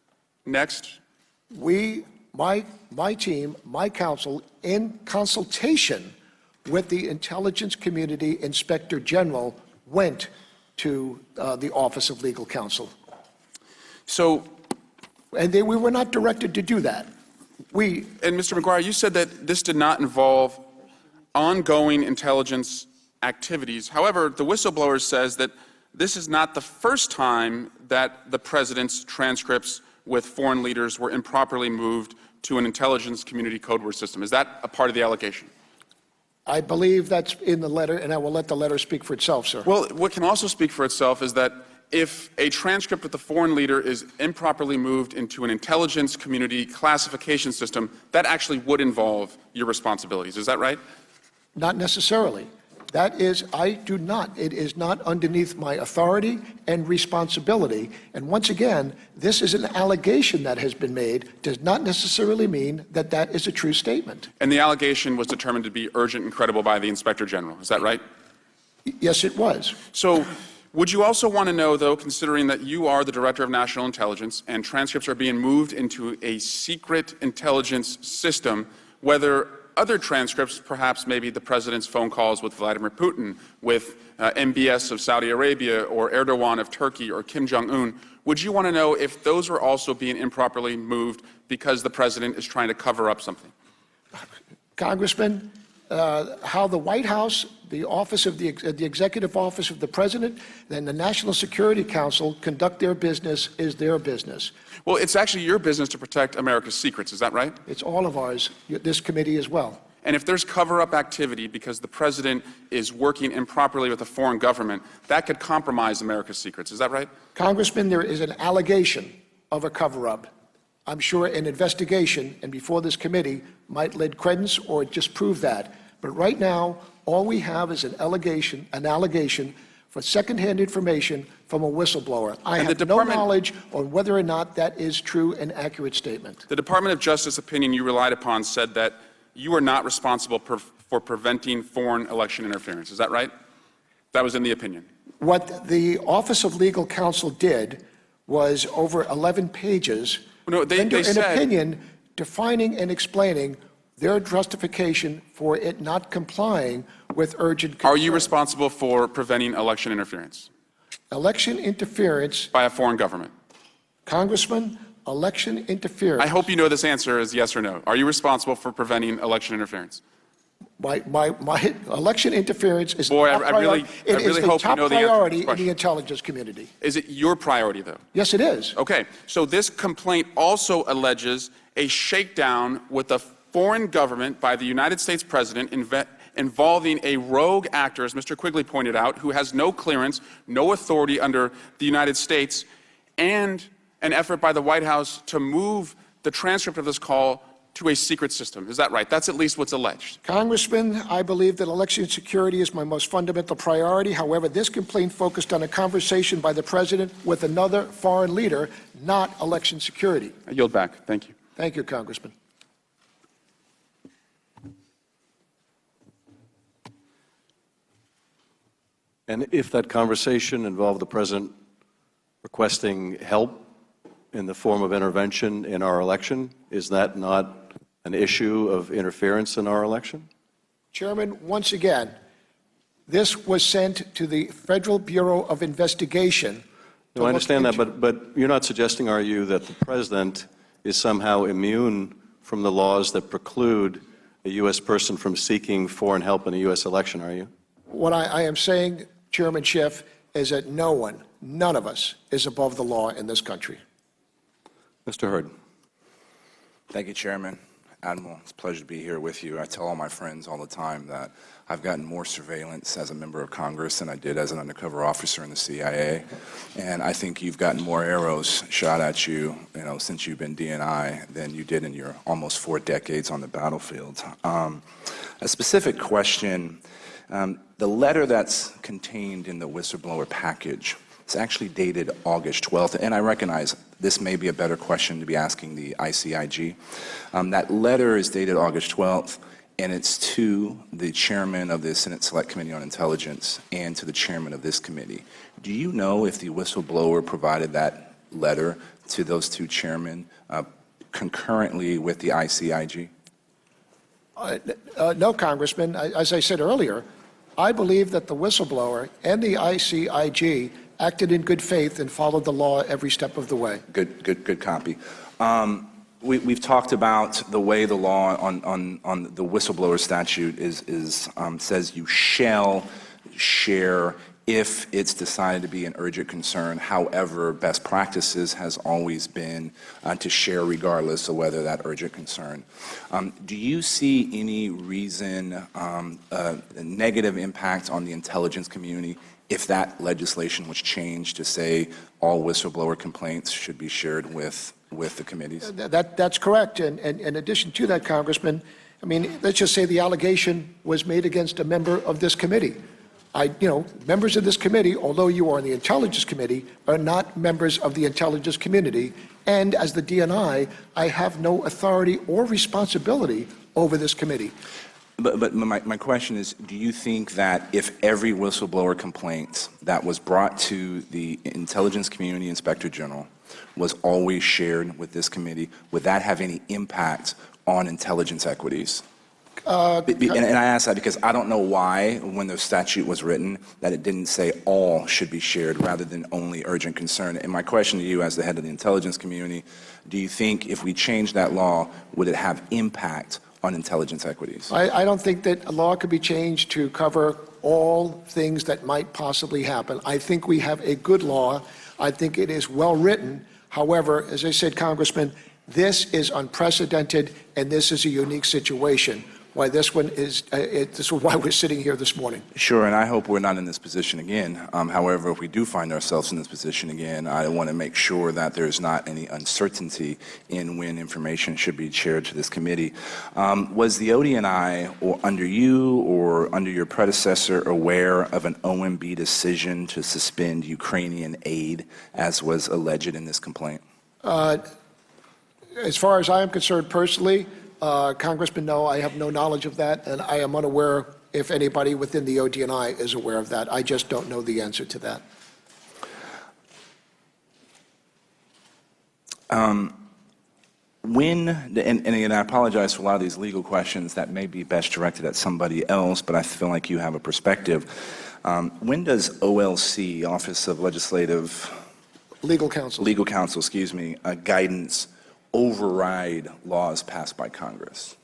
Speaker 10: next?
Speaker 13: My team, my counsel, in consultation with the intelligence community inspector general, went to the Office of Legal Counsel.
Speaker 10: So,
Speaker 13: and we were not directed to do that.
Speaker 10: And Mr. McGuire, you said that this did not involve ongoing intelligence activities. However, the whistleblower says that this is not the first time that the president's transcripts with foreign leaders were improperly moved to an intelligence community code word system. Is that a part of the allegation?
Speaker 13: I believe that's in the letter, and I will let the letter speak for itself, sir.
Speaker 10: Well, what can also speak for itself is that if a transcript with a foreign leader is improperly moved into an intelligence community classification system, that actually would involve your responsibilities. Is that right?
Speaker 13: Not necessarily. That is, it is not underneath my authority and responsibility. And once again, this is an allegation that has been made, does not necessarily mean that that is a true statement.
Speaker 10: And the allegation was determined to be urgent and credible by the Inspector General. Is that right?
Speaker 13: Yes, it was.
Speaker 10: So, would you also want to know, though, considering that you are the Director of National Intelligence and transcripts are being moved into a secret intelligence system, whether other transcripts, perhaps maybe the President's phone calls with Vladimir Putin, with MBS of Saudi Arabia, or Erdogan of Turkey, or Kim Jong-un, would you want to know if those are also being improperly moved because the President is trying to cover up something?
Speaker 13: Congressman, how the White House, the office of the Executive Office of the President, and the National Security Council conduct their business is their business.
Speaker 10: Well, it's actually your business to protect America's secrets, is that right?
Speaker 13: It's all of ours, this committee as well.
Speaker 10: And if there's cover-up activity because the President is working improperly with a foreign government, that could compromise America's secrets, is that right?
Speaker 13: Congressman, there is an allegation of a cover-up. I'm sure an investigation, and before this committee, might lend credence or disprove that. But right now, all we have is an allegation for secondhand information from a whistleblower. I have no knowledge on whether or not that is true and accurate statement.
Speaker 10: The Department of Justice opinion you relied upon said that you are not responsible for preventing foreign election interference. Is that right? That was in the opinion.
Speaker 13: What the Office of Legal Counsel did was over 11 pages,
Speaker 10: no, they
Speaker 13: render an
Speaker 10: said,
Speaker 13: opinion defining and explaining their justification for it not complying with urgent
Speaker 10: Are you
Speaker 13: concern.
Speaker 10: responsible for preventing election interference
Speaker 13: Election interference,
Speaker 10: by a foreign government?
Speaker 13: Congressman, election interference.
Speaker 10: I hope you know this answer is yes or no. Are you responsible for preventing election interference?
Speaker 13: My election interference is
Speaker 10: Boy,
Speaker 13: top
Speaker 10: I really
Speaker 13: priority. It is the
Speaker 10: hope you
Speaker 13: top
Speaker 10: know the answer to
Speaker 13: priority
Speaker 10: this
Speaker 13: in
Speaker 10: question.
Speaker 13: the intelligence community.
Speaker 10: Is it your priority, though?
Speaker 13: Yes, it is.
Speaker 10: Okay, so this complaint also alleges a shakedown with a foreign government by the United States president involving a rogue actor, as Mr. Quigley pointed out, who has no clearance, no authority under the United States, and an effort by the White House to move the transcript of this call to a secret system. Is that right? That's at least what's alleged.
Speaker 13: Congressman, I believe that election security is my most fundamental priority. However, this complaint focused on a conversation by the president with another foreign leader, not election security.
Speaker 10: I yield back. Thank you.
Speaker 13: Thank you, Congressman.
Speaker 14: And if that conversation involved the president requesting help in the form of intervention in our election, is that not an issue of interference in our election?
Speaker 13: Chairman, once again, this was sent to the Federal Bureau of Investigation.
Speaker 14: No, I understand that, but you're not suggesting, are you, that the president is somehow immune from the laws that preclude a U.S. person from seeking foreign help in a U.S. election, are you?
Speaker 13: What I am saying, Chairman Schiff, is that no one, none of us, is above the law in this country.
Speaker 14: Mr. Hurd.
Speaker 6: Thank you, Chairman. Admiral, it's a pleasure to be here with you. I tell all my friends all the time that I've gotten more surveillance as a member of Congress than I did as an undercover officer in the CIA. And I think you've gotten more arrows shot at you, since you've been DNI than you did in your almost 4 decades on the battlefield. A specific question, the letter that's contained in the whistleblower package, it's actually dated August 12th, and I recognize this may be a better question to be asking the ICIG. That letter is dated August 12th, and it's to the chairman of the Senate Select Committee on Intelligence and to the chairman of this committee. Do you know if the whistleblower provided that letter to those 2 chairmen concurrently with the ICIG?
Speaker 13: No, Congressman. As I said earlier, I believe that the whistleblower and the ICIG acted in good faith and followed the law every step of the way.
Speaker 6: Good copy. We've talked about the way the law on the whistleblower statute says you shall share if it's decided to be an urgent concern. However, best practices has always been to share regardless of whether that urgent concern. Do you see any reason, a negative impact on the intelligence community if that legislation was changed to say all whistleblower complaints should be shared with the committees?
Speaker 13: That's correct. And in addition to that, Congressman, I mean, let's just say the allegation was made against a member of this committee. Members of this committee, although you are on the Intelligence Committee, are not members of the intelligence community. And as the DNI, I have no authority or responsibility over this committee.
Speaker 6: But my question is, do you think that if every whistleblower complaint that was brought to the Intelligence Community Inspector General was always shared with this committee, would that have any impact on intelligence equities? And I ask that because I don't know why, when the statute was written, that it didn't say all should be shared rather than only urgent concern. And my question to you as the head of the intelligence community, do you think if we change that law, would it have impact on intelligence equities?
Speaker 13: I don't think that a law could be changed to cover all things that might possibly happen. I think we have a good law. I think it is well written. However, as I said, Congressman, this is unprecedented and this is a unique situation. Why this one is, this is why we're sitting here this morning.
Speaker 6: Sure, and I hope we're not in this position again. However, if we do find ourselves in this position again, I want to make sure that there's not any uncertainty in when information should be shared to this committee. Was the ODNI, or under you or under your predecessor, aware of an OMB decision to suspend Ukrainian aid, as was alleged in this complaint?
Speaker 13: As far as I am concerned personally, Congressman, no, I have no knowledge of that, and I am unaware if anybody within the ODNI is aware of that. I just don't know the answer to that.
Speaker 6: When, and again, I apologize for a lot of these legal questions that may be best directed at somebody else, but I feel like you have a perspective. When does OLC, Office of
Speaker 13: Legal Counsel,
Speaker 6: guidance override laws passed by Congress?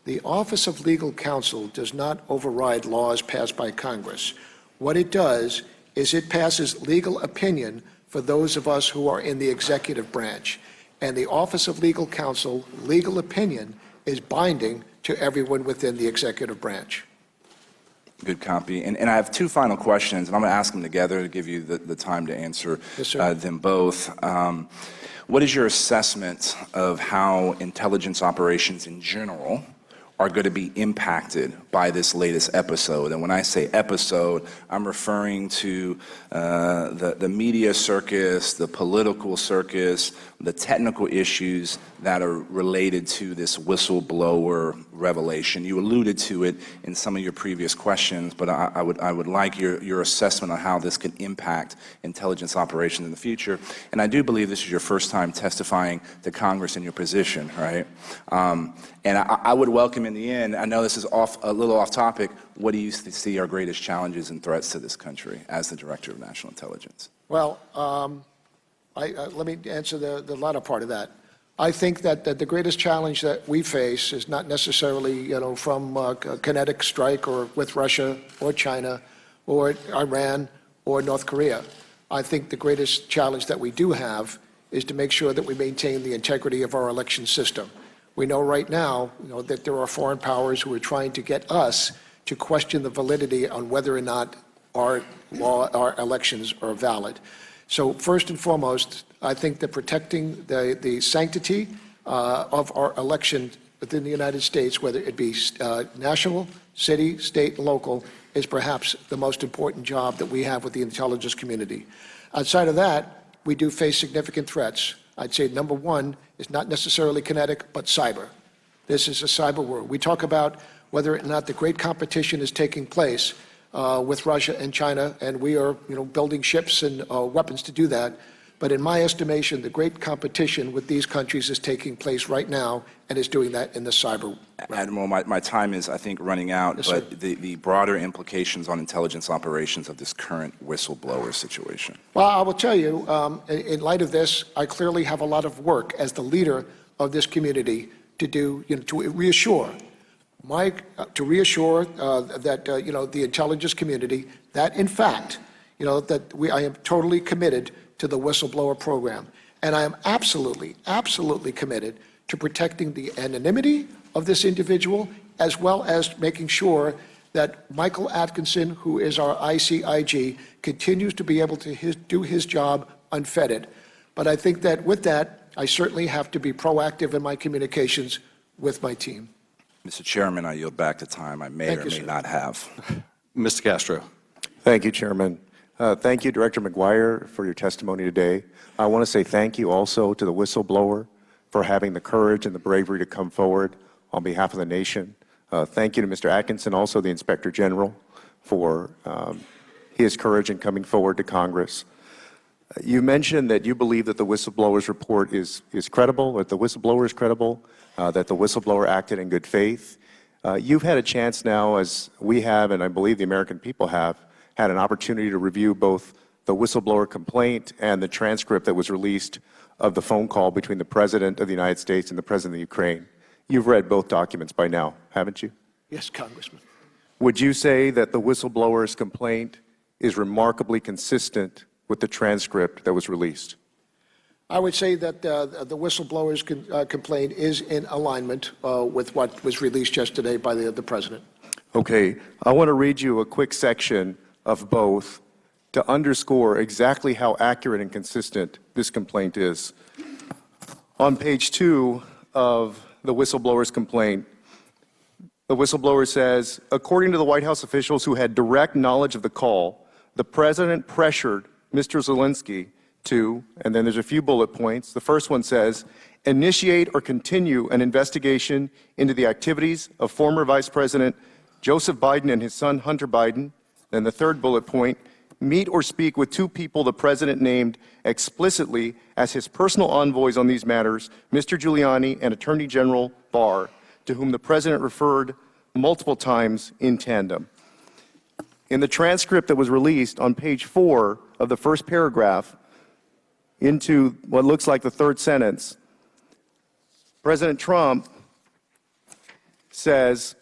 Speaker 13: The Office of Legal Counsel does not override laws passed by Congress. What it does is it passes legal opinion for those of us who are in the executive branch. And the Office of Legal Counsel, legal opinion, is binding to everyone within the executive branch.
Speaker 6: Good copy. And I have two final questions, and I'm going to ask them together to give you the time to answer them both. What is your assessment of how intelligence operations in general are going to be impacted by this latest episode? And when I say episode, I'm referring to the media circus, the political circus, the technical issues that are related to this whistleblower revelation. You alluded to it in some of your previous questions, but I would like your assessment on how this can impact intelligence operations in the future. And I do believe this is your first time testifying to Congress in your position, right? And I would welcome in the end, I know this is a little off topic, what do you see are greatest challenges and threats to this country as the Director of National Intelligence?
Speaker 13: Well, let me answer the latter part of that. I think that the greatest challenge that we face is not necessarily, from a kinetic strike or with Russia or China or Iran or North Korea. I think the greatest challenge that we do have is to make sure that we maintain the integrity of our election system. We know right now, that there are foreign powers who are trying to get us to question the validity on whether or not our elections are valid. So first and foremost, I think that protecting the sanctity of our election within the United States, whether it be national, city, state, and local, is perhaps the most important job that we have with the intelligence community. Outside of that, we do face significant threats. I'd say number one is not necessarily kinetic, but cyber. This is a cyber world. We talk about whether or not the great competition is taking place with Russia and China, and we are, building ships and weapons to do that. But in my estimation, the great competition with these countries is taking place right now and is doing that in the cyber realm.
Speaker 6: Admiral, my time is, I think, running out,
Speaker 13: Yes,
Speaker 6: but the broader implications on intelligence operations of this current whistleblower situation.
Speaker 13: Well, I will tell you, in light of this, I clearly have a lot of work as the leader of this community to do, to reassure that, the intelligence community, that in fact, I am totally committed to the whistleblower program. And I am absolutely committed to protecting the anonymity of this individual, as well as making sure that Michael Atkinson, who is our ICIG, continues to be able to do his job unfettered. But I think that with that, I certainly have to be proactive in my communications with my team.
Speaker 6: Mr. Chairman, I yield back the time I may or may not have.
Speaker 14: Mr. Castro.
Speaker 8: Thank you, Chairman. Thank you, Director McGuire, for your testimony today. I want to say thank you also to the whistleblower for having the courage and the bravery to come forward on behalf of the nation. Thank you to Mr. Atkinson, also the Inspector General, for his courage in coming forward to Congress. You mentioned that you believe that the whistleblower's report is credible, that the whistleblower is credible, that the whistleblower acted in good faith. You've had a chance now, as we have, and I believe the American people have, had an opportunity to review both the whistleblower complaint and the transcript that was released of the phone call between the President of the United States and the President of Ukraine. You've read both documents by now, haven't you?
Speaker 13: Yes, Congressman.
Speaker 8: Would you say that the whistleblower's complaint is remarkably consistent with the transcript that was released?
Speaker 13: I would say that the whistleblower's complaint is in alignment with what was released yesterday by the President.
Speaker 8: Okay, I want to read you a quick section of both to underscore exactly how accurate and consistent this complaint is. On page 2 of the whistleblower's complaint, the whistleblower says, according to the White House officials who had direct knowledge of the call, the President pressured Mr. Zelensky to, and then there's a few bullet points. The first one says, initiate or continue an investigation into the activities of former Vice President Joseph Biden and his son Hunter Biden. Then the third bullet point, meet or speak with two people the president named explicitly as his personal envoys on these matters, Mr. Giuliani and Attorney General Barr, to whom the president referred multiple times in tandem. In the transcript that was released on page 4 of the first paragraph into what looks like the third sentence, President Trump says,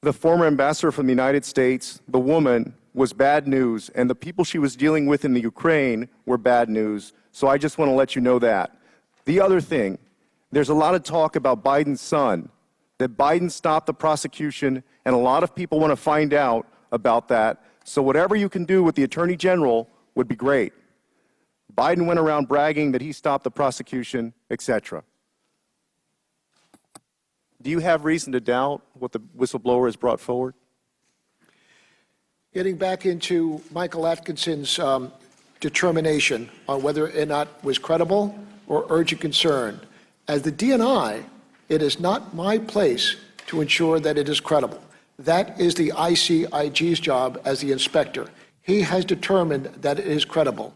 Speaker 8: the former ambassador from the United States, the woman, was bad news, and the people she was dealing with in the Ukraine were bad news. So I just want to let you know that. The other thing, there's a lot of talk about Biden's son, that Biden stopped the prosecution, and a lot of people want to find out about that. So whatever you can do with the Attorney General would be great. Biden went around bragging that he stopped the prosecution, etc. Do you have reason to doubt what the whistleblower has brought forward?
Speaker 13: Getting back into Michael Atkinson's determination on whether or not it was credible or urgent concern. As the DNI, it is not my place to ensure that it is credible. That is the ICIG's job as the inspector. He has determined that it is credible.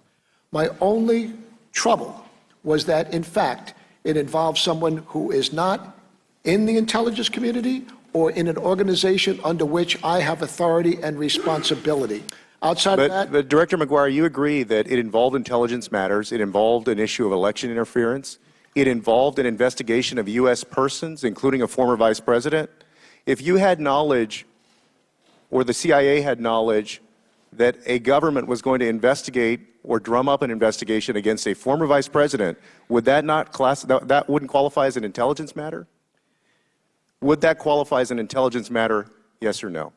Speaker 13: My only trouble was that, in fact, it involves someone who is not in the intelligence community or in an organization under which I have authority and responsibility. Outside of that...
Speaker 8: But Director McGuire, you agree that it involved intelligence matters, it involved an issue of election interference, it involved an investigation of U.S. persons, including a former vice president. If you had knowledge, or the CIA had knowledge, that a government was going to investigate or drum up an investigation against a former vice president, would that not that wouldn't qualify as an intelligence matter? Would that qualify as an intelligence matter, yes or no?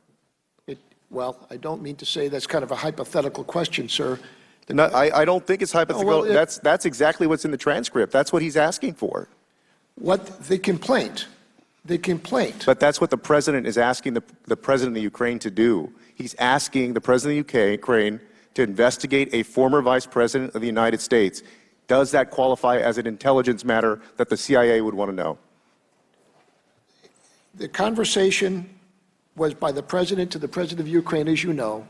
Speaker 13: Well, I don't mean to say that's kind of a hypothetical question, sir.
Speaker 8: No, I don't think it's hypothetical.
Speaker 13: Well,
Speaker 8: that's exactly what's in the transcript. That's what he's asking for.
Speaker 13: What the complaint.
Speaker 8: But that's what the president is asking the president of Ukraine to do. He's asking the president of Ukraine to investigate a former vice president of the United States. Does that qualify as an intelligence matter that the CIA would want to know?
Speaker 13: The conversation was by the president to the president of Ukraine, as you know,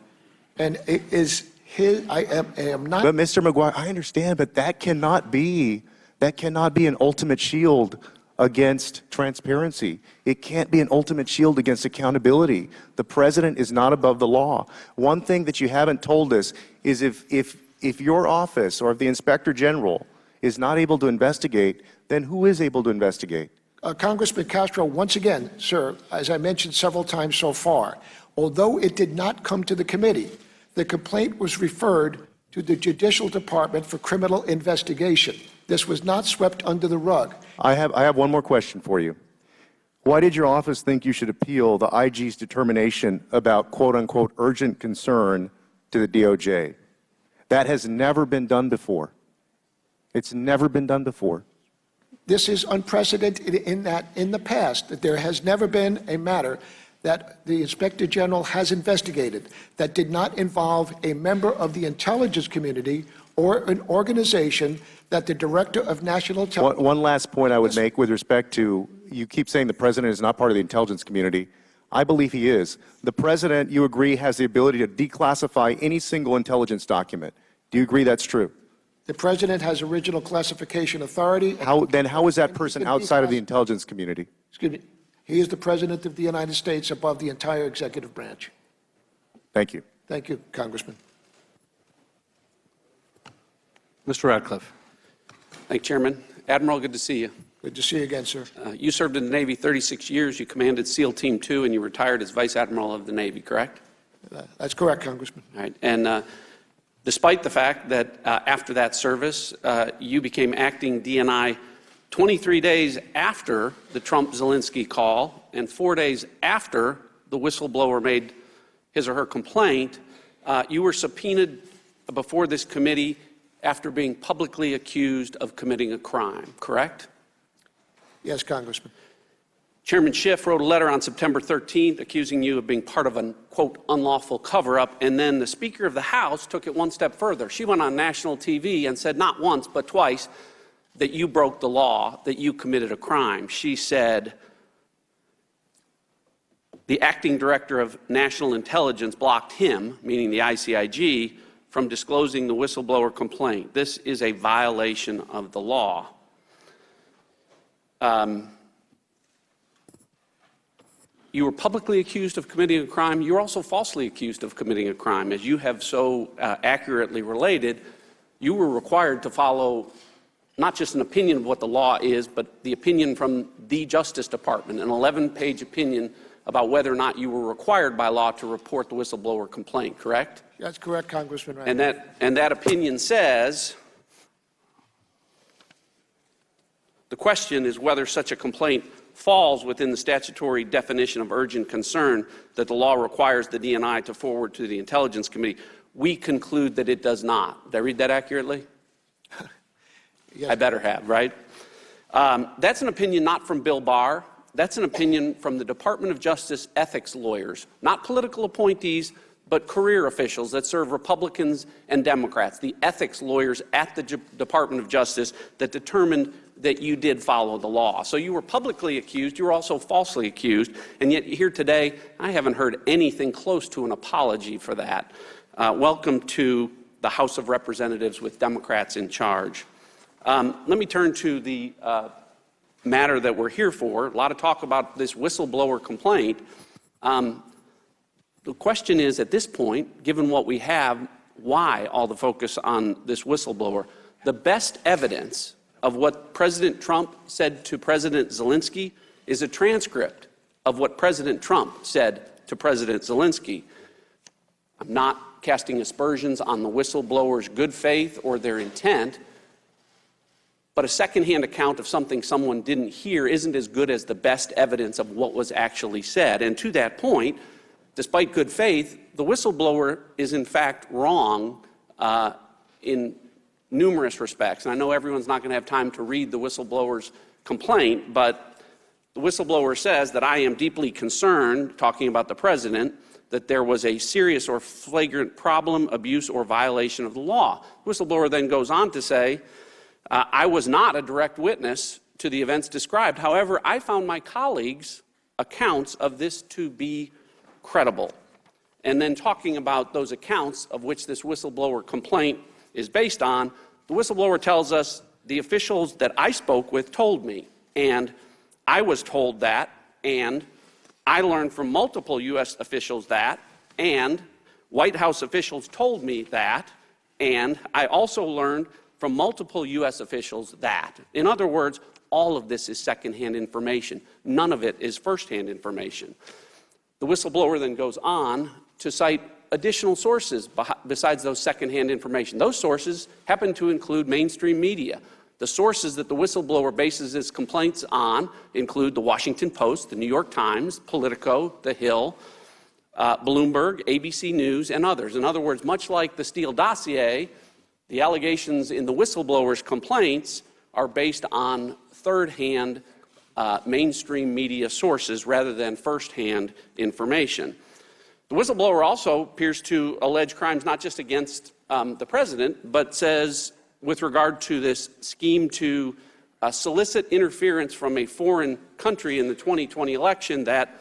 Speaker 13: and it is his. I am not.
Speaker 8: But Mr. McGuire, I understand, but that cannot be an ultimate shield against transparency. It can't be an ultimate shield against accountability. The president is not above the law. One thing that you haven't told us is if your office or if the inspector general is not able to investigate, then who is able to investigate?
Speaker 13: Congressman Castro, once again, sir, as I mentioned several times so far, although it did not come to the committee, the complaint was referred to the Judicial Department for criminal investigation. This was not swept under the rug.
Speaker 8: I have one more question for you. Why did your office think you should appeal the IG's determination about quote-unquote urgent concern to the DOJ? That has never been done before. It's never been done before.
Speaker 13: This is unprecedented in that in the past that there has never been a matter that the Inspector General has investigated that did not involve a member of the intelligence community or an organization that the Director of National Intelligence...
Speaker 8: One last point I would make with respect to, you keep saying the President is not part of the intelligence community. I believe he is. The President, you agree, has the ability to declassify any single intelligence document. Do you agree that's true?
Speaker 13: The President has original classification authority.
Speaker 8: Then how is that person outside of the intelligence community?
Speaker 13: Excuse me. He is the President of the United States above the entire executive branch.
Speaker 8: Thank you.
Speaker 13: Thank you, Congressman.
Speaker 5: Mr. Radcliffe.
Speaker 22: Thank you, Chairman. Admiral, good to see you.
Speaker 13: Good to see you again, sir.
Speaker 22: You served in the Navy 36 years. You commanded SEAL Team 2, and you retired as Vice Admiral of the Navy, correct?
Speaker 13: That's correct, Congressman.
Speaker 22: All right. And despite the fact that after that service, you became acting DNI 23 days after the Trump-Zelensky call and 4 days after the whistleblower made his or her complaint, you were subpoenaed before this committee after being publicly accused of committing a crime, correct?
Speaker 13: Yes, Congressman.
Speaker 22: Chairman Schiff wrote a letter on September 13th accusing you of being part of an, quote, unlawful cover-up, and then the Speaker of the House took it one step further. She went on national TV and said not once but twice that you broke the law, that you committed a crime. She said, the acting director of national intelligence blocked him, meaning the ICIG, from disclosing the whistleblower complaint. This is a violation of the law. You were publicly accused of committing a crime. You were also falsely accused of committing a crime. As you have so accurately related, you were required to follow not just an opinion of what the law is, but the opinion from the Justice Department, an 11-page opinion about whether or not you were required by law to report the whistleblower complaint, correct?
Speaker 13: That's correct, Congressman Wright.
Speaker 22: And that opinion says, the question is whether such a complaint falls within the statutory definition of urgent concern that the law requires the DNI to forward to the Intelligence Committee. We conclude that it does not. Did I read that accurately?
Speaker 13: Yes.
Speaker 22: I better have, right? That's an opinion not from Bill Barr. That's an opinion from the Department of Justice ethics lawyers, not political appointees, but career officials that serve Republicans and Democrats, the ethics lawyers at the Department of Justice that determined that you did follow the law. So you were publicly accused, you were also falsely accused, and yet here today, I haven't heard anything close to an apology for that. Welcome to the House of Representatives with Democrats in charge. Let me turn to the matter that we're here for. A lot of talk about this whistleblower complaint. The question is, at this point, given what we have, why all the focus on this whistleblower? The best evidence of what President Trump said to President Zelensky is a transcript of what President Trump said to President Zelensky. I'm not casting aspersions on the whistleblower's good faith or their intent, but a secondhand account of something someone didn't hear isn't as good as the best evidence of what was actually said. And to that point, despite good faith, the whistleblower is in fact wrong in numerous respects. And I know everyone's not going to have time to read the whistleblower's complaint, but the whistleblower says that I am deeply concerned, talking about the president, that there was a serious or flagrant problem, abuse, or violation of the law. The whistleblower then goes on to say, I was not a direct witness to the events described. However, I found my colleagues' accounts of this to be credible. And then talking about those accounts of which this whistleblower complaint is based on, the whistleblower tells us the officials that I spoke with told me, and I was told that, and I learned from multiple U.S. officials that, and White House officials told me that, and I also learned from multiple U.S. officials that. In other words, all of this is secondhand information. None of it is firsthand information. The whistleblower then goes on to cite additional sources besides those secondhand information. Those sources happen to include mainstream media. The sources that the whistleblower bases his complaints on include the Washington Post, the New York Times, Politico, The Hill, Bloomberg, ABC News, and others. In other words, much like the Steele dossier, the allegations in the whistleblower's complaints are based on third-hand mainstream media sources rather than first-hand information. The whistleblower also appears to allege crimes not just against the president, but says, with regard to this scheme to solicit interference from a foreign country in the 2020 election, that,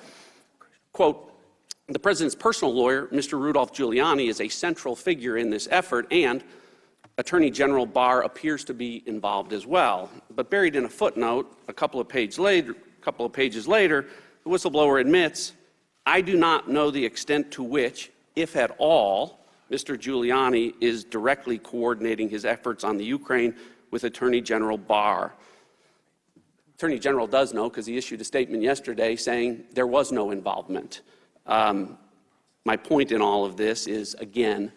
Speaker 22: quote, the president's personal lawyer, Mr. Rudolph Giuliani, is a central figure in this effort, and Attorney General Barr appears to be involved as well. But buried in a footnote, a couple of pages later, the whistleblower admits, I do not know the extent to which, if at all, Mr. Giuliani is directly coordinating his efforts on the Ukraine with Attorney General Barr. Attorney General does know because he issued a statement yesterday saying there was no involvement. My point in all of this is, again,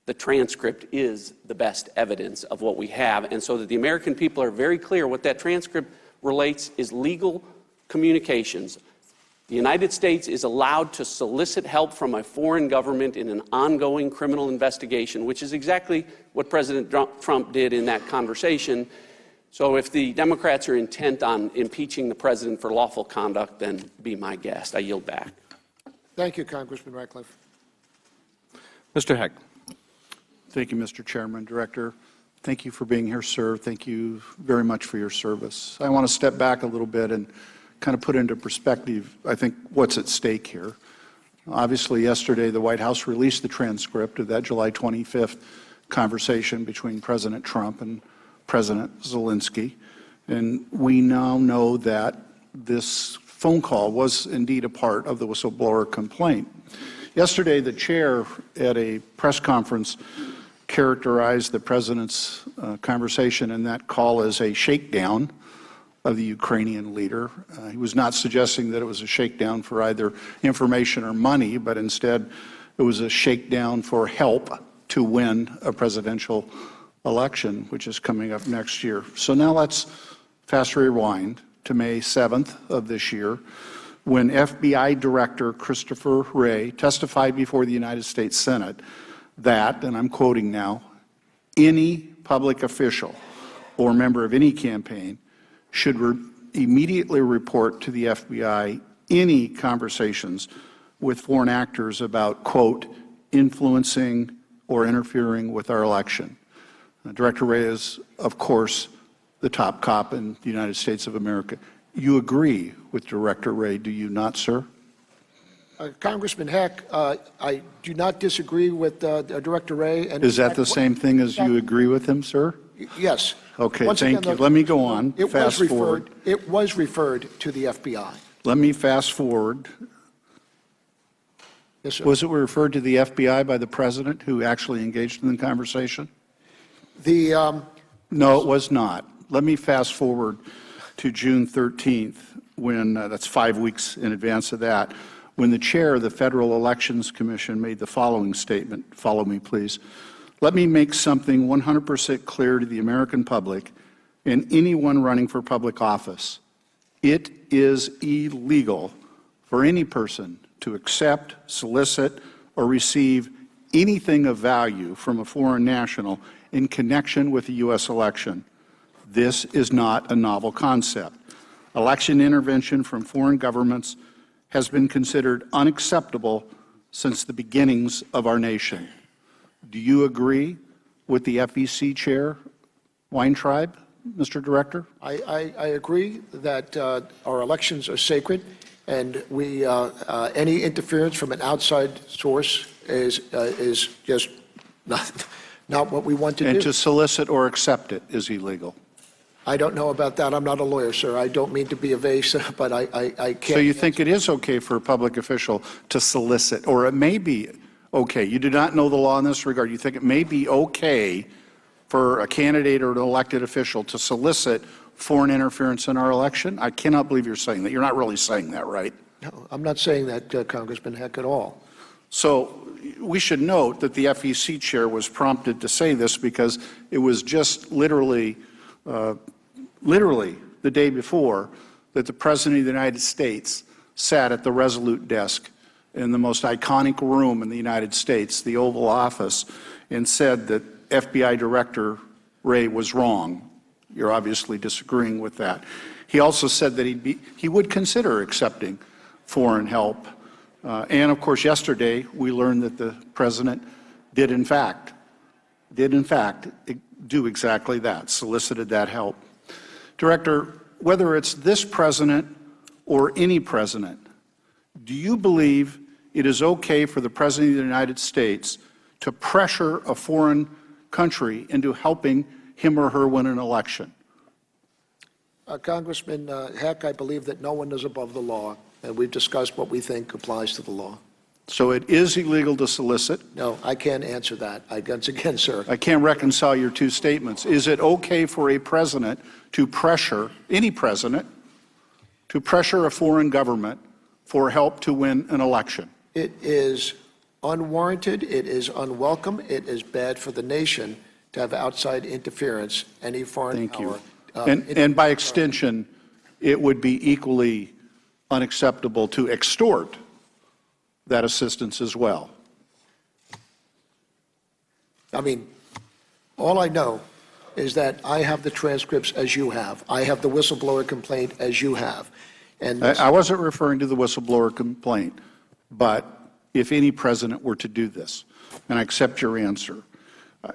Speaker 22: the transcript is the best evidence of what we have, and so that the American people are very clear what that transcript relates is legal communications. The United States is allowed to solicit help from a foreign government in an ongoing criminal investigation, which is exactly what President Trump did in that conversation. So if the Democrats are intent on impeaching the president for lawful conduct, then be my guest. I yield back.
Speaker 13: Thank you, Congressman Ratcliffe.
Speaker 5: Mr. Heck. Thank you, Mr. Chairman. Director, thank you for being here, sir. Thank you very much for your service. I want to step back a little bit and kind of put into perspective, I think, what's at stake here. Obviously, yesterday, the White House released the transcript of that July 25th conversation between President Trump and President Zelensky. And we now know that this phone call was indeed a part of the whistleblower complaint. Yesterday, the chair at a press conference characterized the president's conversation in that call as a shakedown of the Ukrainian leader. He was not suggesting that it was a shakedown for either information or money, but instead it was a shakedown for help to win a presidential election, which is coming up next year. So now let's fast rewind to May 7th of this year, when FBI Director Christopher Wray testified before the United States Senate that, and I'm quoting now, any public official or member of any campaign should immediately report to the FBI any conversations with foreign actors about, quote, influencing or interfering with our election. Director Wray is, of course, the top cop in the United States of America. You agree with Director Wray, do you not, sir?
Speaker 13: Congressman Heck, I do not disagree with Director Wray. And
Speaker 5: is that the same thing as you agree with him, sir?
Speaker 13: Yes.
Speaker 5: Okay, thank you. Let me go on. Fast forward.
Speaker 13: It was referred to the FBI.
Speaker 5: Let me fast forward.
Speaker 13: Yes, sir.
Speaker 5: Was it referred to the FBI by the president who actually engaged in the conversation? No, it was not. Let me fast forward to June 13th, when that's 5 weeks in advance of that, when the chair of the Federal Elections Commission made the following statement. Follow me, please. Let me make something 100% clear to the American public and anyone running for public office. It is illegal for any person to accept, solicit, or receive anything of value from a foreign national in connection with the U.S. election. This is not a novel concept. Election intervention from foreign governments has been considered unacceptable since the beginnings of our nation. Do you agree with the FEC chair, Weintraub, Mr. Director?
Speaker 13: I agree that our elections are sacred, and any interference from an outside source is just not what we want to do.
Speaker 5: And to solicit or accept it is illegal.
Speaker 13: I don't know about that. I'm not a lawyer, sir. I don't mean to be evasive, but I can't.
Speaker 5: So you think it is okay for a public official to solicit, or it may be okay. You do not know the law in this regard. You think it may be okay for a candidate or an elected official to solicit foreign interference in our election? I cannot believe you're saying that. You're not really saying that, right?
Speaker 13: No, I'm not saying that, Congressman Heck, at all.
Speaker 5: So we should note that the FEC chair was prompted to say this because it was just literally the day before that the President of the United States sat at the Resolute desk in the most iconic room in the United States, the Oval Office, and said that FBI Director Wray was wrong. You're obviously disagreeing with that. He also said that he would consider accepting foreign help. And of course, yesterday we learned that the President did in fact do exactly that, solicited that help. Director, whether it's this president or any president, do you believe it is okay for the President of the United States to pressure a foreign country into helping him or her win an election?
Speaker 13: Congressman Heck, I believe that no one is above the law, and we've discussed what we think applies to the law.
Speaker 5: So it is illegal to solicit?
Speaker 13: No, I can't answer that. Once again, sir.
Speaker 5: I can't reconcile your two statements. Is it okay for a president to pressure, any president, to pressure a foreign government for help to win an election?
Speaker 13: It is unwarranted. It is unwelcome. It is bad for the nation to have outside interference, any foreign power.
Speaker 5: Thank you. And by extension, it would be equally unacceptable to extort that assistance as well.
Speaker 13: I mean, all I know is that I have the transcripts as you have. I have the whistleblower complaint as you have. And
Speaker 5: I wasn't referring to the whistleblower complaint, but if any president were to do this, and I accept your answer,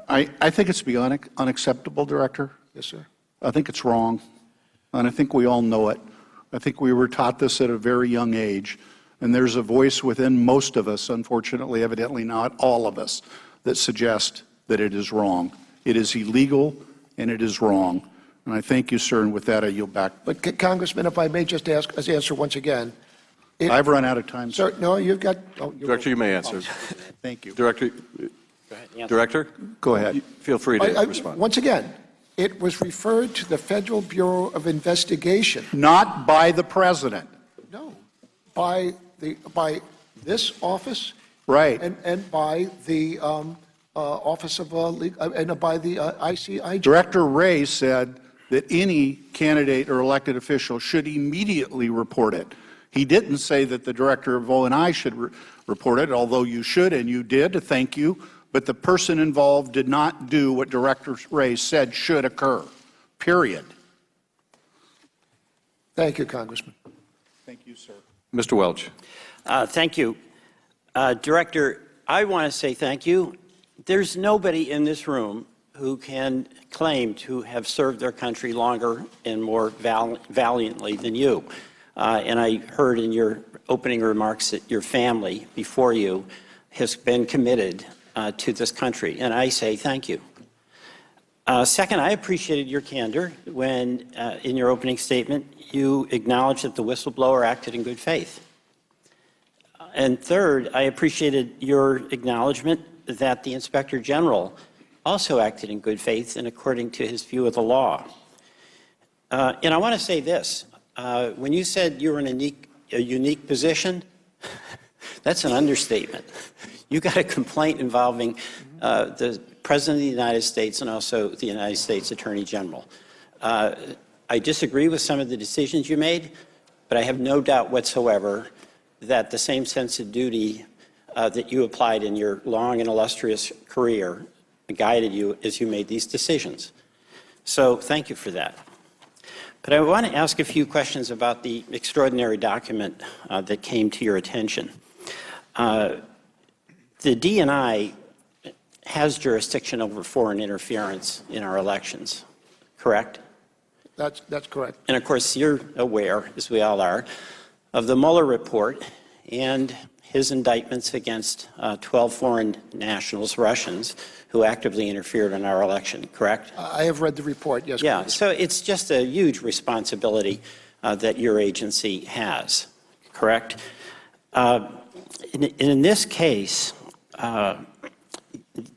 Speaker 5: I think it's beyond unacceptable, Director.
Speaker 13: Yes, sir.
Speaker 5: I think it's wrong, and I think we all know it. I think we were taught this at a very young age, and there's a voice within most of us, unfortunately, evidently not all of us, that suggest that it is wrong. It is illegal, and it is wrong. And I thank you, sir, and with that, I yield back.
Speaker 13: But, Congressman, if I may just answer once again.
Speaker 5: I've run out of time,
Speaker 13: sir. No, you've got...
Speaker 14: Director, you may answer.
Speaker 5: Thank you.
Speaker 14: Director,
Speaker 5: go ahead.
Speaker 14: Feel free to respond.
Speaker 13: Once again, it was referred to the Federal Bureau of Investigation.
Speaker 5: Not by the president.
Speaker 13: No, by this office.
Speaker 5: Right.
Speaker 13: And by the Office of and by the ICIJ.
Speaker 5: Director Wray said that any candidate or elected official should immediately report it. He didn't say that the director of O&I should report it, although you should and you did. Thank you. But the person involved did not do what Director Wray said should occur. Period.
Speaker 13: Thank you, Congressman.
Speaker 5: Thank you, sir.
Speaker 14: Mr. Welch.
Speaker 1: Thank you. Director, I want to say thank you. There's nobody in this room who can claim to have served their country longer and more valiantly than you. And I heard in your opening remarks that your family before you has been committed to this country, and I say thank you. Second, I appreciated your candor when, in your opening statement, you acknowledged that the whistleblower acted in good faith. And third, I appreciated your acknowledgement that the Inspector General also acted in good faith and according to his view of the law. And I want to say this. When you said you were in a unique position, that's an understatement. You got a complaint involving the President of the United States and also the United States Attorney General. I disagree with some of the decisions you made, but I have no doubt whatsoever that the same sense of duty that you applied in your long and illustrious career guided you as you made these decisions. So thank you for that. But I want to ask a few questions about the extraordinary document that came to your attention. The D&I has jurisdiction over foreign interference in our elections, correct?
Speaker 13: That's correct.
Speaker 1: And of course, you're aware, as we all are, of the Mueller report and his indictments against 12 foreign nationals, Russians, who actively interfered in our election, correct?
Speaker 13: I have read the report, yes.
Speaker 1: Yeah, so it's just a huge responsibility that your agency has, correct? In this case,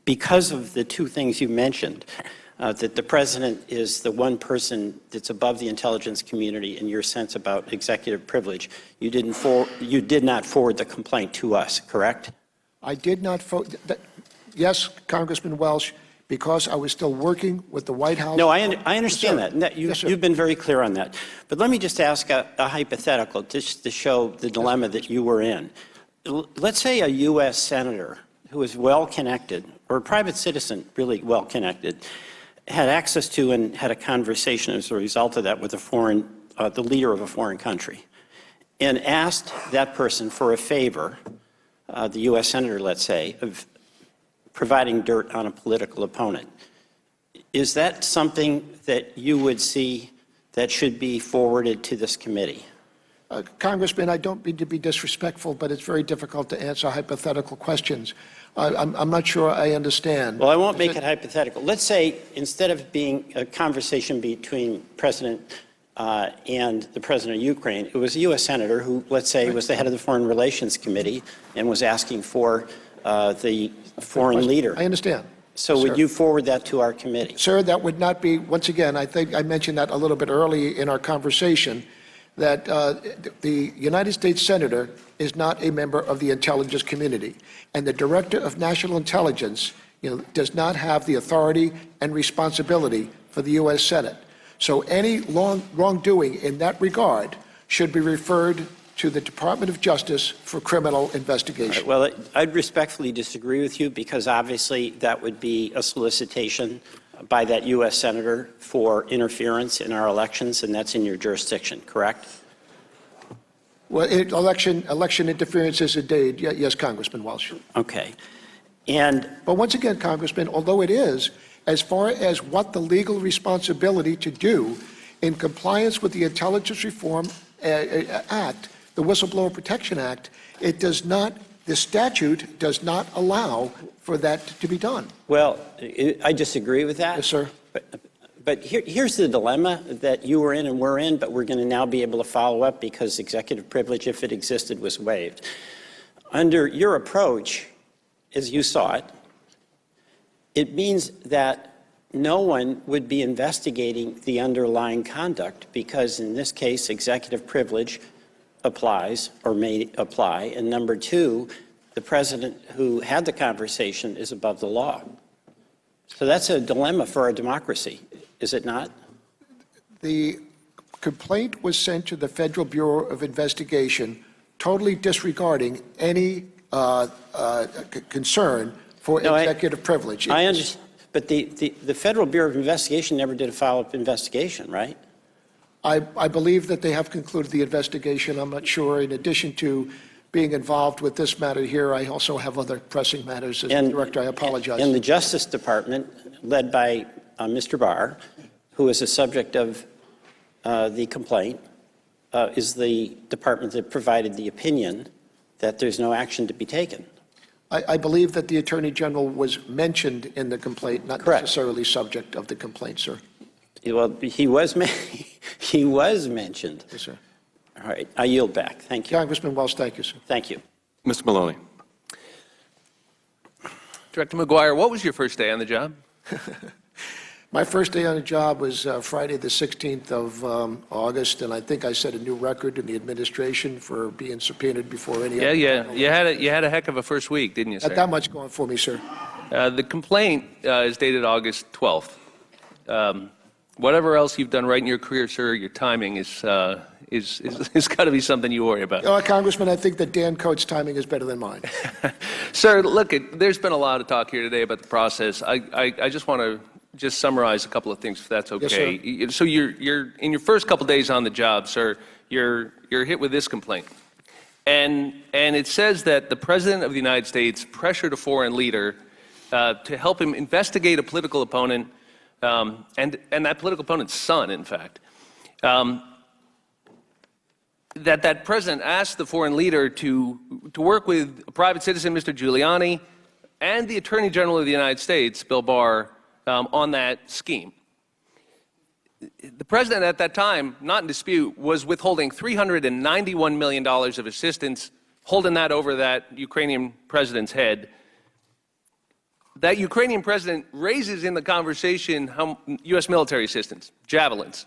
Speaker 1: because of the two things you mentioned, that the president is the one person that's above the intelligence community in your sense about executive privilege, you did not forward the complaint to us, correct?
Speaker 13: I did not forward. Yes, Congressman Welch, because I was still working with the White House.
Speaker 1: No, I understand that.
Speaker 13: Yes,
Speaker 1: you've been very clear on that. But let me just ask a hypothetical just to show the dilemma that you were in. Let's say a U.S. senator who is well-connected, or a private citizen really well-connected, had access to and had a conversation as a result of that with the leader of a foreign country, and asked that person for a favor, the U.S. senator, let's say, of providing dirt on a political opponent. Is that something that you would see that should be forwarded to this committee?
Speaker 13: Congressman, I don't mean to be disrespectful, but it's very difficult to answer hypothetical questions. I'm not sure I understand.
Speaker 1: Well, I won't make it hypothetical. Let's say instead of being a conversation between President and the President of Ukraine, it was a U.S. senator who, let's say, was the head of the Foreign Relations Committee and was asking for the foreign leader.
Speaker 13: I understand.
Speaker 1: So would you forward that to our committee?
Speaker 13: Sir, that would not be, once again, I think I mentioned that a little bit early in our conversation, that the United States Senator is not a member of the intelligence community. And the Director of National Intelligence does not have the authority and responsibility for the U.S. Senate. So any wrongdoing in that regard should be referred to the Department of Justice for criminal investigation.
Speaker 1: Right, well, I'd respectfully disagree with you because obviously that would be a solicitation by that U.S. Senator for interference in our elections, and that's in your jurisdiction, correct?
Speaker 13: Well, election interference is indeed, yes, Congressman Welch.
Speaker 1: Okay.
Speaker 13: But once again, Congressman, although it is, as far as what the legal responsibility to do in compliance with the Intelligence Reform Act, the Whistleblower Protection Act, it does not, the statute does not allow for that to be done.
Speaker 1: Well, I disagree with that.
Speaker 13: Yes, sir.
Speaker 1: But here's the dilemma that you were in and we're in, but we're going to now be able to follow up because executive privilege, if it existed, was waived. Under your approach, as you saw it, it means that no one would be investigating the underlying conduct because, in this case, executive privilege applies or may apply. And number two, the president who had the conversation is above the law. So that's a dilemma for our democracy, is it not?
Speaker 13: The complaint was sent to the Federal Bureau of Investigation, totally disregarding any concern for executive privilege.
Speaker 1: I understand, but the Federal Bureau of Investigation never did a follow-up investigation, right?
Speaker 13: I believe that they have concluded the investigation. I'm not sure. In addition to being involved with this matter here, I also have other pressing matters. As Director, I apologize.
Speaker 1: And the Justice Department, led by Mr. Barr, who is the subject of the complaint, is the department that provided the opinion that there's no action to be taken.
Speaker 13: I believe that the Attorney General was mentioned in the complaint, not necessarily subject of the complaint, sir.
Speaker 1: Well, he was mentioned.
Speaker 13: Yes, sir.
Speaker 1: All right, I yield back. Thank you.
Speaker 13: Congressman Wells, thank you, sir.
Speaker 1: Thank you.
Speaker 2: Mr. Maloney. Director McGuire, what was your first day on the job?
Speaker 13: My first day on the job was Friday the 16th of August, and I think I set a new record in the administration for being subpoenaed before any other.
Speaker 2: You had a heck of a first week, didn't you, sir?
Speaker 13: Not that much going for me, sir.
Speaker 2: The complaint is dated August 12th. Whatever else you've done right in your career, sir, your timing is got to be something you worry about.
Speaker 13: Congressman, I think that Dan Coates' timing is better than mine.
Speaker 2: Sir, look, there's been a lot of talk here today about the process. I just want to summarize a couple of things, if that's okay.
Speaker 13: Yes, sir.
Speaker 2: So you're in your first couple days on the job, sir. You're hit with this complaint, and it says that the President of the United States pressured a foreign leader to help him investigate a political opponent, and that political opponent's son, in fact. That president asked the foreign leader to work with a private citizen, Mr. Giuliani, and the Attorney General of the United States, Bill Barr, on that scheme. The president at that time, not in dispute, was withholding $391 million of assistance, holding that over that Ukrainian president's head. That Ukrainian president raises in the conversation U.S. military assistance, javelins,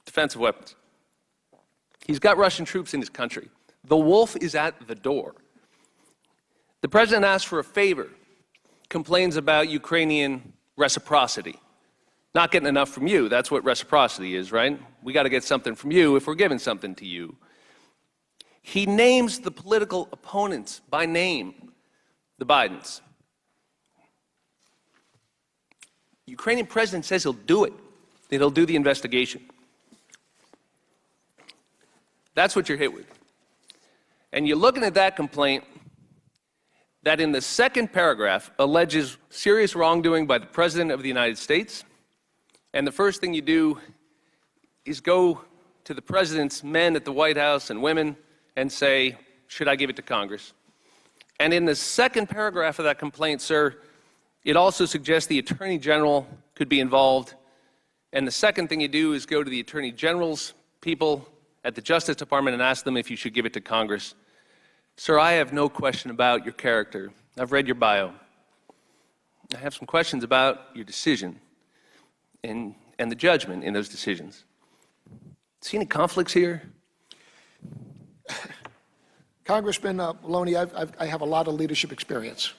Speaker 2: defensive weapons. He's got Russian troops in his country. The wolf is at the door. The president asks for a favor, complains about Ukrainian reciprocity. Not getting enough from you. That's what reciprocity is, right? We got to get something from you if we're giving something to you. He names the political opponents by name, the Bidens. Ukrainian president says he'll do it, that he'll do the investigation. That's what you're hit with. And you're looking at that complaint that in the second paragraph alleges serious wrongdoing by the President of the United States. And the first thing you do is go to the President's men at the White House and women and say, should I give it to Congress? And in the second paragraph of that complaint, sir, it also suggests the Attorney General could be involved. And the second thing you do is go to the Attorney General's people at the Justice Department and ask them if you should give it to Congress. Sir, I have no question about your character. I've read your bio. I have some questions about your decision and the judgment in those decisions. See any conflicts here?
Speaker 13: Congressman Maloney, I have a lot of leadership experience.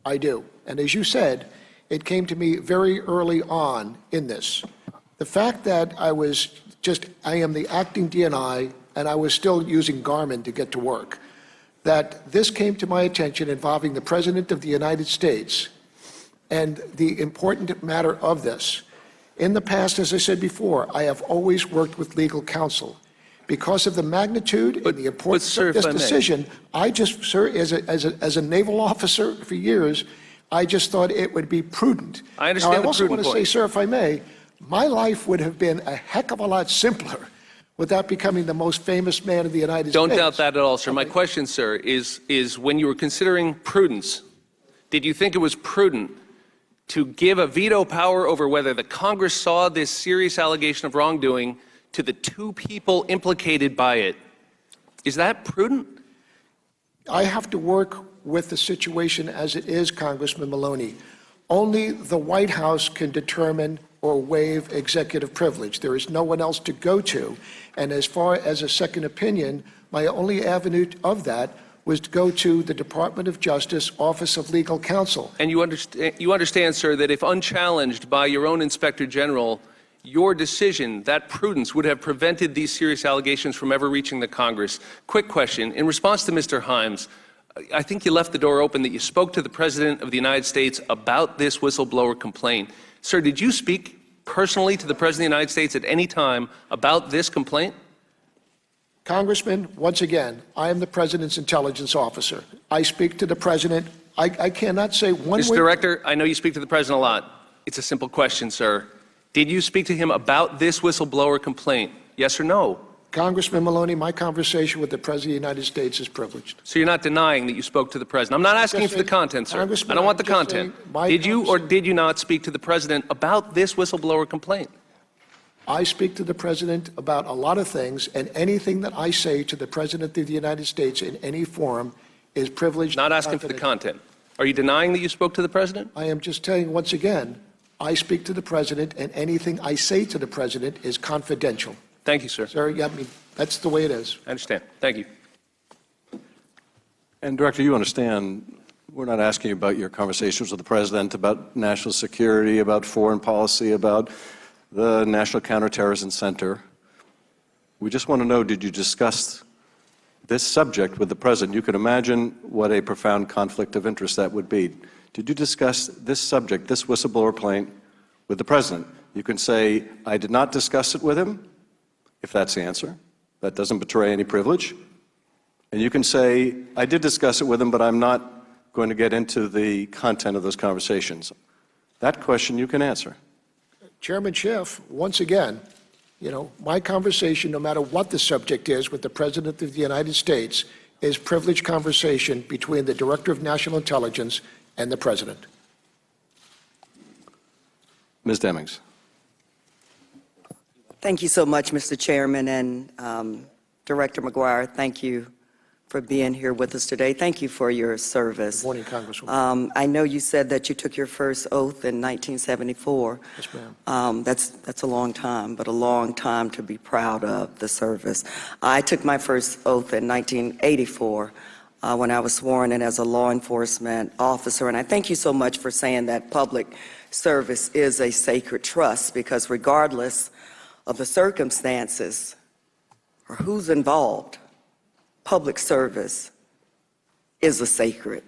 Speaker 13: I do. And as you said, it came to me very early on in this. The fact that I am the acting DNI, and I was still using Garmin to get to work, that this came to my attention involving the President of the United States and the important matter of this. In the past, as I said before, I have always worked with legal counsel. Because of the magnitude and the importance of this decision, I just, sir, as a naval officer for years, I just thought it would be prudent.
Speaker 2: I understand
Speaker 13: now, I
Speaker 2: the
Speaker 13: also
Speaker 2: prudent
Speaker 13: want to say, sir, if I may, my life would have been a heck of a lot simpler without becoming the most famous man in the United
Speaker 2: Don't
Speaker 13: States.
Speaker 2: doubt that at all, sir. My question, sir, is when you were considering prudence, did you think it was prudent to give a veto power over whether the Congress saw this serious allegation of wrongdoing to the two people implicated by it? Is that prudent?
Speaker 13: I have to work with the situation as it is, Congressman Maloney. Only the White House can determine or waive executive privilege. There is no one else to go to. And as far as a second opinion, my only avenue of that was to go to the Department of Justice Office of Legal Counsel.
Speaker 2: And you understand, sir, that if unchallenged by your own Inspector General, your decision, that prudence, would have prevented these serious allegations from ever reaching the Congress. Quick question. In response to Mr. Himes, I think you left the door open that you spoke to the President of the United States about this whistleblower complaint. Sir, did you speak personally to the President of the United States at any time about this complaint?
Speaker 13: Congressman, once again, I am the President's intelligence officer. I speak to the President. I cannot say one
Speaker 2: Mr.
Speaker 13: word.
Speaker 2: Director, I know you speak to the President a lot. It's a simple question, sir. Did you speak to him about this whistleblower complaint? Yes or no?
Speaker 13: Congressman Maloney, my conversation with the President of the United States is privileged.
Speaker 2: So you're not denying that you spoke to the President? I'm not asking you for the content, sir. I don't want the content. Did you or did you not speak to the President about this whistleblower complaint?
Speaker 13: I speak to the President about a lot of things, and anything that I say to the President of the United States in any forum is privileged.
Speaker 2: Not asking for the content. Are you denying that you spoke to the President?
Speaker 13: I am just telling you once again, I speak to the President, and anything I say to the President is confidential.
Speaker 2: Thank you, sir.
Speaker 13: Sir, I mean, that's the way it is.
Speaker 2: I understand. Thank you.
Speaker 14: And Director, you understand, we're not asking you about your conversations with the President about national security, about foreign policy, about the National Counterterrorism Center. We just want to know, did you discuss this subject with the President? You can imagine what a profound conflict of interest that would be. Did you discuss this subject, this whistleblower complaint, with the President? You can say, I did not discuss it with him, if that's the answer. That doesn't betray any privilege. And you can say, I did discuss it with him, but I'm not going to get into the content of those conversations. That question you can answer.
Speaker 13: Chairman Schiff, once again, my conversation, no matter what the subject is with the President of the United States, is privileged conversation between the Director of National Intelligence and the President.
Speaker 14: Ms. Demings.
Speaker 7: Thank you so much, Mr. Chairman, and Director McGuire, thank you for being here with us today. Thank you for your service.
Speaker 13: Good morning, Congresswoman.
Speaker 7: I know you said that you took your first oath in 1974.
Speaker 13: Yes, ma'am.
Speaker 7: That's a long time, but a long time to be proud of the service. I took my first oath in 1984 when I was sworn in as a law enforcement officer, and I thank you so much for saying that public service is a sacred trust, because regardless of the circumstances or who's involved, public service is a sacred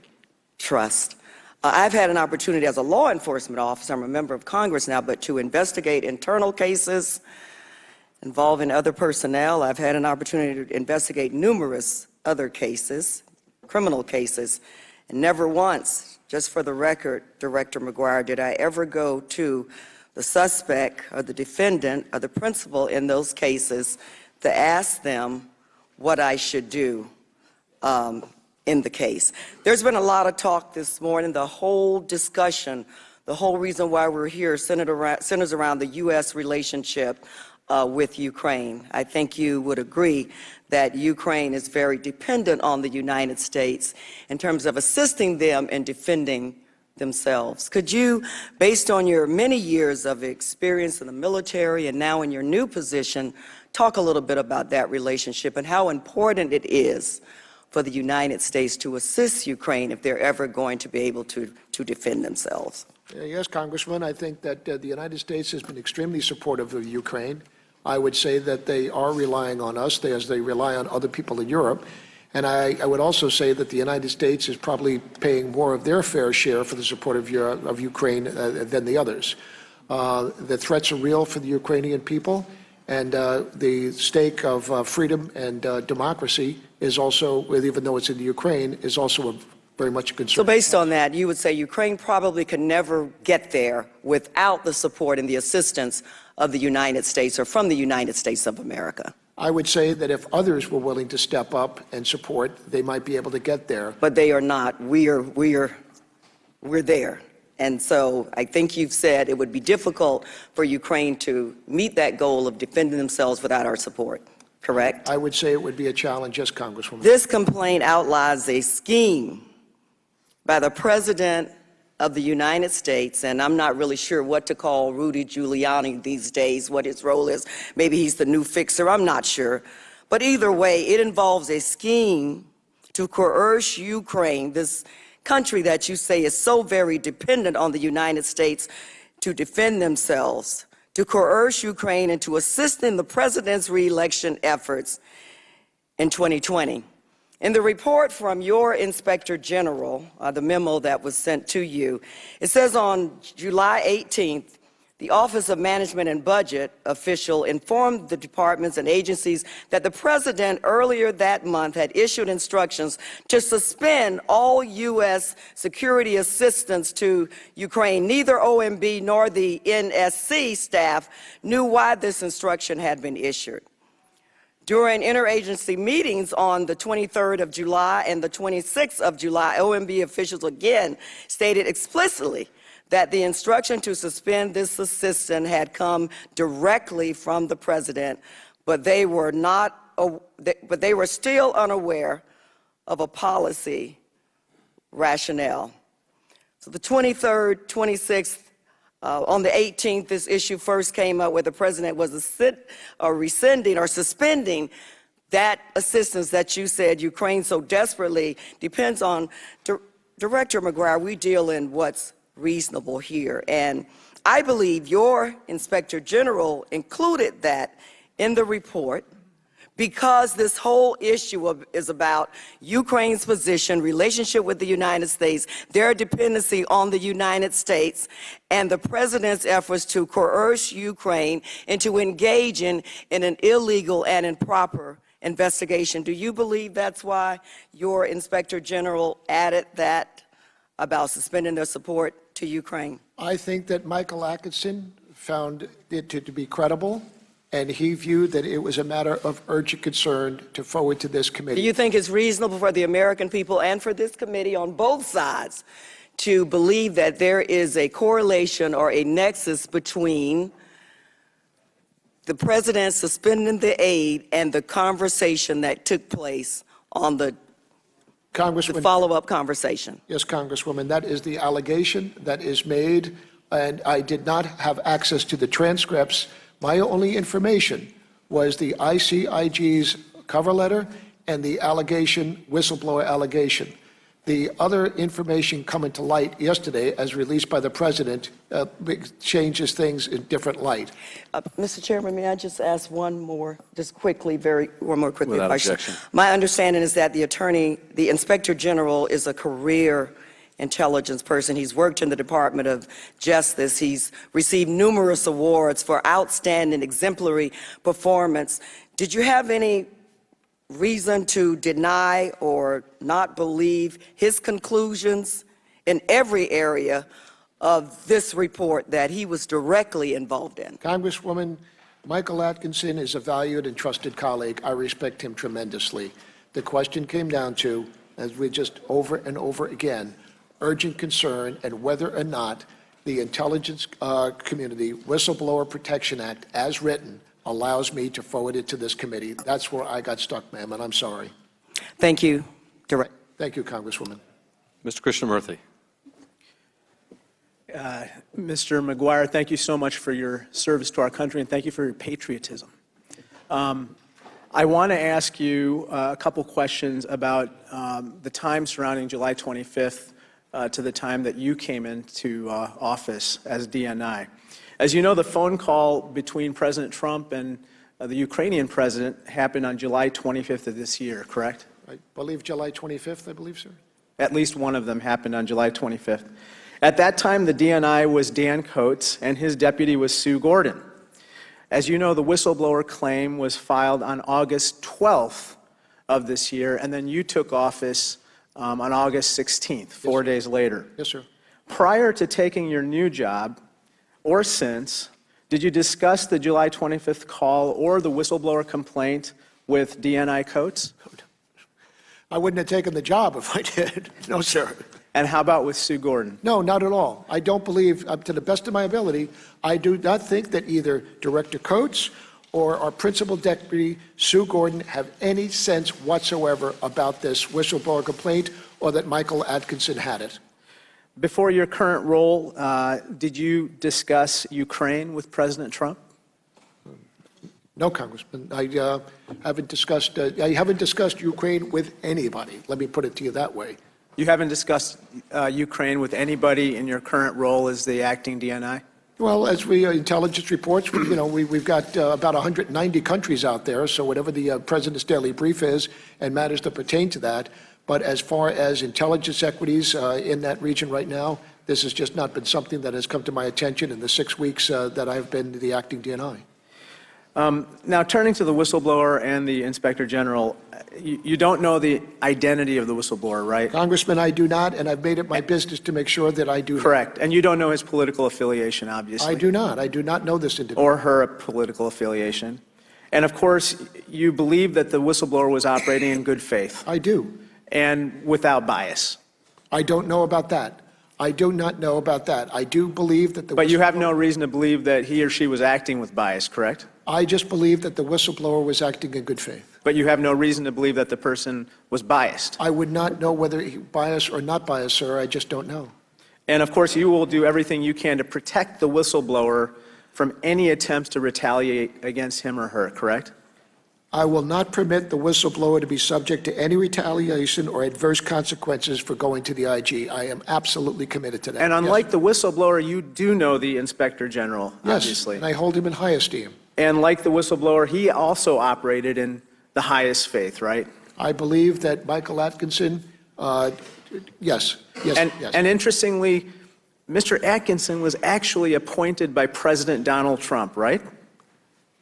Speaker 7: trust. I've had an opportunity as a law enforcement officer, I'm a member of Congress now, but to investigate internal cases involving other personnel. I've had an opportunity to investigate numerous other cases, criminal cases, and never once, just for the record, Director McGuire, did I ever go to the suspect or the defendant or the principal in those cases to ask them what I should do in the case. There's been a lot of talk this morning. The whole discussion, the whole reason why we're here centers around the U.S. relationship with Ukraine. I think you would agree that Ukraine is very dependent on the United States in terms of assisting them in defending themselves. Could you, based on your many years of experience in the military and now in your new position, talk a little bit about that relationship and how important it is for the United States to assist Ukraine if they're ever going to be able to defend themselves?
Speaker 13: Yes, Congressman, I think that the United States has been extremely supportive of Ukraine. I would say that they are relying on us as they rely on other people in Europe. And I would also say that the United States is probably paying more of their fair share for the support of Ukraine than the others. The threats are real for the Ukrainian people, and the stake of freedom and democracy is also, even though it's in the Ukraine, is also very much a concern.
Speaker 7: So based on that, you would say Ukraine probably could never get there without the support and the assistance of the United States or from the United States of America.
Speaker 13: I would say that if others were willing to step up and support, they might be able to get there.
Speaker 7: But they are not. We're there. And so I think you've said it would be difficult for Ukraine to meet that goal of defending themselves without our support, correct?
Speaker 13: I would say it would be a challenge, yes, Congresswoman.
Speaker 7: This complaint outlines a scheme by the President of the United States, and I'm not really sure what to call Rudy Giuliani these days, what his role is. Maybe he's the new fixer, I'm not sure. But either way, it involves a scheme to coerce Ukraine, this country that you say is so very dependent on the United States to defend themselves, to coerce Ukraine into assisting the president's re-election efforts in 2020. In the report from your Inspector General, the memo that was sent to you, it says on July 18th, the Office of Management and Budget official informed the departments and agencies that the President earlier that month had issued instructions to suspend all U.S. security assistance to Ukraine. Neither OMB nor the NSC staff knew why this instruction had been issued. During interagency meetings on the 23rd of July and the 26th of July, OMB officials again stated explicitly that the instruction to suspend this assistance had come directly from the President, but they were still unaware of a policy rationale. So the 23rd, 26th, on the 18th, this issue first came up where the President was rescinding or suspending that assistance that you said Ukraine so desperately depends on. Director McGuire, we deal in what's reasonable here. And I believe your Inspector General included that in the report because this whole issue is about Ukraine's position, relationship with the United States, their dependency on the United States, and the President's efforts to coerce Ukraine into engaging in an illegal and improper investigation. Do you believe that's why your Inspector General added that about suspending their support to Ukraine?
Speaker 13: I think that Michael Atkinson found it to be credible, and he viewed that it was a matter of urgent concern to forward to this committee.
Speaker 7: Do you think it's reasonable for the American people and for this committee on both sides to believe that there is a correlation or a nexus between the President suspending the aid and the conversation that took place on the follow-up conversation?
Speaker 13: Yes, Congresswoman, that is the allegation that is made, and I did not have access to the transcripts. My only information was the ICIG's cover letter and the allegation, whistleblower allegation. The other information coming to light yesterday, as released by the President, changes things in different light.
Speaker 7: Mr. Chairman, may I just ask one more question?
Speaker 14: Without objection.
Speaker 7: My understanding is that the Inspector General is a career intelligence person. He's worked in the Department of Justice. He's received numerous awards for outstanding exemplary performance. Did you have any reason to deny or not believe his conclusions in every area of this report that he was directly involved in?
Speaker 13: Congresswoman, Michael Atkinson is a valued and trusted colleague. I respect him tremendously. The question came down to, as we just over and over again, urgent concern and whether or not the intelligence community Whistleblower Protection Act, as written, allows me to forward it to this committee. That's where I got stuck, ma'am, and I'm sorry.
Speaker 7: Thank you.
Speaker 13: Thank you, Congresswoman.
Speaker 14: Mr. Krishnamurthy.
Speaker 11: Mr. McGuire, thank you so much for your service to our country, and thank you for your patriotism. I want to ask you a couple questions about the time surrounding July 25th to the time that you came into office as DNI. As you know, the phone call between President Trump and the Ukrainian president happened on July 25th of this year, correct?
Speaker 13: I believe July 25th, I believe, sir.
Speaker 11: At least one of them happened on July 25th. At that time, the DNI was Dan Coates, and his deputy was Sue Gordon. As you know, the whistleblower claim was filed on August 12th of this year, and then you took office on August 16th, four days later.
Speaker 13: Yes, sir.
Speaker 11: Prior to taking your new job, or since, Did you discuss the July 25th call or the whistleblower complaint with DNI Coates?
Speaker 13: I wouldn't have taken the job if I did. No, sir.
Speaker 11: And how about with Sue Gordon?
Speaker 13: No, not at all. I don't believe, up to the best of my ability, I do not think that either Director Coates or our principal deputy, Sue Gordon, have any sense whatsoever about this whistleblower complaint or that Michael Atkinson had it.
Speaker 11: Before your current role, did you discuss Ukraine with President Trump?
Speaker 13: No, Congressman. I haven't discussed Ukraine with anybody. Let me put it to you that way.
Speaker 11: You haven't discussed Ukraine with anybody in your current role as the acting DNI?
Speaker 13: Well, as we intelligence reports, we've got about 190 countries out there, so whatever the President's daily brief is and matters that pertain to that. But as far as intelligence equities in that region right now, this has just not been something that has come to my attention in the 6 weeks that I've been the acting DNI.
Speaker 11: Now, turning to the whistleblower and the Inspector General, you don't know the identity of the whistleblower, right?
Speaker 13: Congressman, I do not, and I've made it my business to make sure that I do not.
Speaker 11: Correct. And you don't know his political affiliation, obviously.
Speaker 13: I do not. I do not know this individual.
Speaker 11: Or her political affiliation. And of course, you believe that the whistleblower was operating in good faith.
Speaker 13: I do.
Speaker 11: And without bias.
Speaker 13: I don't know about that. I do not know about that. I do believe that the
Speaker 11: But you have no reason to believe that he or she was acting with bias, correct?
Speaker 13: I just believe that the whistleblower was acting in good faith.
Speaker 11: But you have no reason to believe that the person was biased.
Speaker 13: I would not know whether he biased or not biased, sir. I just don't know.
Speaker 11: And of course, you will do everything you can to protect the whistleblower from any attempts to retaliate against him or her, correct?
Speaker 13: I will not permit the whistleblower to be subject to any retaliation or adverse consequences for going to the IG. I am absolutely committed to that.
Speaker 11: And unlike the whistleblower, you do know the Inspector General, obviously.
Speaker 13: Yes, and I hold him in high esteem.
Speaker 11: And like the whistleblower, he also operated in the highest faith, right?
Speaker 13: I believe that Michael Atkinson, yes.
Speaker 11: And interestingly, Mr. Atkinson was actually appointed by President Donald Trump, right?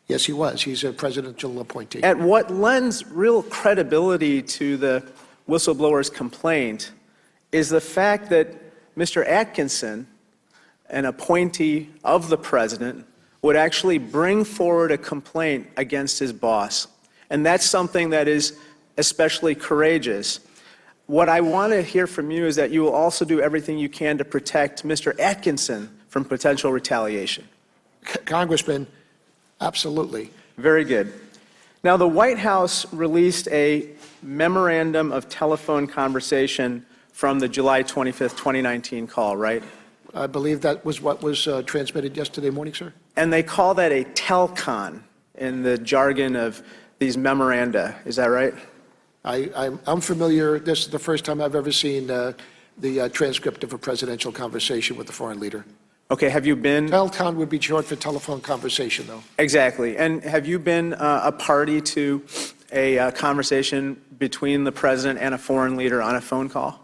Speaker 13: Yes, he was. He's a presidential appointee.
Speaker 11: At what lends real credibility to the whistleblower's complaint is the fact that Mr. Atkinson, an appointee of the president, would actually bring forward a complaint against his boss. And that's something that is especially courageous. What I want to hear from you is that you will also do everything you can to protect Mr. Atkinson from potential retaliation.
Speaker 13: Congressman, absolutely.
Speaker 11: Very good. Now, the White House released a memorandum of telephone conversation from the July 25th, 2019 call, right?
Speaker 13: I believe that was what was transmitted yesterday morning, sir.
Speaker 11: And they call that a telcon in the jargon of these memoranda. Is that right?
Speaker 13: I'm familiar. This is the first time I've ever seen the transcript of a presidential conversation with a foreign leader.
Speaker 11: Okay, have you been...
Speaker 13: Telcon would be short for telephone conversation, though.
Speaker 11: Exactly. And have you been a party to a conversation between the president and a foreign leader on a phone call?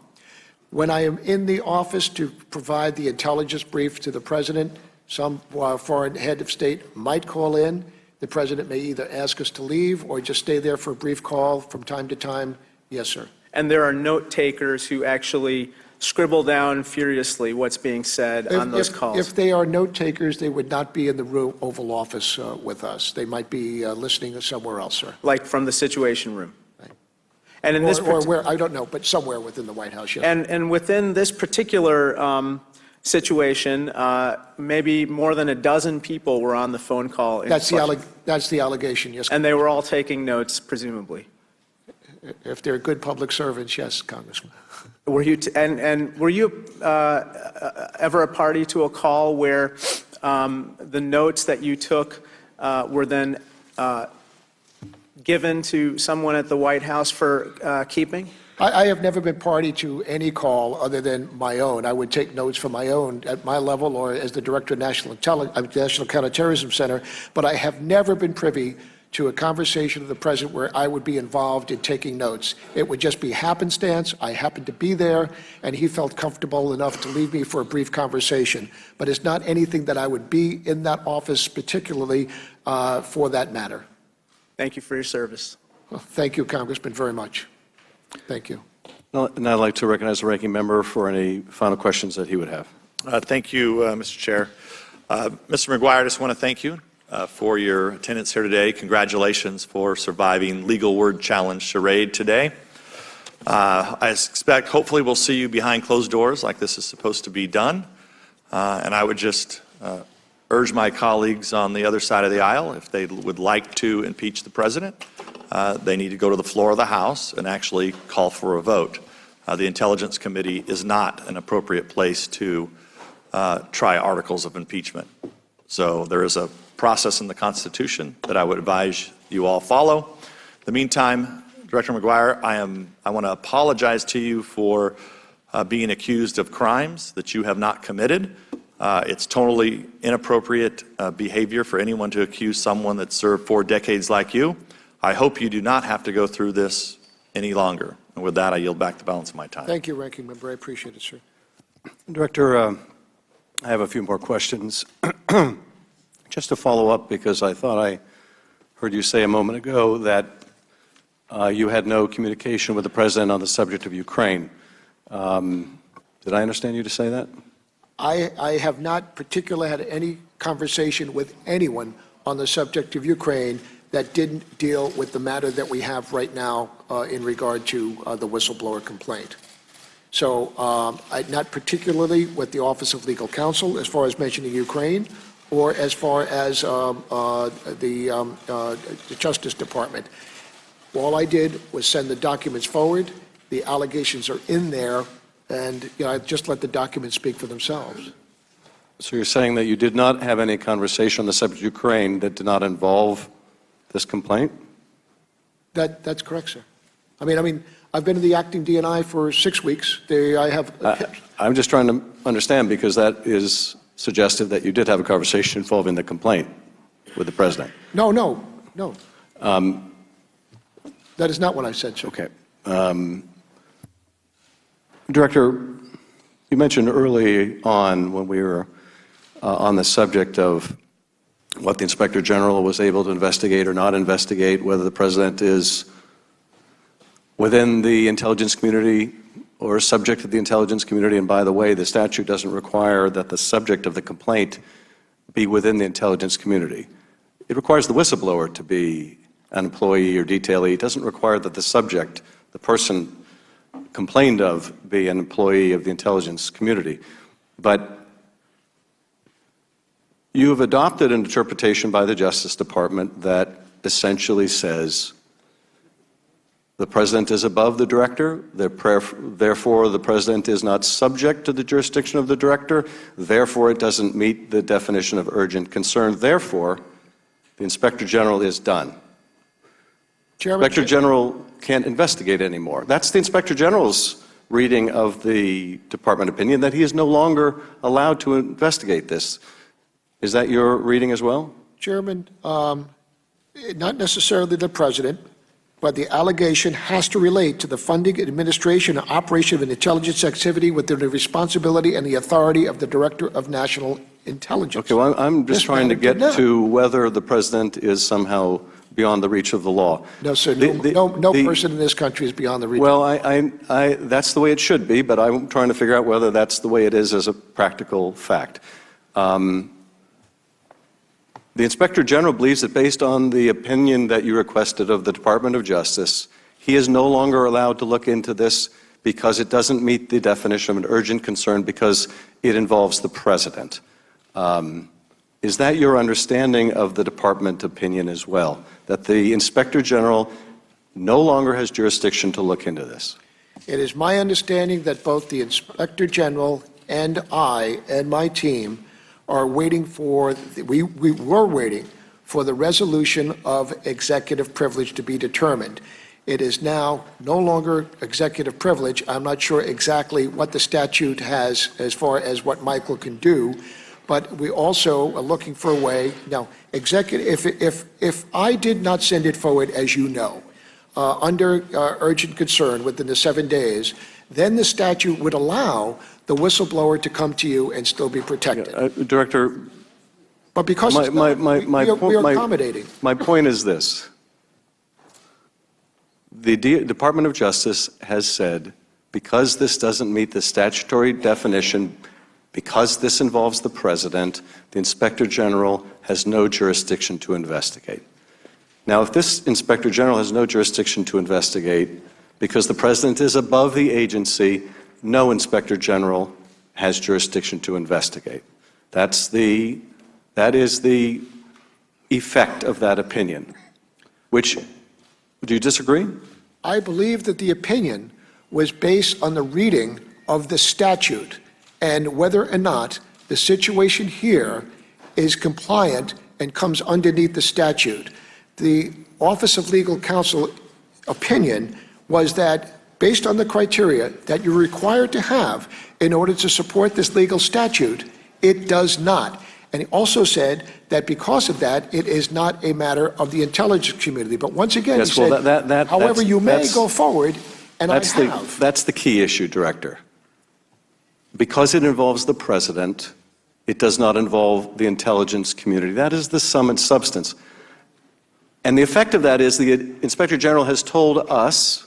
Speaker 13: When I am in the office to provide the intelligence brief to the president, some foreign head of state might call in. The president may either ask us to leave or just stay there for a brief call from time to time. Yes, sir.
Speaker 11: And there are note takers who actually scribble down furiously what's being said on those calls.
Speaker 13: If they are note takers, they would not be in the Oval Office with us. They might be listening somewhere else, sir.
Speaker 11: Like from the Situation Room.
Speaker 13: Right.
Speaker 11: And in
Speaker 13: or,
Speaker 11: this
Speaker 13: or where, I don't know, but somewhere within the White House, yes.
Speaker 11: And within this particular situation, maybe more than a dozen people were on the phone call.
Speaker 13: That's the allegation, yes.
Speaker 11: And they were all taking notes, presumably.
Speaker 13: If they're good public servants, yes, Congressman.
Speaker 11: Were you were you ever a party to a call where the notes that you took were then given to someone at the White House for keeping?
Speaker 13: I have never been party to any call other than my own. I would take notes for my own at my level or as the Director of National Counterterrorism Center, but I have never been privy to a conversation of the president where I would be involved in taking notes. It would just be happenstance. I happened to be there, and he felt comfortable enough to leave me for a brief conversation. But it's not anything that I would be in that office particularly for that matter.
Speaker 11: Thank you for your service.
Speaker 13: Well, thank you, Congressman, very much. Thank you.
Speaker 14: And I'd like to recognize the ranking member for any final questions that he would have.
Speaker 12: Thank you, Mr. Chair. Mr. McGuire, I just want to thank you for your attendance here today. Congratulations for surviving Legal Word Challenge Charade today. I expect, hopefully, we'll see you behind closed doors like this is supposed to be done. And I would just urge my colleagues on the other side of the aisle, if they would like to impeach the president, they need to go to the floor of the House and actually call for a vote. The Intelligence Committee is not an appropriate place to try articles of impeachment. So there is a process in the Constitution that I would advise you all follow. In the meantime, Director McGuire, I want to apologize to you for being accused of crimes that you have not committed. It's totally inappropriate behavior for anyone to accuse someone that served 4 decades like you. I hope you do not have to go through this any longer. And with that, I yield back the balance of my time.
Speaker 13: Thank you, Ranking Member. I appreciate it, sir.
Speaker 14: Director, I have a few more questions. Just to follow up, because I thought I heard you say a moment ago that you had no communication with the President on the subject of Ukraine. Did I understand you to say that?
Speaker 13: I have not particularly had any conversation with anyone on the subject of Ukraine that didn't deal with the matter that we have right now in regard to the whistleblower complaint. So not particularly with the Office of Legal Counsel as far as mentioning Ukraine, or as far as the Justice Department. All I did was send the documents forward. The allegations are in there, and I just let the documents speak for themselves.
Speaker 14: So you're saying that you did not have any conversation on the subject of Ukraine that did not involve this complaint?
Speaker 13: That's correct, sir. I mean, I've been in the acting DNI for 6 weeks.
Speaker 14: I'm just trying to understand, because that is suggestive that you did have a conversation involving the complaint with the President.
Speaker 13: No. That is not what I said, sir.
Speaker 14: Okay. Director, you mentioned early on when we were on the subject of what the Inspector General was able to investigate or not investigate, whether the President is within the intelligence community or subject to the intelligence community. And by the way, the statute doesn't require that the subject of the complaint be within the intelligence community. It requires the whistleblower to be an employee or detailee. It doesn't require that the subject, the person complained of, be an employee of the intelligence community. But you have adopted an interpretation by the Justice Department that essentially says the President is above the Director, therefore the President is not subject to the jurisdiction of the Director, therefore it doesn't meet the definition of urgent concern, therefore the Inspector General is done. Inspector General can't investigate anymore. That's the Inspector General's reading of the Department opinion, that he is no longer allowed to investigate this. Is that your reading as well?
Speaker 13: Chairman, not necessarily the President, but the allegation has to relate to the funding, administration, and operation of an intelligence activity within the responsibility and the authority of the Director of National Intelligence.
Speaker 14: Okay, well, I'm just trying to get to whether the President is somehow beyond the reach of the law.
Speaker 13: No, sir. No person in this country is beyond the reach.
Speaker 14: Well, that's the way it should be, but I'm trying to figure out whether that's the way it is as a practical fact. The Inspector General believes that based on the opinion that you requested of the Department of Justice, he is no longer allowed to look into this because it doesn't meet the definition of an urgent concern because it involves the President. Is that your understanding of the Department opinion as well, that the Inspector General no longer has jurisdiction to look into this?
Speaker 13: It is my understanding that both the Inspector General and I and my team are waiting for, we were waiting for the resolution of executive privilege to be determined. It is now no longer executive privilege. I'm not sure exactly what the statute has as far as what Michael can do, but we also are looking for a way. Now, if I did not send it forward, as you know, under urgent concern within the 7 days, then the statute would allow the whistleblower to come to you and still be protected.
Speaker 14: Director,
Speaker 13: but because we are accommodating.
Speaker 14: My point is this. The Department of Justice has said, because this doesn't meet the statutory definition, because this involves the president, the inspector general has no jurisdiction to investigate. Now, if this inspector general has no jurisdiction to investigate because the president is above the agency, no inspector general has jurisdiction to investigate. That is the effect of that opinion. Which, do you disagree?
Speaker 13: I believe that the opinion was based on the reading of the statute and whether or not the situation here is compliant and comes underneath the statute. The Office of Legal Counsel opinion was that based on the criteria that you're required to have in order to support this legal statute, it does not. And he also said that because of that, it is not a matter of the intelligence community. But once again,
Speaker 14: Yes,
Speaker 13: he
Speaker 14: well,
Speaker 13: said, however, you may go forward, and I have.
Speaker 14: That's the key issue, Director. Because it involves the president, it does not involve the intelligence community. That is the sum and substance. And the effect of that is the Inspector General has told us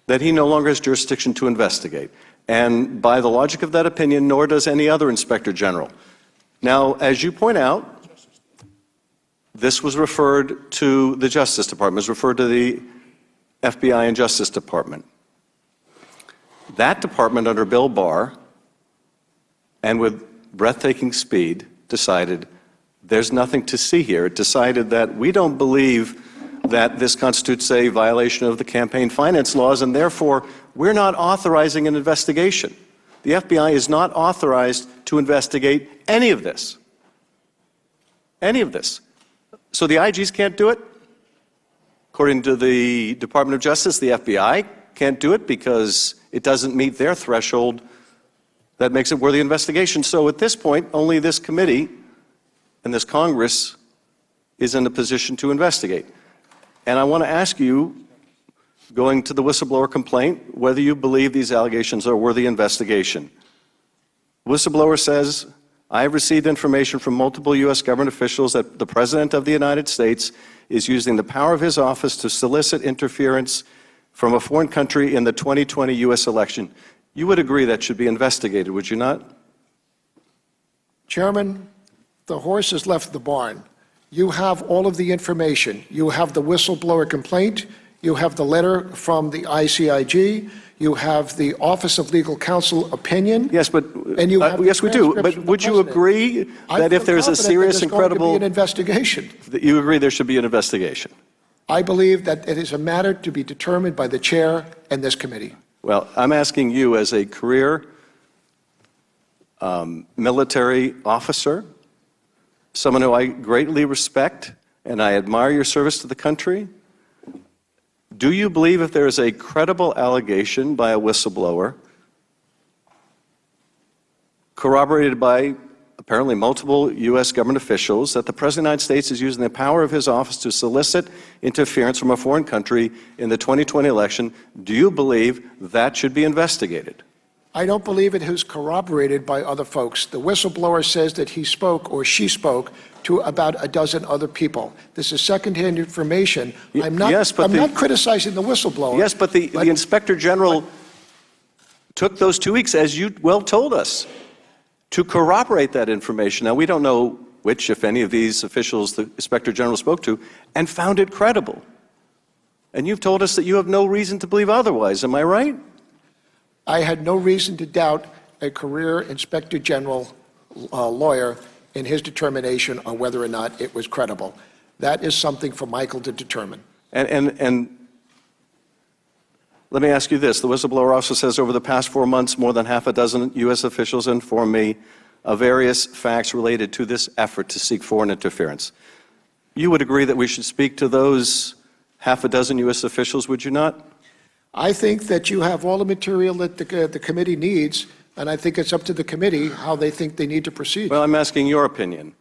Speaker 14: that he no longer has jurisdiction to investigate. And by the logic of that opinion, nor does any other Inspector General. Now, as you point out, this was referred to the Justice Department, it was referred to the FBI and Justice Department. That department under Bill Barr, and with breathtaking speed, decided there's nothing to see here. It decided that we don't believe that this constitutes a violation of the campaign finance laws, and therefore we're not authorizing an investigation. The FBI is not authorized to investigate any of this. Any of this. So the IGs can't do it. According to the Department of Justice, the FBI can't do it because it doesn't meet their threshold that makes it worthy of investigation. So at this point, only this committee and this Congress is in a position to investigate. And I want to ask you, going to the whistleblower complaint, whether you believe these allegations are worthy of investigation. Whistleblower says, I have received information from multiple U.S. government officials that the President of the United States is using the power of his office to solicit interference from a foreign country in the 2020 U.S. election. You would agree that should be investigated, would you not?
Speaker 13: Chairman, the horse has left the barn. You have all of the information. You have the whistleblower complaint. You have the letter from the ICIG. You have the Office of Legal Counsel opinion.
Speaker 14: Yes, but
Speaker 13: and you have
Speaker 14: yes, we do. But would you agree that if there's a serious and credible
Speaker 13: investigation,
Speaker 14: that you agree there should be an investigation?
Speaker 13: I believe that it is a matter to be determined by the chair and this committee.
Speaker 14: Well, I'm asking you as a career military officer, someone who I greatly respect and I admire your service to the country. Do you believe if there is a credible allegation by a whistleblower, corroborated by apparently multiple U.S. government officials, that the President of the United States is using the power of his office to solicit interference from a foreign country in the 2020 election, do you believe that should be investigated?
Speaker 13: I don't believe it is corroborated by other folks. The whistleblower says that he spoke or she spoke to about a dozen other people. This is secondhand information. I'm not criticizing the whistleblower.
Speaker 14: Yes, but the Inspector General took those 2 weeks, as you well told us, to corroborate that information. Now, we don't know which, if any, of these officials the Inspector General spoke to, and found it credible. And you've told us that you have no reason to believe otherwise. Am I right?
Speaker 13: I had no reason to doubt a career Inspector General lawyer in his determination on whether or not it was credible. That is something for Michael to determine.
Speaker 14: And let me ask you this. The whistleblower also says over the past 4 months, more than half a dozen U.S. officials informed me of various facts related to this effort to seek foreign interference. You would agree that we should speak to those half a dozen U.S. officials, would you not?
Speaker 13: I think that you have all the material that the committee needs, and I think it's up to the committee how they think they need to proceed.
Speaker 14: Well, I'm asking your opinion.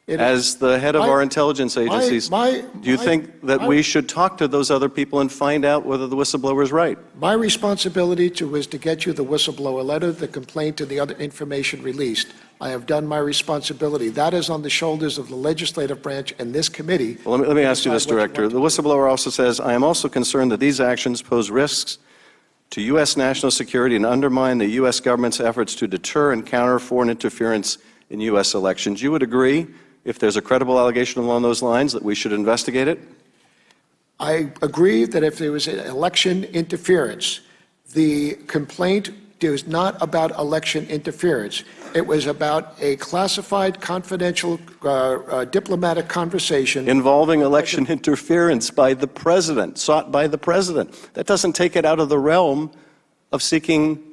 Speaker 14: As the head of our intelligence agencies, do you think that we should talk to those other people and find out whether the whistleblower is right?
Speaker 13: My responsibility is to get you the whistleblower letter, the complaint, and the other information released. I have done my responsibility. That is on the shoulders of the legislative branch and this committee.
Speaker 14: Well, let me ask you this, Director. The whistleblower also says, I am also concerned that these actions pose risks to U.S. national security and undermine the U.S. government's efforts to deter and counter foreign interference in U.S. elections. You would agree, if there's a credible allegation along those lines, that we should investigate it?
Speaker 13: I agree that if there was election interference, the complaint was not about election interference. It was about a classified, confidential, diplomatic conversation
Speaker 14: involving election interference by the president, sought by the president. That doesn't take it out of the realm of seeking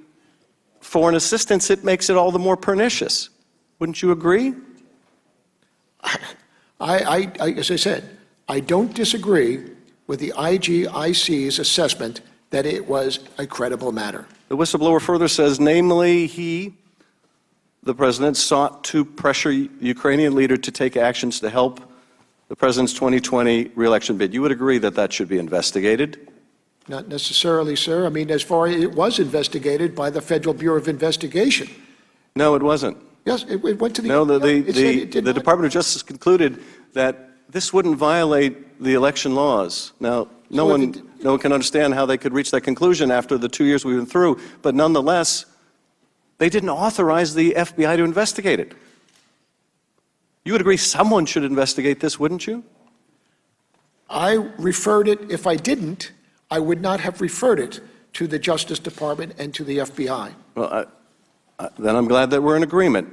Speaker 14: foreign assistance. It makes it all the more pernicious. Wouldn't you agree?
Speaker 13: As I said, I don't disagree with the IGIC's assessment that it was a credible matter.
Speaker 14: The whistleblower further says, namely, the president, sought to pressure the Ukrainian leader to take actions to help the president's 2020 re-election bid. You would agree that that should be investigated?
Speaker 13: Not necessarily, sir. I mean, as far as it was investigated by the Federal Bureau of Investigation.
Speaker 14: No, it wasn't.
Speaker 13: Yes, it went to the...
Speaker 14: No, the Department of Justice concluded that this wouldn't violate the election laws. Now, no one can understand how they could reach that conclusion after the 2 years we've been through, but nonetheless, they didn't authorize the FBI to investigate it. You would agree someone should investigate this, wouldn't you?
Speaker 13: I referred it. If I didn't, I would not have referred it to the Justice Department and to the FBI.
Speaker 14: Well, then I'm glad that we're in agreement.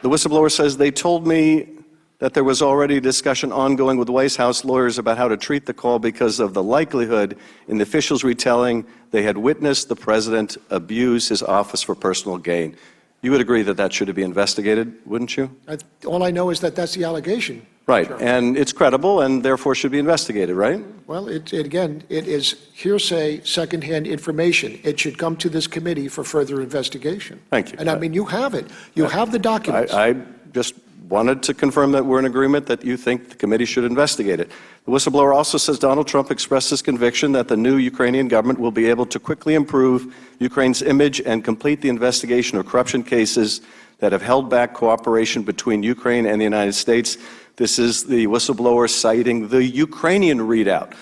Speaker 14: The whistleblower says they told me that there was already a discussion ongoing with White House lawyers about how to treat the call because of the likelihood in the officials' retelling they had witnessed the president abuse his office for personal gain. You would agree that that should be investigated, wouldn't you?
Speaker 13: All I know is that that's the allegation.
Speaker 14: Right,
Speaker 13: Sure.
Speaker 14: and it's credible and therefore should be investigated, right?
Speaker 13: Well, again, it is hearsay, secondhand information. It should come to this committee for further investigation.
Speaker 14: Thank you.
Speaker 13: And I mean, you have it. You have the documents.
Speaker 14: I just wanted to confirm that we're in agreement that you think the committee should investigate it. The whistleblower also says Donald Trump expressed his conviction that the new Ukrainian government will be able to quickly improve Ukraine's image and complete the investigation of corruption cases that have held back cooperation between Ukraine and the United States. This is the whistleblower citing the Ukrainian readout.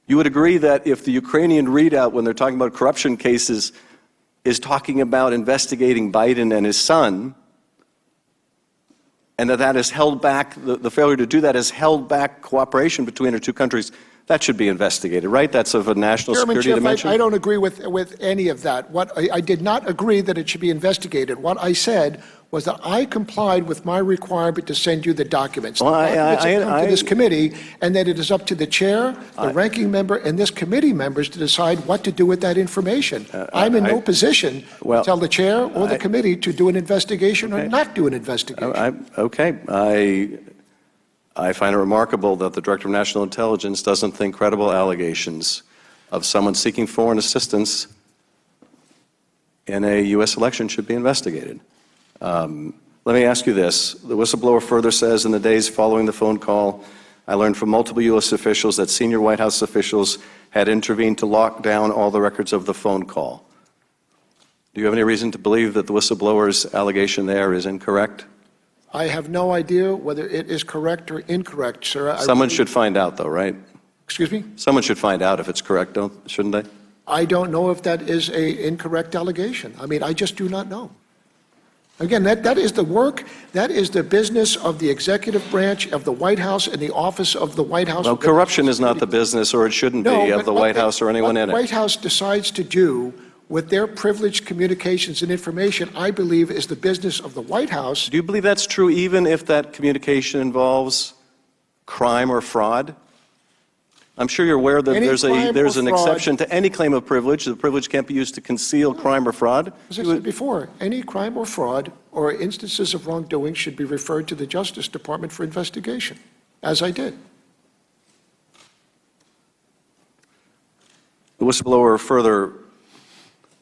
Speaker 14: You would agree that if the Ukrainian readout, when they're talking about corruption cases, is talking about investigating Biden and his son, and that has held back, the failure to do that has held back cooperation between our two countries, that should be investigated, right? That's of a national security dimension?
Speaker 13: I don't agree with any of that. I did not agree that it should be investigated. What I said was that I complied with my requirement to send you the documents.
Speaker 14: Well,
Speaker 13: the documents have come to this committee, and that it is up to the chair, the ranking member, and this committee members to decide what to do with that information. I'm in no position to tell the chair or the committee to do an investigation or not do an investigation.
Speaker 14: I find it remarkable that the Director of National Intelligence doesn't think credible allegations of someone seeking foreign assistance in a U.S. election should be investigated. Let me ask you this. The whistleblower further says, in the days following the phone call, I learned from multiple U.S. officials that senior White House officials had intervened to lock down all the records of the phone call. Do you have any reason to believe that the whistleblower's allegation there is incorrect?
Speaker 13: I have no idea whether it is correct or incorrect, sir.
Speaker 14: Someone should find out, though, right?
Speaker 13: Excuse me?
Speaker 14: Someone should find out if it's correct, shouldn't they?
Speaker 13: I don't know if that is an incorrect allegation. I mean, I just do not know. Again, that is the work, that is the business of the executive branch of the White House and the office of the White House.
Speaker 14: Well, corruption is not the business, or it shouldn't be, of the White House or anyone in it.
Speaker 13: What the White House decides to do with their privileged communications and information, I believe, is the business of the White House.
Speaker 14: Do you believe that's true even if that communication involves crime or fraud? I'm sure you're aware that there's an exception to any claim of privilege. The privilege can't be used to conceal crime or fraud.
Speaker 13: As I said before, any crime or fraud or instances of wrongdoing should be referred to the Justice Department for investigation, as I did.
Speaker 14: The whistleblower further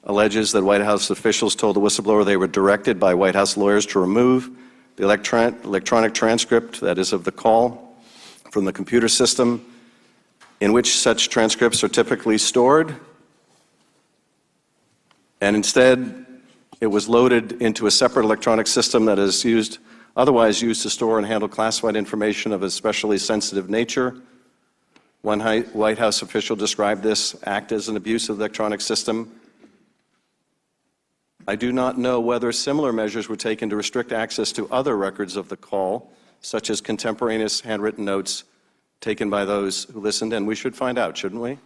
Speaker 14: alleges that White House officials told the whistleblower they were directed by White House lawyers to remove the electronic transcript, that is, of the call, from the computer system in which such transcripts are typically stored, and instead it was loaded into a separate electronic system that is otherwise used to store and handle classified information of a especially sensitive nature. One White House official described this act as an abuse of the electronic system. I do not know whether similar measures were taken to restrict access to other records of the call, such as contemporaneous handwritten notes taken by those who listened, and we should find out, shouldn't we?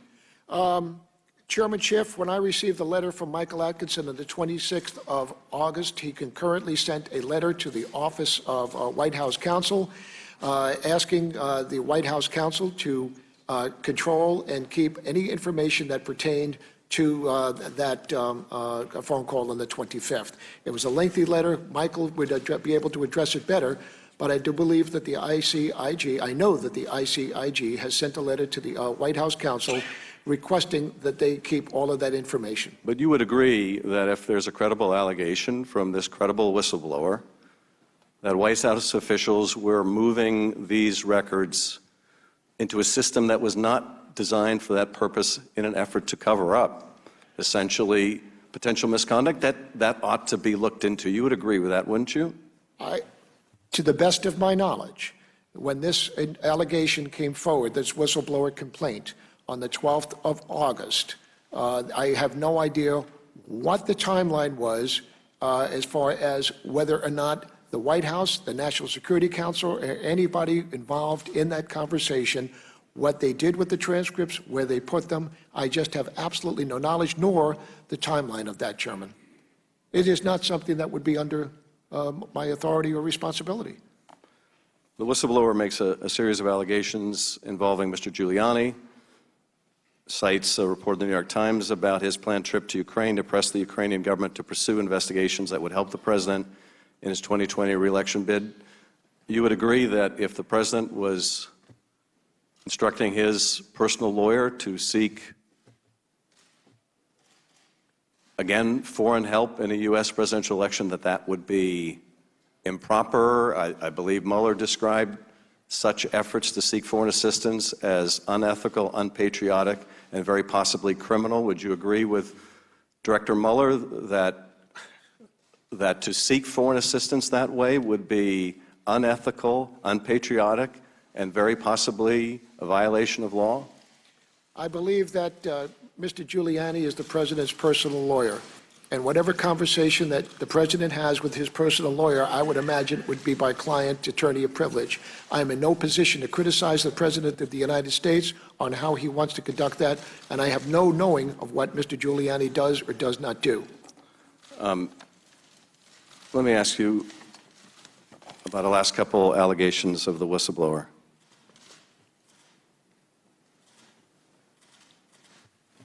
Speaker 13: Chairman Schiff, when I received the letter from Michael Atkinson on the 26th of August, he concurrently sent a letter to the Office of White House Counsel asking the White House Counsel to control and keep any information that pertained to that phone call on the 25th. It was a lengthy letter. Michael would be able to address it better, but I do believe that the ICIG, I know that the ICIG has sent a letter to the White House Counsel requesting that they keep all of that information.
Speaker 14: But you would agree that if there's a credible allegation from this credible whistleblower, that White House officials were moving these records into a system that was not designed for that purpose in an effort to cover up, essentially, potential misconduct, that ought to be looked into. You would agree with that, wouldn't you?
Speaker 13: To the best of my knowledge, when this allegation came forward, this whistleblower complaint, on the 12th of August, I have no idea what the timeline was as far as whether or not the White House, the National Security Council, or anybody involved in that conversation, what they did with the transcripts, where they put them. I just have absolutely no knowledge, nor the timeline of that, Chairman. It is not something that would be under my authority or responsibility.
Speaker 14: The whistleblower makes a series of allegations involving Mr. Giuliani, cites a report in the New York Times about his planned trip to Ukraine to press the Ukrainian government to pursue investigations that would help the president in his 2020 re-election bid. You would agree that if the president was instructing his personal lawyer to seek, again, foreign help in a U.S. presidential election, that would be improper? I believe Mueller described such efforts to seek foreign assistance as unethical, unpatriotic, and very possibly criminal. Would you agree with Director Mueller that to seek foreign assistance that way would be unethical, unpatriotic, and very possibly a violation of law?
Speaker 13: I believe that Mr. Giuliani is the president's personal lawyer. And whatever conversation that the president has with his personal lawyer, I would imagine would be by client attorney privilege. I am in no position to criticize the president of the United States on how he wants to conduct that, and I have no knowing of what Mr. Giuliani does or does not do.
Speaker 14: Let me ask you about the last couple allegations of the whistleblower.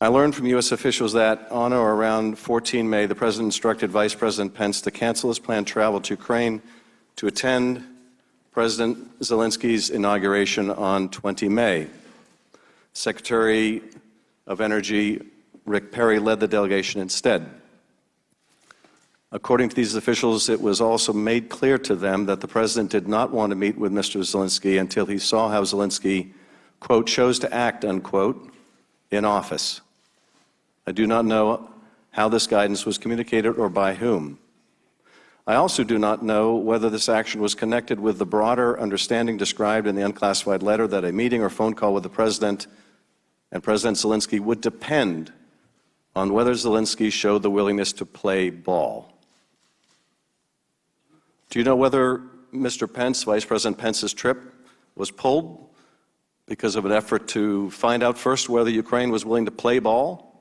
Speaker 14: I learned from U.S. officials that on or around 14 May, the President instructed Vice President Pence to cancel his planned travel to Ukraine to attend President Zelensky's inauguration on 20 May. Secretary of Energy Rick Perry led the delegation instead. According to these officials, it was also made clear to them that the President did not want to meet with Mr. Zelensky until he saw how Zelensky, quote, chose to act, unquote, in office. I do not know how this guidance was communicated or by whom. I also do not know whether this action was connected with the broader understanding described in the unclassified letter that a meeting or phone call with the President and President Zelensky would depend on whether Zelensky showed the willingness to play ball. Do you know whether Mr. Pence, Vice President Pence's trip, was pulled because of an effort to find out first whether Ukraine was willing to play ball?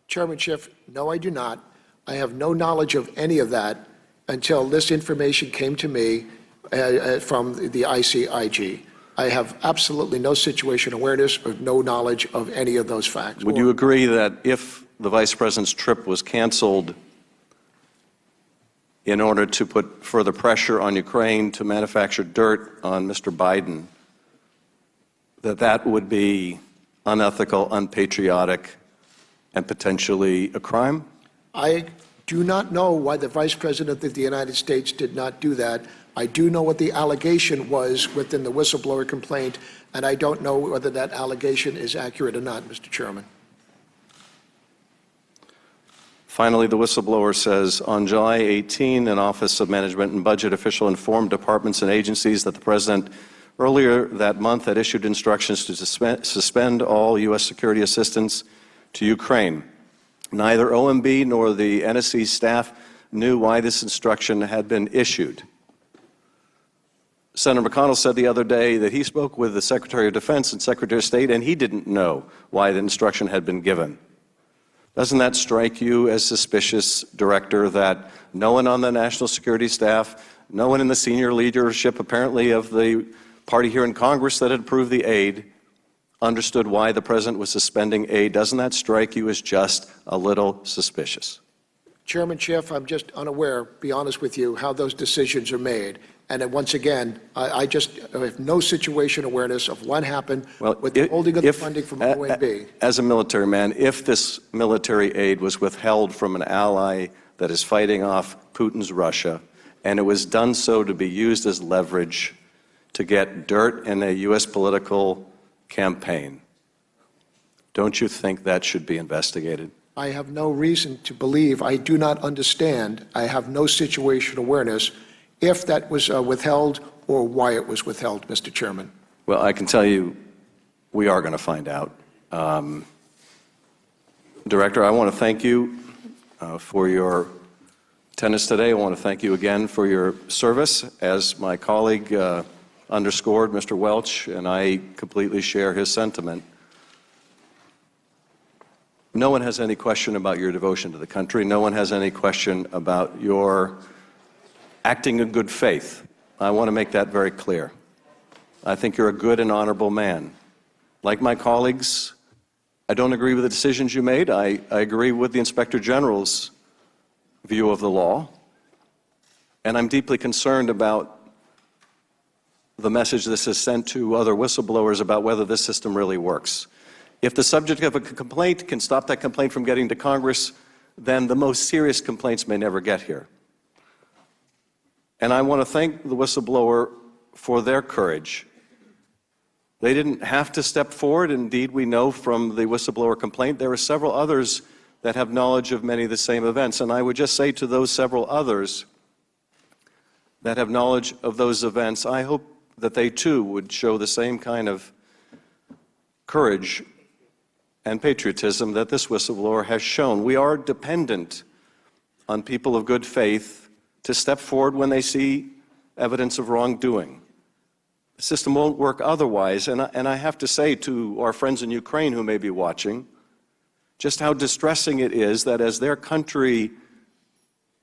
Speaker 13: Chairman Schiff, no, I do not. I have no knowledge of any of that until this information came to me from the ICIG. I have absolutely no situation awareness or no knowledge of any of those facts.
Speaker 14: Would you agree that if the Vice President's trip was canceled in order to put further pressure on Ukraine to manufacture dirt on Mr. Biden, that would be unethical, unpatriotic, and potentially a crime?
Speaker 13: I do not know why the Vice President of the United States did not do that. I do know what the allegation was within the whistleblower complaint, and I don't know whether that allegation is accurate or not, Mr. Chairman.
Speaker 14: Finally, the whistleblower says, on July 18, an Office of Management and Budget official informed departments and agencies that the President earlier that month had issued instructions to suspend all U.S. security assistance to Ukraine. Neither OMB nor the NSC staff knew why this instruction had been issued. Senator McConnell said the other day that he spoke with the Secretary of Defense and Secretary of State, and he didn't know why the instruction had been given. Doesn't that strike you as suspicious, Director, that no one on the national security staff, no one in the senior leadership, apparently, of the party here in Congress that had approved the aid, understood why the President was suspending aid? Doesn't that strike you as just a little suspicious?
Speaker 13: Chairman Schiff, I'm just unaware, be honest with you, how those decisions are made. And then once again, I just have no situation awareness of what happened with the holding of the funding from OMB.
Speaker 14: As a military man, if this military aid was withheld from an ally that is fighting off Putin's Russia, and it was done so to be used as leverage to get dirt in a U.S. political campaign, don't you think that should be investigated?
Speaker 13: I have no reason to believe. I do not understand. I have no situation awareness if that was withheld or why it was withheld, Mr. Chairman.
Speaker 14: Well, I can tell you we are going to find out. Director, I want to thank you for your attendance today. I want to thank you again for your service. As my colleague underscored, Mr. Welch, and I completely share his sentiment. No one has any question about your devotion to the country. No one has any question about your acting in good faith. I want to make that very clear. I think you're a good and honorable man. Like my colleagues, I don't agree with the decisions you made. I agree with the Inspector General's view of the law. And I'm deeply concerned about the message this has sent to other whistleblowers about whether this system really works. If the subject of a complaint can stop that complaint from getting to Congress, then the most serious complaints may never get here. And I want to thank the whistleblower for their courage. They didn't have to step forward. Indeed, we know from the whistleblower complaint there are several others that have knowledge of many of the same events. And I would just say to those several others that have knowledge of those events, I hope that they too would show the same kind of courage and patriotism that this whistleblower has shown. We are dependent on people of good faith to step forward when they see evidence of wrongdoing. The system won't work otherwise, and I have to say to our friends in Ukraine who may be watching, just how distressing it is that as their country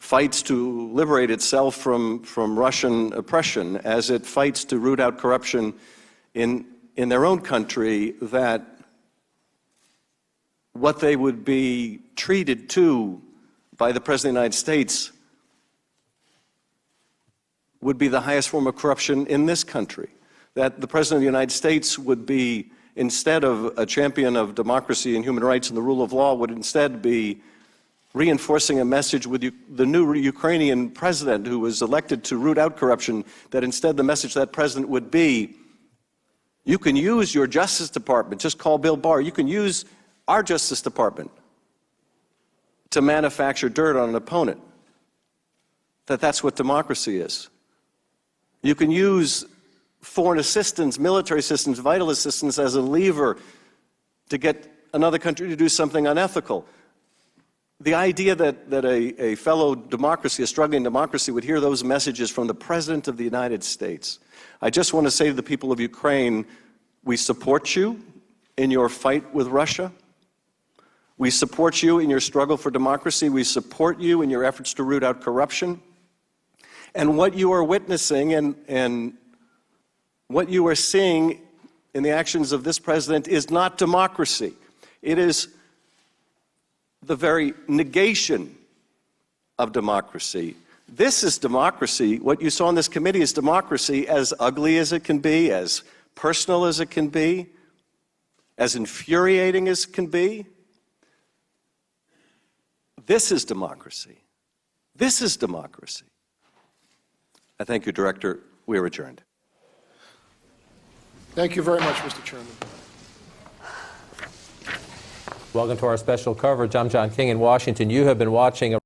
Speaker 14: fights to liberate itself from Russian oppression, as it fights to root out corruption in their own country, that what they would be treated to by the President of the United States would be the highest form of corruption in this country. That the President of the United States would be, instead of a champion of democracy and human rights and the rule of law, would instead be reinforcing a message with the new Ukrainian president who was elected to root out corruption, that instead the message to that president would be, you can use your Justice Department, just call Bill Barr, you can use our Justice Department to manufacture dirt on an opponent. That's what democracy is. You can use foreign assistance, military assistance, vital assistance as a lever to get another country to do something unethical. The idea that a fellow democracy, a struggling democracy, would hear those messages from the President of the United States. I just want to say to the people of Ukraine, we support you in your fight with Russia. We support you in your struggle for democracy. We support you in your efforts to root out corruption. And what you are witnessing and what you are seeing in the actions of this president is not democracy. It is the very negation of democracy. This is democracy. What you saw in this committee is democracy, as ugly as it can be, as personal as it can be, as infuriating as it can be. This is democracy. This is democracy. I thank you, Director. We are adjourned.
Speaker 13: Thank you very much, Mr. Chairman.
Speaker 15: Welcome to our special coverage. I'm John King in Washington. You have been watching